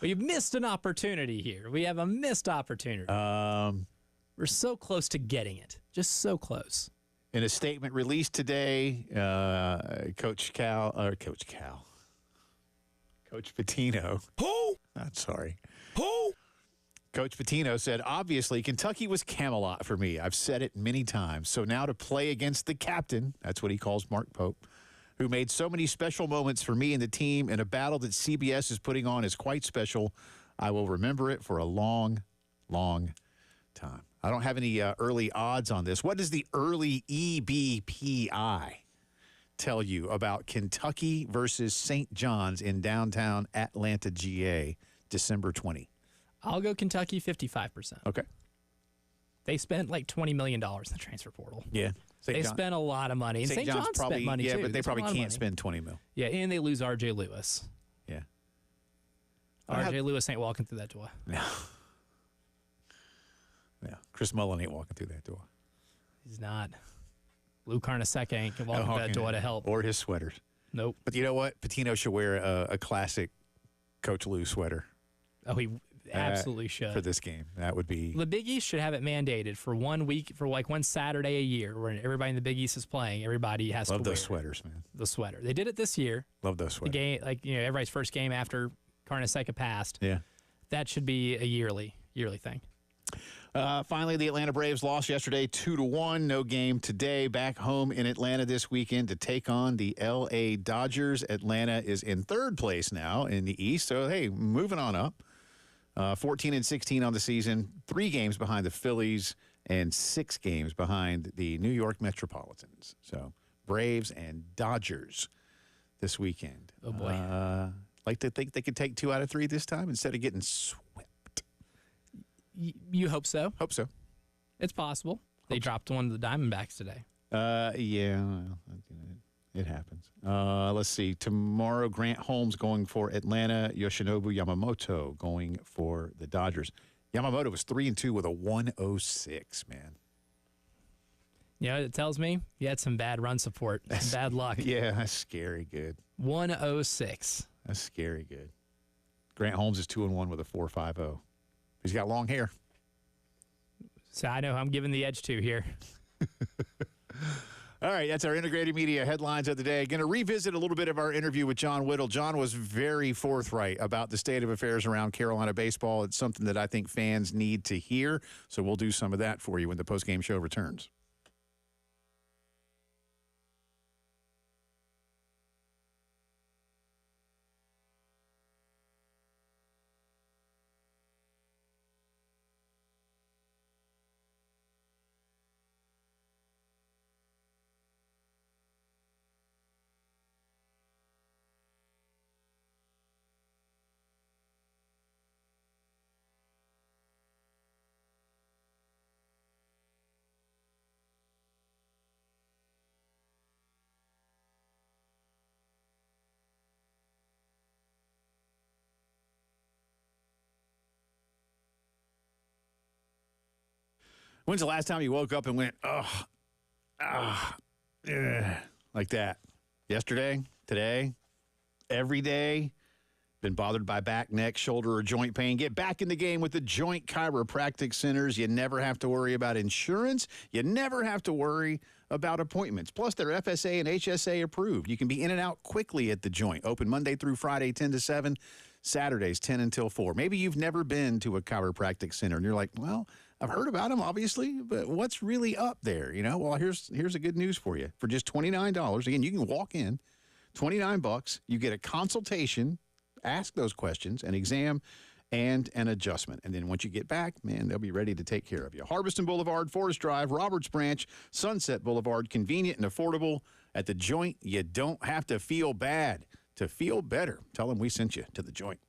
We've missed an opportunity here. We have a missed opportunity. We're so close to getting it. Just so close. In a statement released today, Coach Pitino. Who? I'm sorry. Who? Coach Pitino said, obviously, Kentucky was Camelot for me. I've said it many times. So now to play against the captain, that's what he calls Mark Pope, who made so many special moments for me and the team in a battle that CBS is putting on is quite special. I will remember it for a long, long time. I don't have any early odds on this. What does the early EBPI tell you about Kentucky versus St. John's in downtown Atlanta, GA, December 20? I'll go Kentucky 55%. Okay. They spent like $20 million in the transfer portal. Yeah. They spent a lot of money. And St. John's probably, spent money, too. Yeah, but they probably can't money. spend $20 million. Yeah, and they lose R.J. Lewis. Yeah. R.J. Lewis ain't walking through that door. No. Yeah. Chris Mullen ain't walking through that door. He's not. Lou Carnesecca ain't walking through that door to help. Or his sweaters. Nope. But you know what? Patino should wear a classic Coach Lou sweater. Oh, he absolutely should. For this game. That would be. The Big East should have it mandated for 1 week, for like one Saturday a year when everybody in the Big East is playing. Everybody has to wear those sweaters, man. The sweater. They did it this year. Love those sweaters. The game, everybody's first game after Carnesecca passed. Yeah. That should be a yearly thing. Finally, the Atlanta Braves lost yesterday 2-1. No game today. Back home in Atlanta this weekend to take on the L.A. Dodgers. Atlanta is in third place now in the East. So, hey, moving on up. 14-16 on the season. 3 games behind the Phillies and 6 games behind the New York Metropolitans. So, Braves and Dodgers this weekend. Oh, boy. Like to think they could take 2 out of 3 this time instead of getting swept. You hope so. Hope so. It's possible. They dropped one of the Diamondbacks today. Yeah, it happens. Let's see. Tomorrow, Grant Holmes going for Atlanta. Yoshinobu Yamamoto going for the Dodgers. Yamamoto was 3-2 with a 106, man. You know what it tells me? You had some bad run support. Some bad luck. Yeah, that's scary good. 106. That's scary good. Grant Holmes is 2-1 with a 4.50. He's got long hair. So I know who I'm giving the edge to here. All right, that's our integrated media headlines of the day. Going to revisit a little bit of our interview with John Whittle. John was very forthright about the state of affairs around Carolina baseball. It's something that I think fans need to hear, so we'll do some of that for you when the postgame show returns. When's the last time you woke up and went, like that? Yesterday? Today? Every day? Been bothered by back, neck, shoulder, or joint pain? Get back in the game with the Joint Chiropractic Centers. You never have to worry about insurance. You never have to worry about appointments. Plus, they're FSA and HSA approved. You can be in and out quickly at the Joint. Open Monday through Friday, 10 to 7. Saturdays, 10 until 4. Maybe you've never been to a chiropractic center, and you're like, well, I've heard about them, obviously, but what's really up there? Well, here's a good news for you. For just $29, again, you can walk in, $29, you get a consultation, ask those questions, an exam, and an adjustment. And then once you get back, man, they'll be ready to take care of you. Harbison Boulevard, Forest Drive, Roberts Branch, Sunset Boulevard, convenient and affordable. At the Joint, you don't have to feel bad to feel better. Tell them we sent you to the Joint.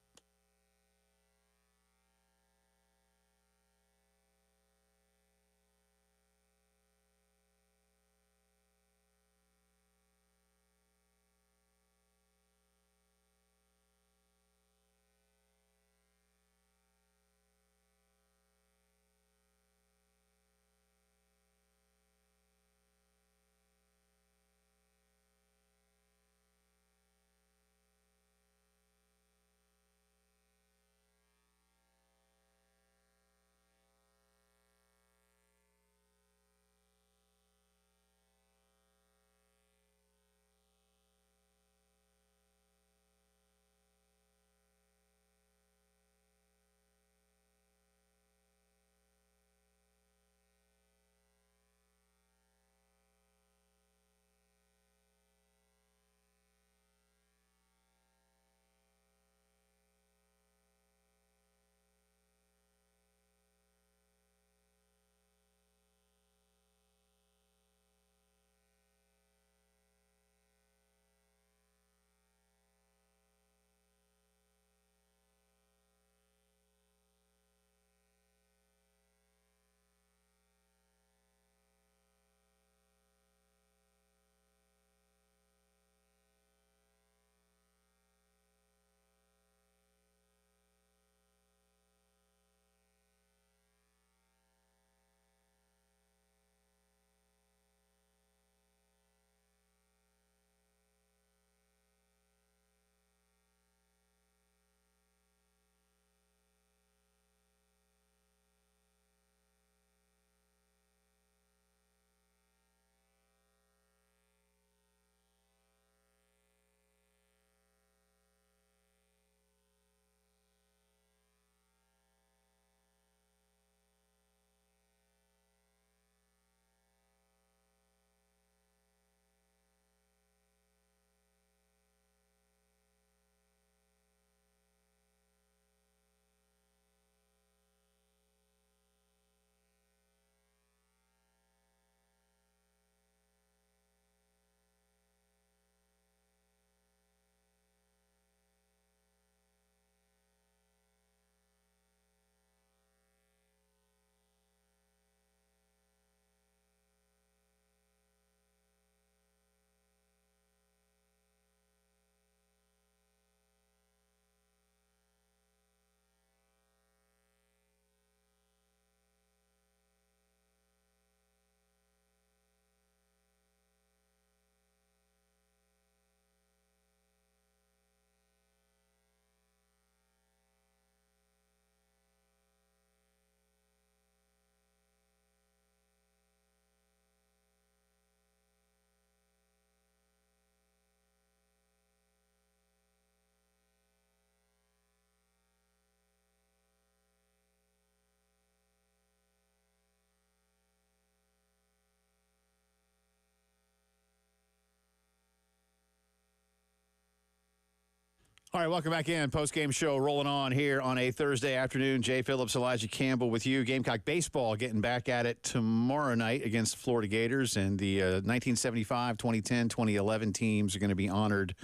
All right, welcome back in. Post-game show rolling on here on a Thursday afternoon. Jay Phillips, Elijah Campbell with you. Gamecock baseball getting back at it tomorrow night against the Florida Gators. And the 1975, 2010, 2011 teams are going to be honored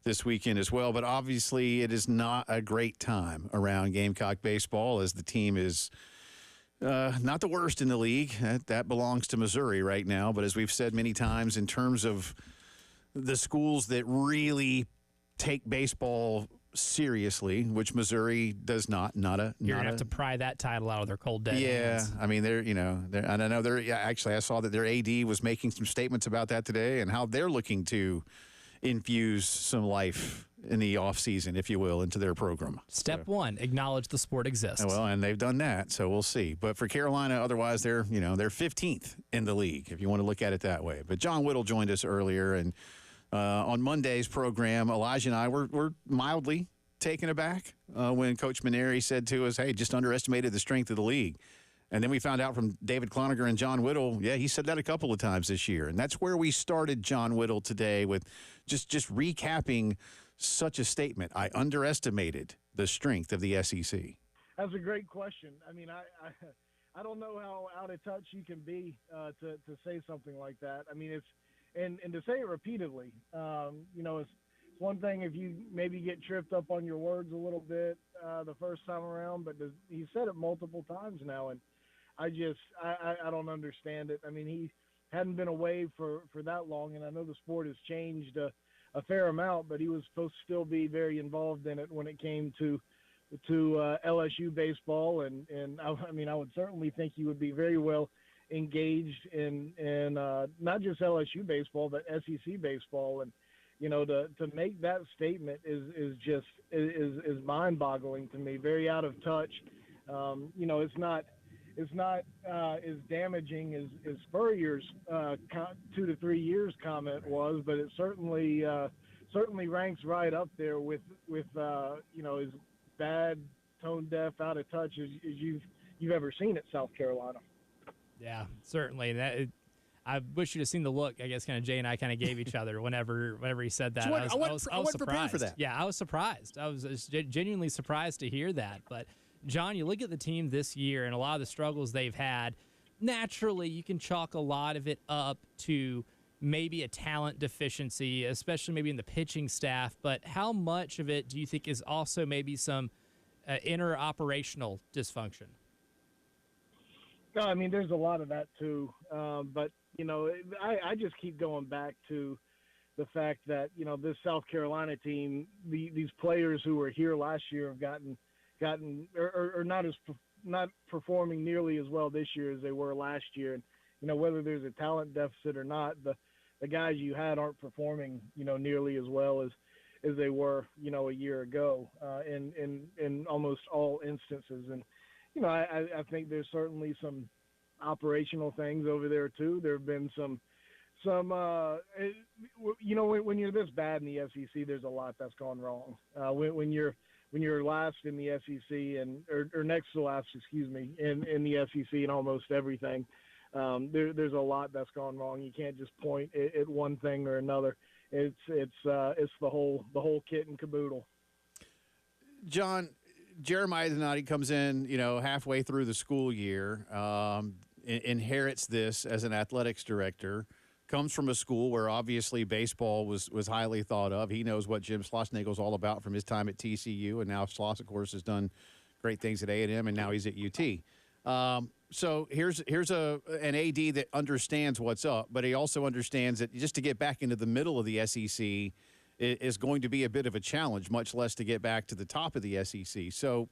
this weekend as well. But obviously it is not a great time around Gamecock baseball as the team is not the worst in the league. That belongs to Missouri right now. But as we've said many times, in terms of the schools that really take baseball seriously, which Missouri does not. You're gonna have to pry that title out of their cold dead hands. I mean, I don't know. Actually, I saw that their AD was making some statements about that today and how they're looking to infuse some life in the off season, if you will, into their program. Step one: acknowledge the sport exists. Well, and they've done that, so we'll see. But for Carolina, otherwise, they're 15th in the league, if you want to look at it that way. But John Whittle joined us earlier, and on Monday's program, Elijah and I were mildly taken aback when Coach Maneri said to us, hey, just underestimated the strength of the league. And then we found out from David Cloninger and John Whittle, he said that a couple of times this year. And that's where we started John Whittle today with just recapping such a statement. I underestimated the strength of the SEC. That's a great question. I mean, I don't know how out of touch you can be to say something like that. I mean, it's and to say it repeatedly, it's one thing if you maybe get tripped up on your words a little bit the first time around, but he said it multiple times now, and I don't understand it. I mean, he hadn't been away for that long, and I know the sport has changed a fair amount, but he was supposed to still be very involved in it when it came to LSU baseball, and I would certainly think he would be very well engaged in not just LSU baseball but SEC baseball, and to make that statement is mind-boggling to me. Very out of touch. It's not as damaging as Spurrier's 2 to 3 years comment was, but it certainly ranks right up there with as bad, tone deaf, out of touch as you've ever seen at South Carolina. Yeah, certainly. I wish you'd have seen the look, I guess, kind of Jay and I kind of gave each other whenever he said that. So I was surprised. Prepared for that. Yeah, I was surprised. I was genuinely surprised to hear that. But, John, you look at the team this year and a lot of the struggles they've had, naturally you can chalk a lot of it up to maybe a talent deficiency, especially maybe in the pitching staff. But how much of it do you think is also maybe some inner operational dysfunction? No, I mean, there's a lot of that too. But, I just keep going back to the fact that, this South Carolina team, these players who were here last year have gotten not performing nearly as well this year as they were last year. And, whether there's a talent deficit or not, the guys you had aren't performing, nearly as well as they were, a year ago in almost all instances. And, I think there's certainly some operational things over there too. There have been some when you're this bad in the SEC, there's a lot that's gone wrong. When you're last in the SEC or next to last, in the SEC in almost everything, there's a lot that's gone wrong. You can't just point at one thing or another. It's the whole kit and caboodle. John, Jeremiah Donati comes in, halfway through the school year, inherits this as an athletics director, comes from a school where obviously baseball was highly thought of. He knows what Jim Schlossnagel's all about from his time at TCU, and now Schloss, of course, has done great things at A&M, and now he's at UT. So here's an AD that understands what's up, but he also understands that just to get back into the middle of the SEC is going to be a bit of a challenge, much less to get back to the top of the SEC. So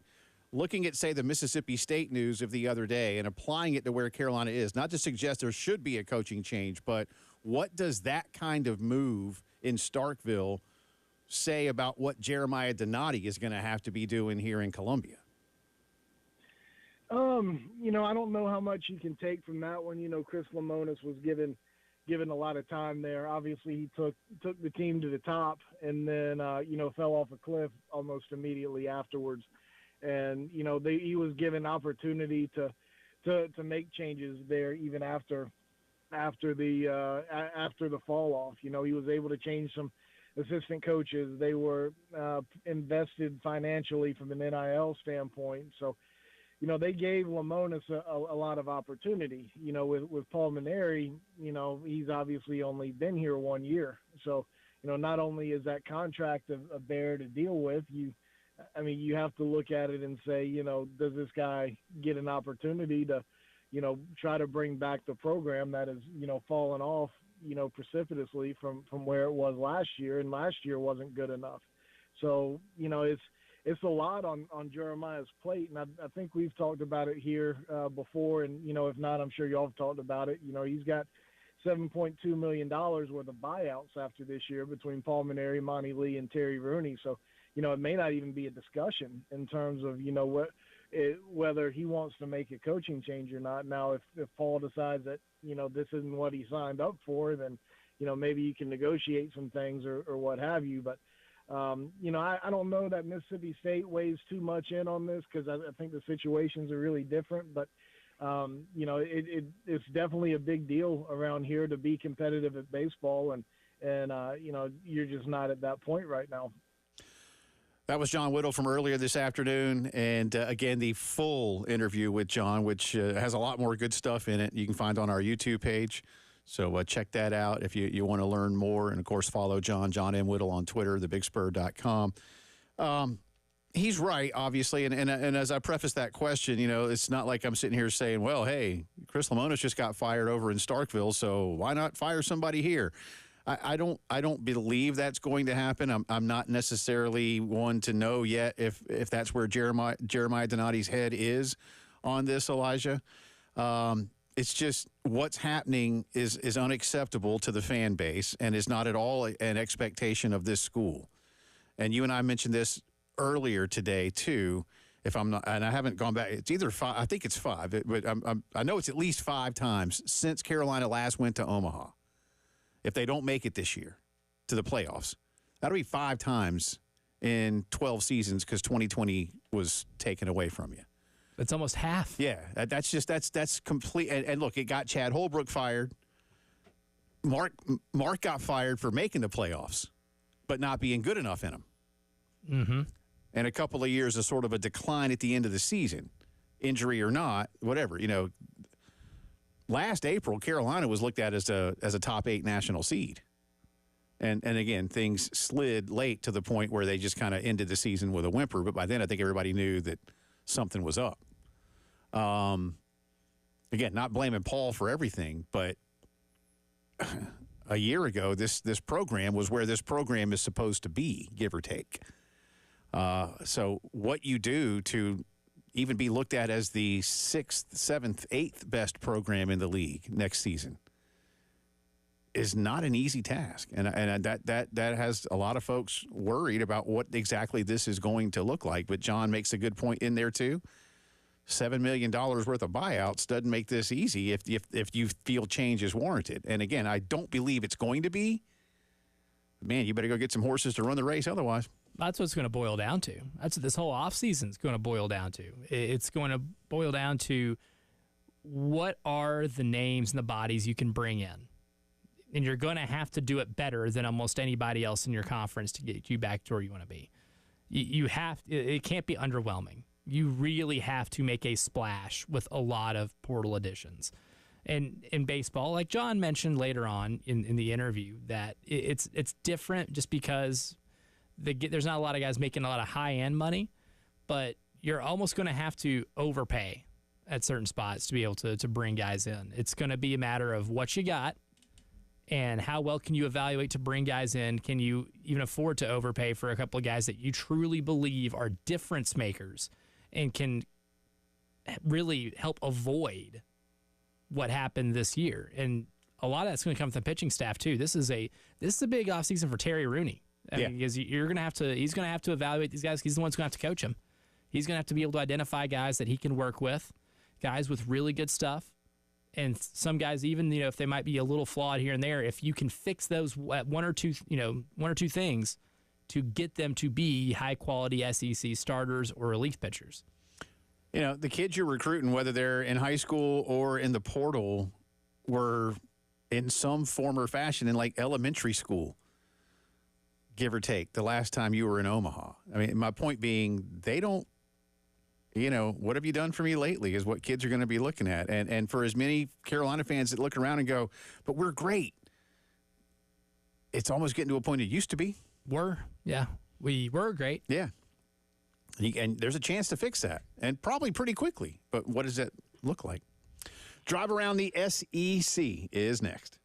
looking at, say, the Mississippi State news of the other day and applying it to where Carolina is, not to suggest there should be a coaching change, but what does that kind of move in Starkville say about what Jeremiah Donati is going to have to be doing here in Columbia? I don't know how much you can take from that one. Chris Lemonis was given a lot of time there. Obviously, he took the team to the top and then, fell off a cliff almost immediately afterwards. And, he was given opportunity to make changes there even after the fall off. He was able to change assistant coaches. They were invested financially from an NIL standpoint. So, they gave Lamonis a lot of opportunity. With Paul Maneri, he's obviously only been here 1 year. So, not only is that contract a bear to deal with, you have to look at it and say, does this guy get an opportunity to, try to bring back the program that has, fallen off, precipitously from where it was last year, and last year wasn't good enough. So, it's a lot on Jeremiah's plate, and I think we've talked about it here before, and, if not, I'm sure y'all have talked about it. He's got $7.2 million worth of buyouts after this year between Paul Maneri, Monty Lee, and Terry Rooney. So, it may not even be a discussion in terms of, whether he wants to make a coaching change or not. Now, if Paul decides that, this isn't what he signed up for, then, maybe you can negotiate some things or what have you. But, I don't know that Mississippi State weighs too much in on this, because I think the situations are really different. But, it's definitely a big deal around here to be competitive at baseball. And you're just not at that point right now. That was John Whittle from earlier this afternoon. And, again, the full interview with John, which has a lot more good stuff in it, you can find on our YouTube page. So check that out if you want to learn more. And, of course, follow John M. Whittle on Twitter, thebigspur.com. He's right, obviously. And as I preface that question, it's not like I'm sitting here saying, well, hey, Chris Lamonis just got fired over in Starkville, so why not fire somebody here? I don't believe that's going to happen. I'm not necessarily one to know yet if that's where Jeremiah Donati's head is on this, Elijah. It's just what's happening is unacceptable to the fan base and is not at all an expectation of this school. And you and I mentioned this earlier today too. If I'm not, and I haven't gone back, it's either 5. I think it's 5, but I know it's at least 5 times since Carolina last went to Omaha. If they don't make it this year to the playoffs, that'll be 5 times in 12 seasons because 2020 was taken away from you. It's almost half. Yeah, that's complete. And look, it got Chad Holbrook fired. Mark got fired for making the playoffs, but not being good enough in them. Mm-hmm. And a couple of years of sort of a decline at the end of the season, injury or not, whatever. Last April, Carolina was looked at as a top 8 national seed. And again, things slid late to the point where they just kind of ended the season with a whimper. But by then, I think everybody knew that something was up. Again, not blaming Paul for everything, but a year ago, this program was where this program is supposed to be, give or take. So what you do to even be looked at as the 6th, 7th, 8th best program in the league next season is not an easy task. And that has a lot of folks worried about what exactly this is going to look like. But John makes a good point in there too. $7 million worth of buyouts doesn't make this easy if you feel change is warranted. And again, I don't believe it's going to be. Man, you better go get some horses to run the race otherwise. That's what it's going to boil down to. That's what this whole offseason is going to boil down to. It's going to boil down to what are the names and the bodies you can bring in. And you're going to have to do it better than almost anybody else in your conference to get you back to where you want to be. You have. It can't be underwhelming. You really have to make a splash with a lot of portal additions. And in baseball, like John mentioned later on in the interview, that it's different just because there's not a lot of guys making a lot of high-end money, but you're almost going to have to overpay at certain spots to be able to bring guys in. It's going to be a matter of what you got and how well can you evaluate to bring guys in. Can you even afford to overpay for a couple of guys that you truly believe are difference makers and can really help avoid what happened this year? And a lot of that's going to come from the pitching staff too. This is a big offseason for Terry Rooney. I mean, because he's going to have to evaluate these guys. He's the one who's going to have to coach them. He's going to have to be able to identify guys that he can work with, guys with really good stuff, and some guys even if they might be a little flawed here and there. If you can fix those one or two things to get them to be high quality SEC starters or relief pitchers. The kids you're recruiting, whether they're in high school or in the portal, were in some form or fashion in like elementary school. give or take, the last time you were in Omaha. I mean, my point being, they don't, what have you done for me lately is what kids are going to be looking at. And for as many Carolina fans that look around and go, but we're great, it's almost getting to a point it used to be. We were great. Yeah. And there's a chance to fix that, and probably pretty quickly. But what does that look like? Drive Around the SEC is next.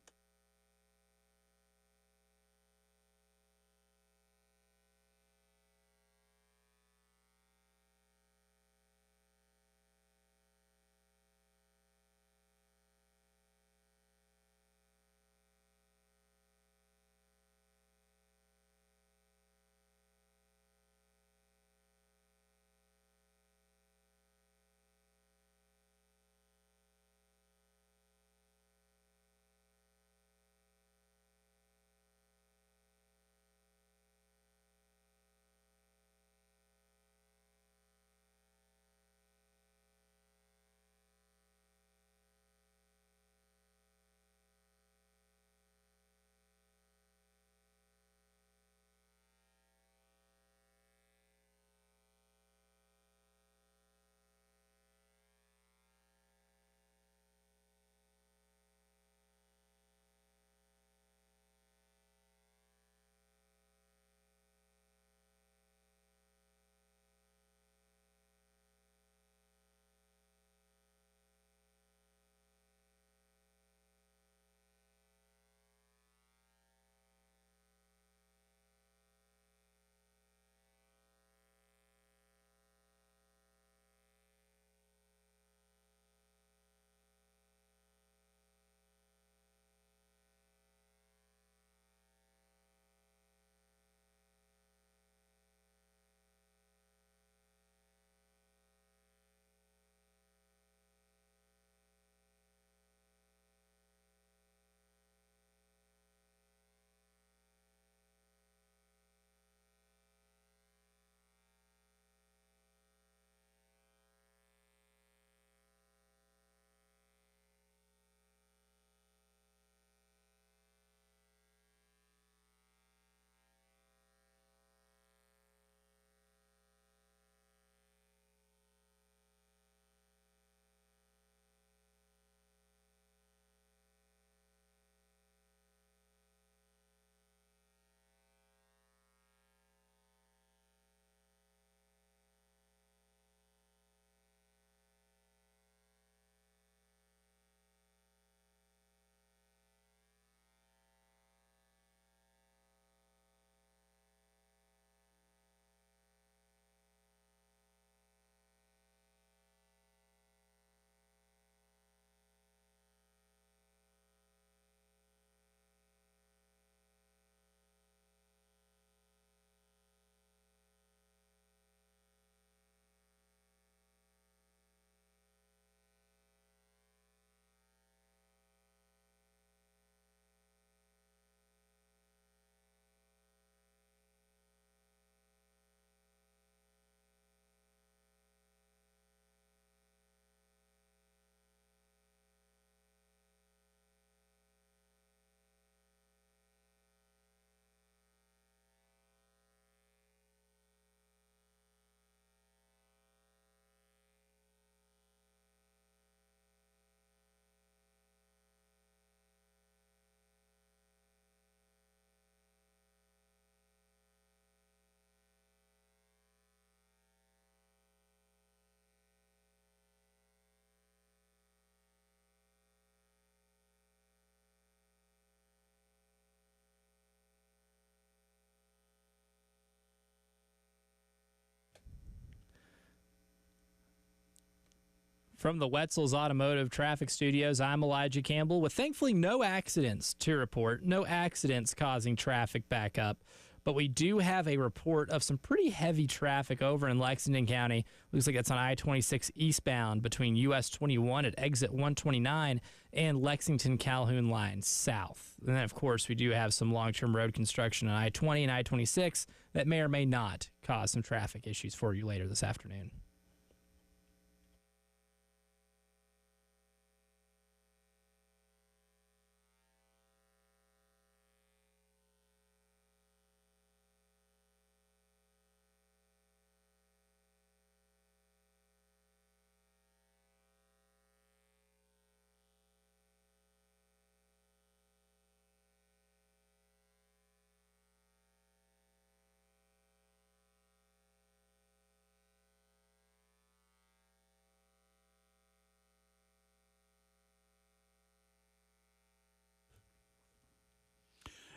From the Wetzel's Automotive Traffic Studios, I'm Elijah Campbell with thankfully no accidents to report, no accidents causing traffic backup. But we do have a report of some pretty heavy traffic over in Lexington County. Looks like it's on I-26 eastbound between US 21 at exit 129 and Lexington Calhoun line south. And then, of course, we do have some long-term road construction on I-20 and I-26 that may or may not cause some traffic issues for you later this afternoon.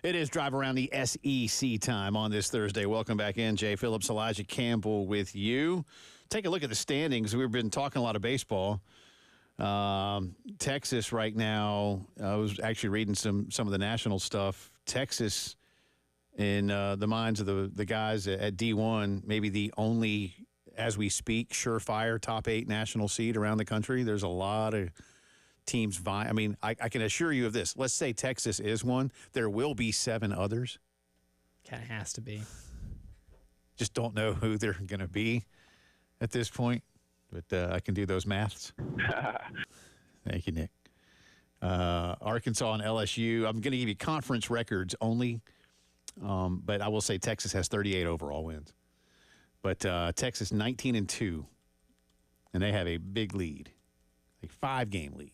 It is Drive Around the SEC time on this Thursday. Welcome back in. Jay Phillips, Elijah Campbell with you. Take a look at the standings. We've been talking a lot of baseball. Texas right now, I was actually reading some of the national stuff. Texas, in the minds of the guys at D1, maybe the only, as we speak, surefire top 8 national seed around the country. There's a lot of teams vying. I mean, I can assure you of this. Let's say Texas is one. There will be 7 others. Kind of has to be. Just don't know who they're going to be at this point. But I can do those maths. Thank you, Nick. Arkansas and LSU. I'm going to give you conference records only. But I will say Texas has 38 overall wins. But Texas 19-2. And they have a big lead. A 5-game lead.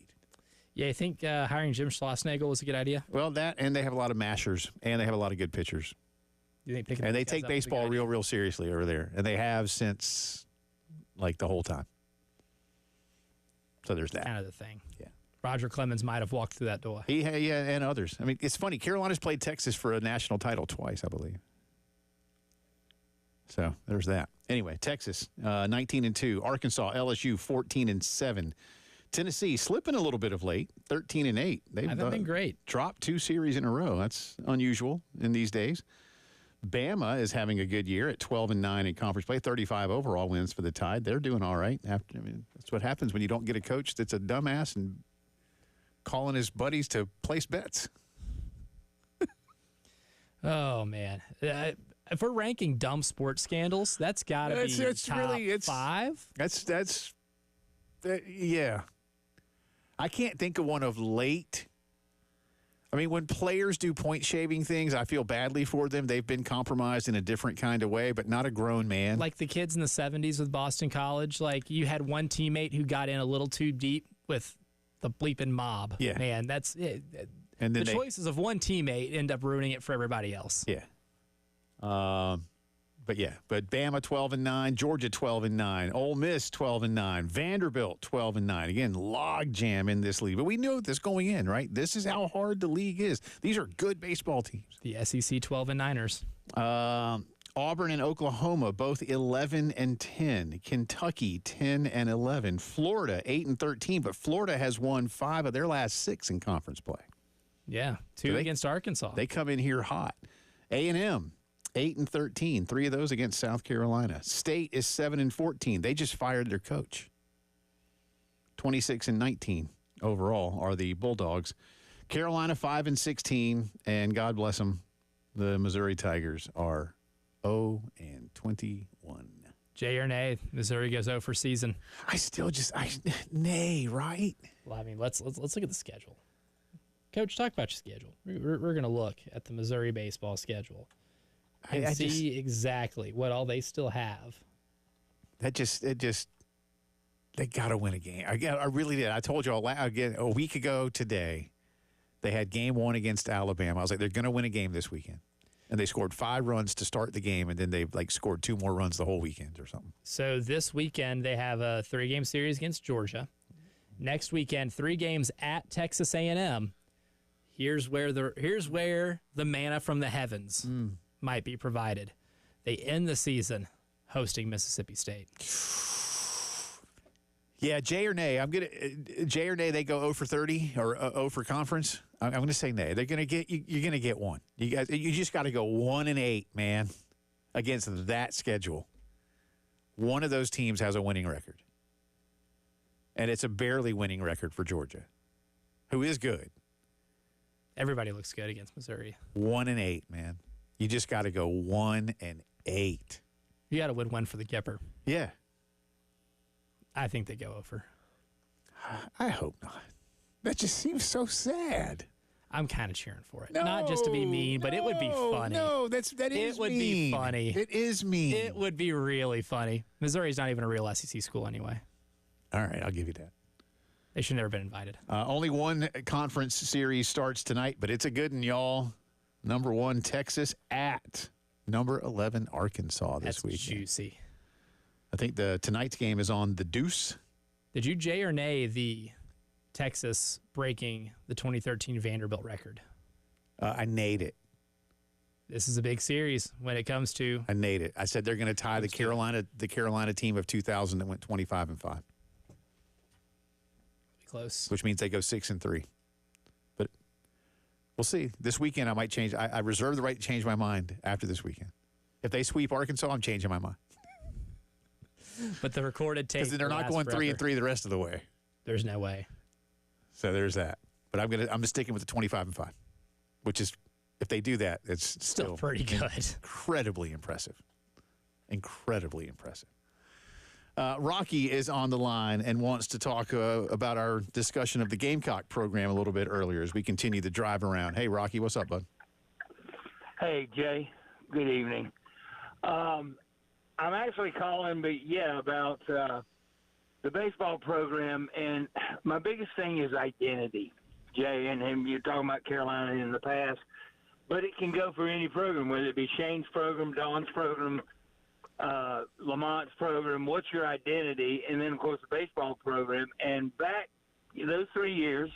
Yeah, I think hiring Jim Schlossnagle was a good idea. Well, that, and they have a lot of mashers, and they have a lot of good pitchers. You think and they take baseball real seriously over there. And they have since, like, the whole time. So there's that. Kind of the thing. Yeah. Roger Clemens might have walked through that door. Yeah, and others. I mean, it's funny. Carolina's played Texas for a national title twice, I believe. So there's that. Anyway, Texas, 19-2. Arkansas, LSU, 14-7. Tennessee slipping a little bit of late, 13-8. They've been great. Dropped 2 series in a row. That's unusual in these days. Bama is having a good year at 12-9 in conference play, 35 overall wins for the Tide. They're doing all right. That's what happens when you don't get a coach that's a dumbass and calling his buddies to place bets. Oh man, if we're ranking dumb sports scandals, that's got to be top 5. That's yeah. I can't think of one of late. I mean, when players do point-shaving things, I feel badly for them. They've been compromised in a different kind of way, but not a grown man. Like the kids in the 70s with Boston College. Like, you had one teammate who got in a little too deep with the bleeping mob. Yeah. Man, that's it. And then the choices of one teammate end up ruining it for everybody else. Yeah. But Bama 12-9, Georgia 12-9, Ole Miss 12-9, Vanderbilt 12-9. Again, log jam in this league. But we knew this going in, right? This is how hard the league is. These are good baseball teams. The SEC 12-9ers. Auburn and Oklahoma both 11-10. Kentucky 10-11. Florida 8-13. But Florida has won 5 of their last 6 in conference play. Yeah, 2 against Arkansas. They come in here hot. A&M 8-13, 3 of those against South Carolina. State is 7-14. They just fired their coach. 26-19 overall are the Bulldogs. Carolina 5-16, and God bless them, the Missouri Tigers are 0-21. Jay or nay, Missouri goes 0 for season. Nay, right? Well, I mean, let's look at the schedule. Coach, talk about your schedule. We're going to look at the Missouri baseball schedule. And see exactly what all they still have. They got to win a game. I really did. I told you all again a week ago today, they had game 1 against Alabama. I was like, they're going to win a game this weekend. And they scored 5 runs to start the game, and then they scored 2 more runs the whole weekend or something. So this weekend they have a 3-game series against Georgia. Next weekend, 3 games at Texas A&M. Here's where the manna from the heavens might be provided. They end the season hosting Mississippi State. Yeah, Jay or nay? Jay or nay. They go 0 for 30 or 0 for conference. I'm going to say nay. They're going to get you're going to get 1. You just got to go 1-8, man, against that schedule. One of those teams has a winning record, and it's a barely winning record for Georgia, who is good. Everybody looks good against Missouri. 1-8, man. You just got to go 1-8. You got to win for the Gipper. Yeah. I think they go over. I hope not. That just seems so sad. I'm kind of cheering for it. Not just to be mean, but it would be funny. No, that is mean. It would be funny. It is mean. It would be really funny. Missouri's not even a real SEC school anyway. All right, I'll give you that. They should have never been invited. Only one conference series starts tonight, but it's a good one, y'all. Number 1, Texas at number 11, Arkansas this week. That's juicy. I think tonight's game is on the Deuce. Did you Jay or nay the Texas breaking the 2013 Vanderbilt record? I nayed it. This is a big series when it comes to. I nailed it. I said they're going to tie the Carolina team of 2000 that went 25-5. Close. Which means they go 6-3. But we'll see. This weekend I might change. I reserve the right to change my mind after this weekend. If they sweep Arkansas, I'm changing my mind. But the recorded tape. Because they're not going 3-3 the rest of the way. There's no way. So there's that. But I'm sticking with the 25-5, which is, if they do that, it's still pretty good. Incredibly impressive. Incredibly impressive. Rocky is on the line and wants to talk about our discussion of the Gamecock program a little bit earlier as we continue the drive around. Hey, Rocky, what's up, bud? Hey, Jay. Good evening. I'm actually calling, about the baseball program, and my biggest thing is identity, Jay, and you're talking about Carolina in the past, but it can go for any program, whether it be Shane's program, Don's program, Lamont's program. What's your identity? And then, of course, the baseball program. And back those 3 years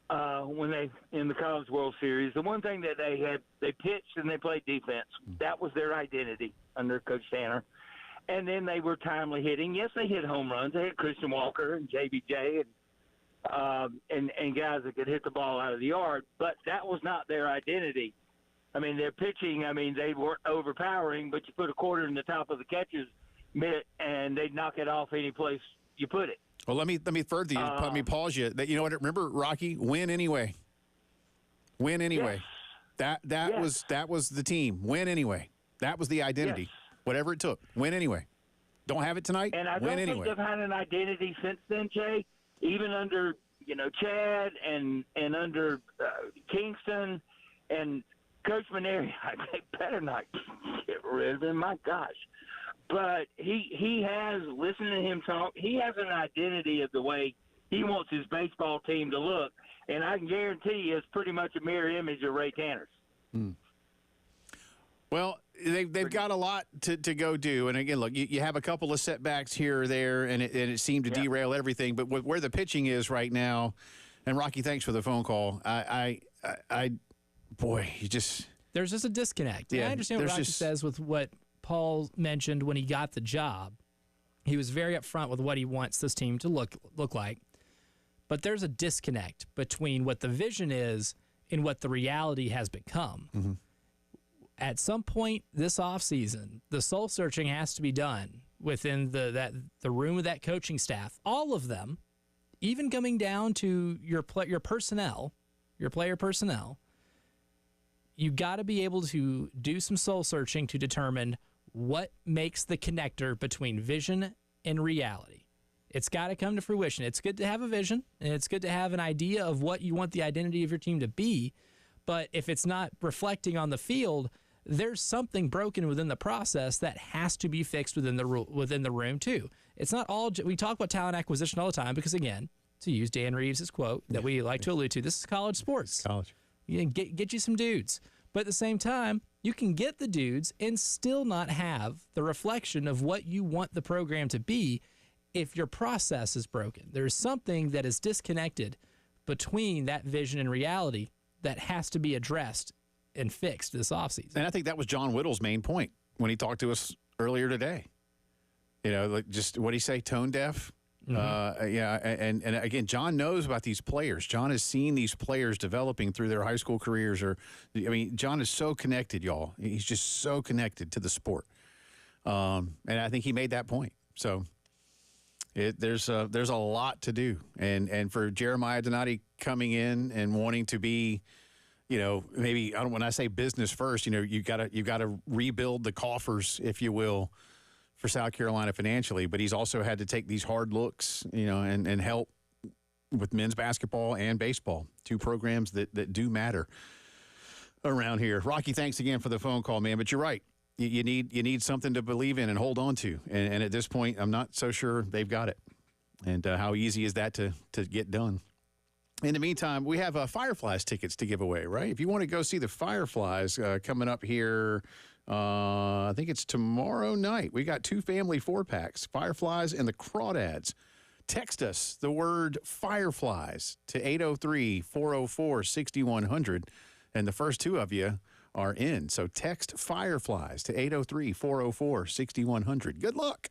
when they in the College World Series, the one thing that they pitched and they played defense. That was their identity under Coach Tanner. And then they were timely hitting. Yes, they hit home runs. They had Christian Walker and JBJ and guys that could hit the ball out of the yard. But that was not their identity. I mean, their pitching, they weren't overpowering, but you put a quarter in the top of the catcher's mitt, and they'd knock it off any place you put it. Well, let me further you. Let me pause you. You know what? Remember, Rocky, win anyway. Win anyway. Yes. That was the team. Win anyway. That was the identity. Yes. Whatever it took. Win anyway. Don't have it tonight. And I win don't anyway. think they've had an identity since then, Jay. Even under Chad and under Kingston and Coach Maneri, they better not get rid of him. My gosh. But he has, listened to him talk, he has an identity of the way he wants his baseball team to look. And I can guarantee you it's pretty much a mirror image of Ray Tanner's. Well, they've got a lot to go do. And, again, look, you have a couple of setbacks here or there, and it seemed to derail everything. But where the pitching is right now, and, Rocky, thanks for the phone call, boy, you just – there's just a disconnect. Yeah, I understand what Rocky says with what Paul mentioned when he got the job. He was very upfront with what he wants this team to look like. But there's a disconnect between what the vision is and what the reality has become. Mm-hmm. At some point this offseason, the soul searching has to be done within the room of that coaching staff. All of them, even coming down to your personnel, your player personnel. You got to be able to do some soul searching to determine what makes the connector between vision and reality. It's got to come to fruition. It's good to have a vision, and it's good to have an idea of what you want the identity of your team to be, but if it's not reflecting on the field, there's something broken within the process that has to be fixed within the room too. It's not all we talk about talent acquisition all the time because, again, to use Dan Reeves' quote that we like to allude to, this is college sports. College. You can get you some dudes. But at the same time, you can get the dudes and still not have the reflection of what you want the program to be if your process is broken. There's something that is disconnected between that vision and reality that has to be addressed and fixed this offseason. And I think that was John Whittle's main point when he talked to us earlier today. Like just what did he say, tone deaf? Mm-hmm. And again, John knows about these players. John has seen these players developing through their high school careers. John is so connected, y'all. He's just so connected to the sport. And I think he made that point. So there's a lot to do. And for Jeremiah Donati coming in and wanting to be, maybe when I say business first, you got to rebuild the coffers, if you will, for South Carolina financially, but he's also had to take these hard looks, and help with men's basketball and baseball, two programs that do matter around here. Rocky, thanks again for the phone call, man. But you're right. You need something to believe in and hold on to. And at this point, I'm not so sure they've got it. And how easy is that to get done? In the meantime, we have Fireflies tickets to give away, right? If you want to go see the Fireflies coming up here, I think it's tomorrow night. We got 2 family 4-packs, Fireflies and the Crawdads. Text us the word Fireflies to 803-404-6100, and the first 2 of you are in. So text Fireflies to 803-404-6100. Good luck.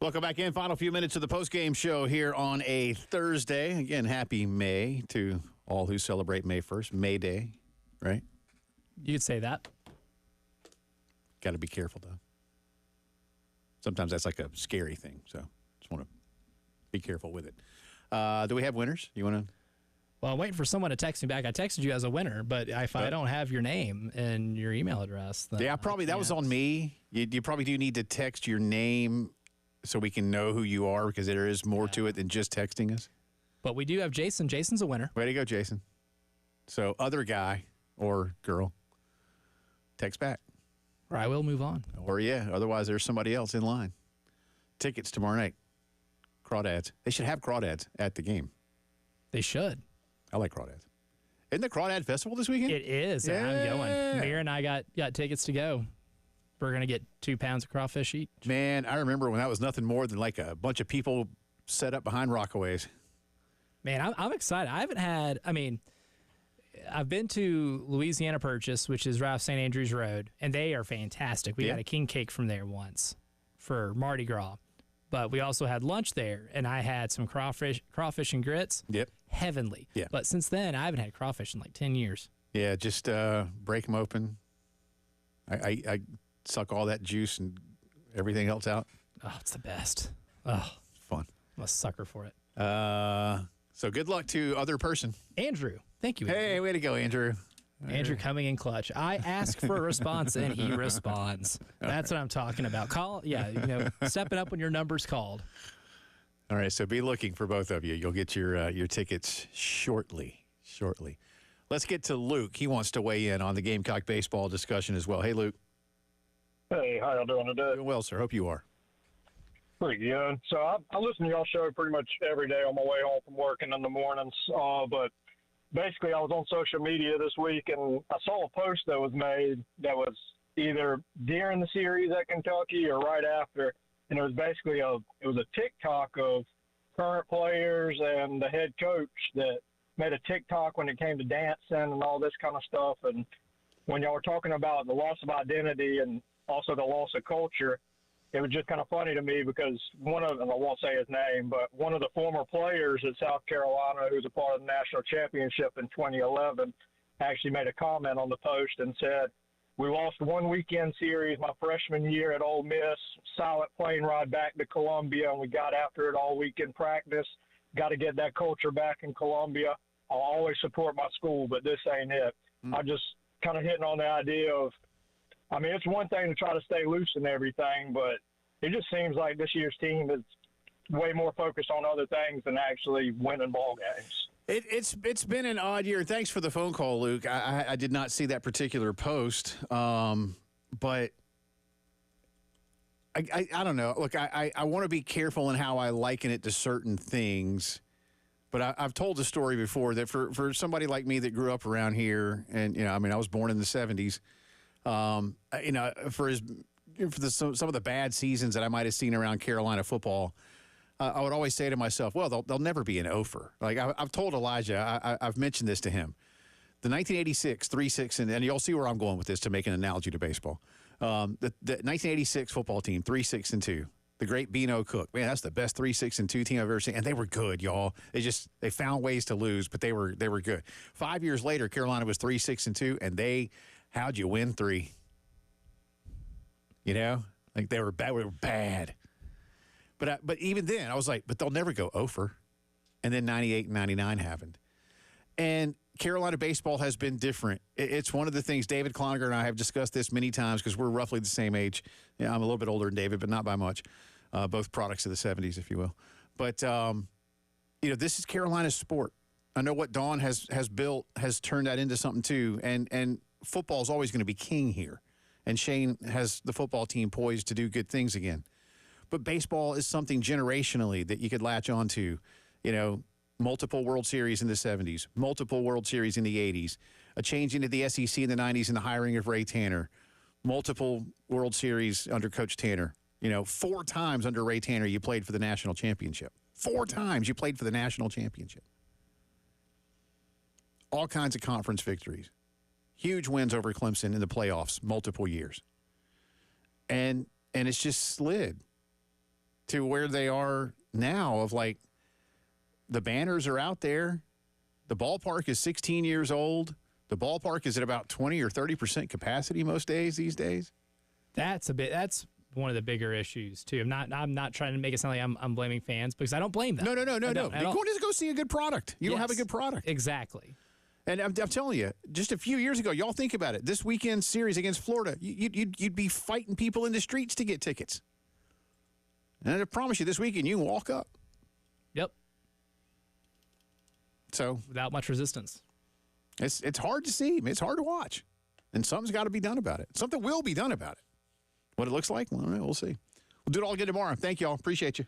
Welcome back in. Final few minutes of the postgame show here on a Thursday. Again, happy May to all who celebrate May 1st. May Day, right? You could say that. Got to be careful, though. Sometimes that's like a scary thing, so just want to be careful with it. Do we have winners? You want to? Well, I'm waiting for someone to text me back. I texted you as a winner, but if I don't have your name and your email address, then yeah, probably that was on me. You probably do need to text your name so we can know who you are, because there is more to it than just texting us. But we do have Jason. Jason's a winner. Way to go, Jason. So other guy or girl, text back. Or I will move on. Or, otherwise there's somebody else in line. Tickets tomorrow night. Crawdads. They should have crawdads at the game. They should. I like crawdads. Isn't the Crawdad Festival this weekend? It is. Yeah. I'm going. Mir and I got tickets to go. We're going to get 2 pounds of crawfish each. Man, I remember when that was nothing more than like a bunch of people set up behind Rockaways. Man, I'm excited. I've been to Louisiana Purchase, which is right off St. Andrews Road, and they are fantastic. We got a king cake from there once for Mardi Gras. But we also had lunch there, and I had some crawfish and grits. Yep. Heavenly. Yeah. But since then, I haven't had crawfish in like 10 years. Yeah, just break them open. I suck all that juice and everything else out. Oh, it's the best. Oh, fun. I'm a sucker for it. So good luck to other person. Andrew. Thank you, Andrew. Hey, way to go, Andrew. Andrew coming in clutch. I ask for a response, and he responds. That's what I'm talking about. Stepping up when your number's called. All right, so be looking for both of you. You'll get your tickets shortly. Let's get to Luke. He wants to weigh in on the Gamecock baseball discussion as well. Hey, Luke. Hey, how y'all doing today? Doing well, sir. Hope you are. Pretty good. So I listen to y'all show pretty much every day on my way home from work and in the mornings. But basically, I was on social media this week, and I saw a post that was made that was either during the series at Kentucky or right after, and it was basically a TikTok of current players and the head coach that made a TikTok when it came to dancing and all this kind of stuff. And when y'all were talking about the loss of identity and also the loss of culture, it was just kind of funny to me because and I won't say his name, but one of the former players at South Carolina who's a part of the national championship in 2011 actually made a comment on the post and said, "We lost one weekend series my freshman year at Ole Miss, silent plane ride back to Columbia, and we got after it all week in practice. Got to get that culture back in Columbia. I'll always support my school, but this ain't it." I just kind of hitting on the idea of, it's one thing to try to stay loose and everything, but it just seems like this year's team is way more focused on other things than actually winning ball games. It's been an odd year. Thanks for the phone call, Luke. I did not see that particular post, but I don't know. Look, I want to be careful in how I liken it to certain things, but I've told the story before that for somebody like me that grew up around here, and I was born in the 70s. Some of the bad seasons that I might have seen around Carolina football, I would always say to myself, well, they'll never be an ofer. Like I've told Elijah, I've mentioned this to him. The 1986 3-6, and you'll see where I'm going with this to make an analogy to baseball. The 1986 football team, 3-6-2. The great Beano Cook. Man, that's the best 3-6-2 team I've ever seen. And they were good, y'all. They found ways to lose, but they were good. 5 years later, Carolina was 3-6-2, and how'd you win 3? Like they were bad. But even then, I was like, but they'll never go over. And then 98 and 99 happened. And Carolina baseball has been different. It's one of the things David Cloninger and I have discussed this many times because we're roughly the same age. I'm a little bit older than David, but not by much. Both products of the 70s, if you will. But, this is Carolina's sport. I know what Dawn has built has turned that into something too. And football is always going to be king here. And Shane has the football team poised to do good things again. But baseball is something generationally that you could latch on to. Multiple World Series in the 70s, multiple World Series in the 80s, a change into the SEC in the 90s and the hiring of Ray Tanner, multiple World Series under Coach Tanner. 4 times under Ray Tanner you played for the national championship. 4 times you played for the national championship. All kinds of conference victories. Huge wins over Clemson in the playoffs, multiple years. And it's just slid to where they are now of like the banners are out there. The ballpark is 16 years old. The ballpark is at about 20 or 30% capacity most days these days. That's one of the bigger issues too. I'm not trying to make it sound like I'm blaming fans, because I don't blame them. No. You're going to go see a good product. You don't have a good product. Exactly. And I'm telling you, just a few years ago, y'all think about it. This weekend series against Florida, you'd be fighting people in the streets to get tickets. And I promise you, this weekend you can walk up. Yep. So without much resistance. It's hard to see. It's hard to watch. And something's got to be done about it. Something will be done about it. What it looks like, well, we'll see. We'll do it all again tomorrow. Thank y'all. Appreciate you.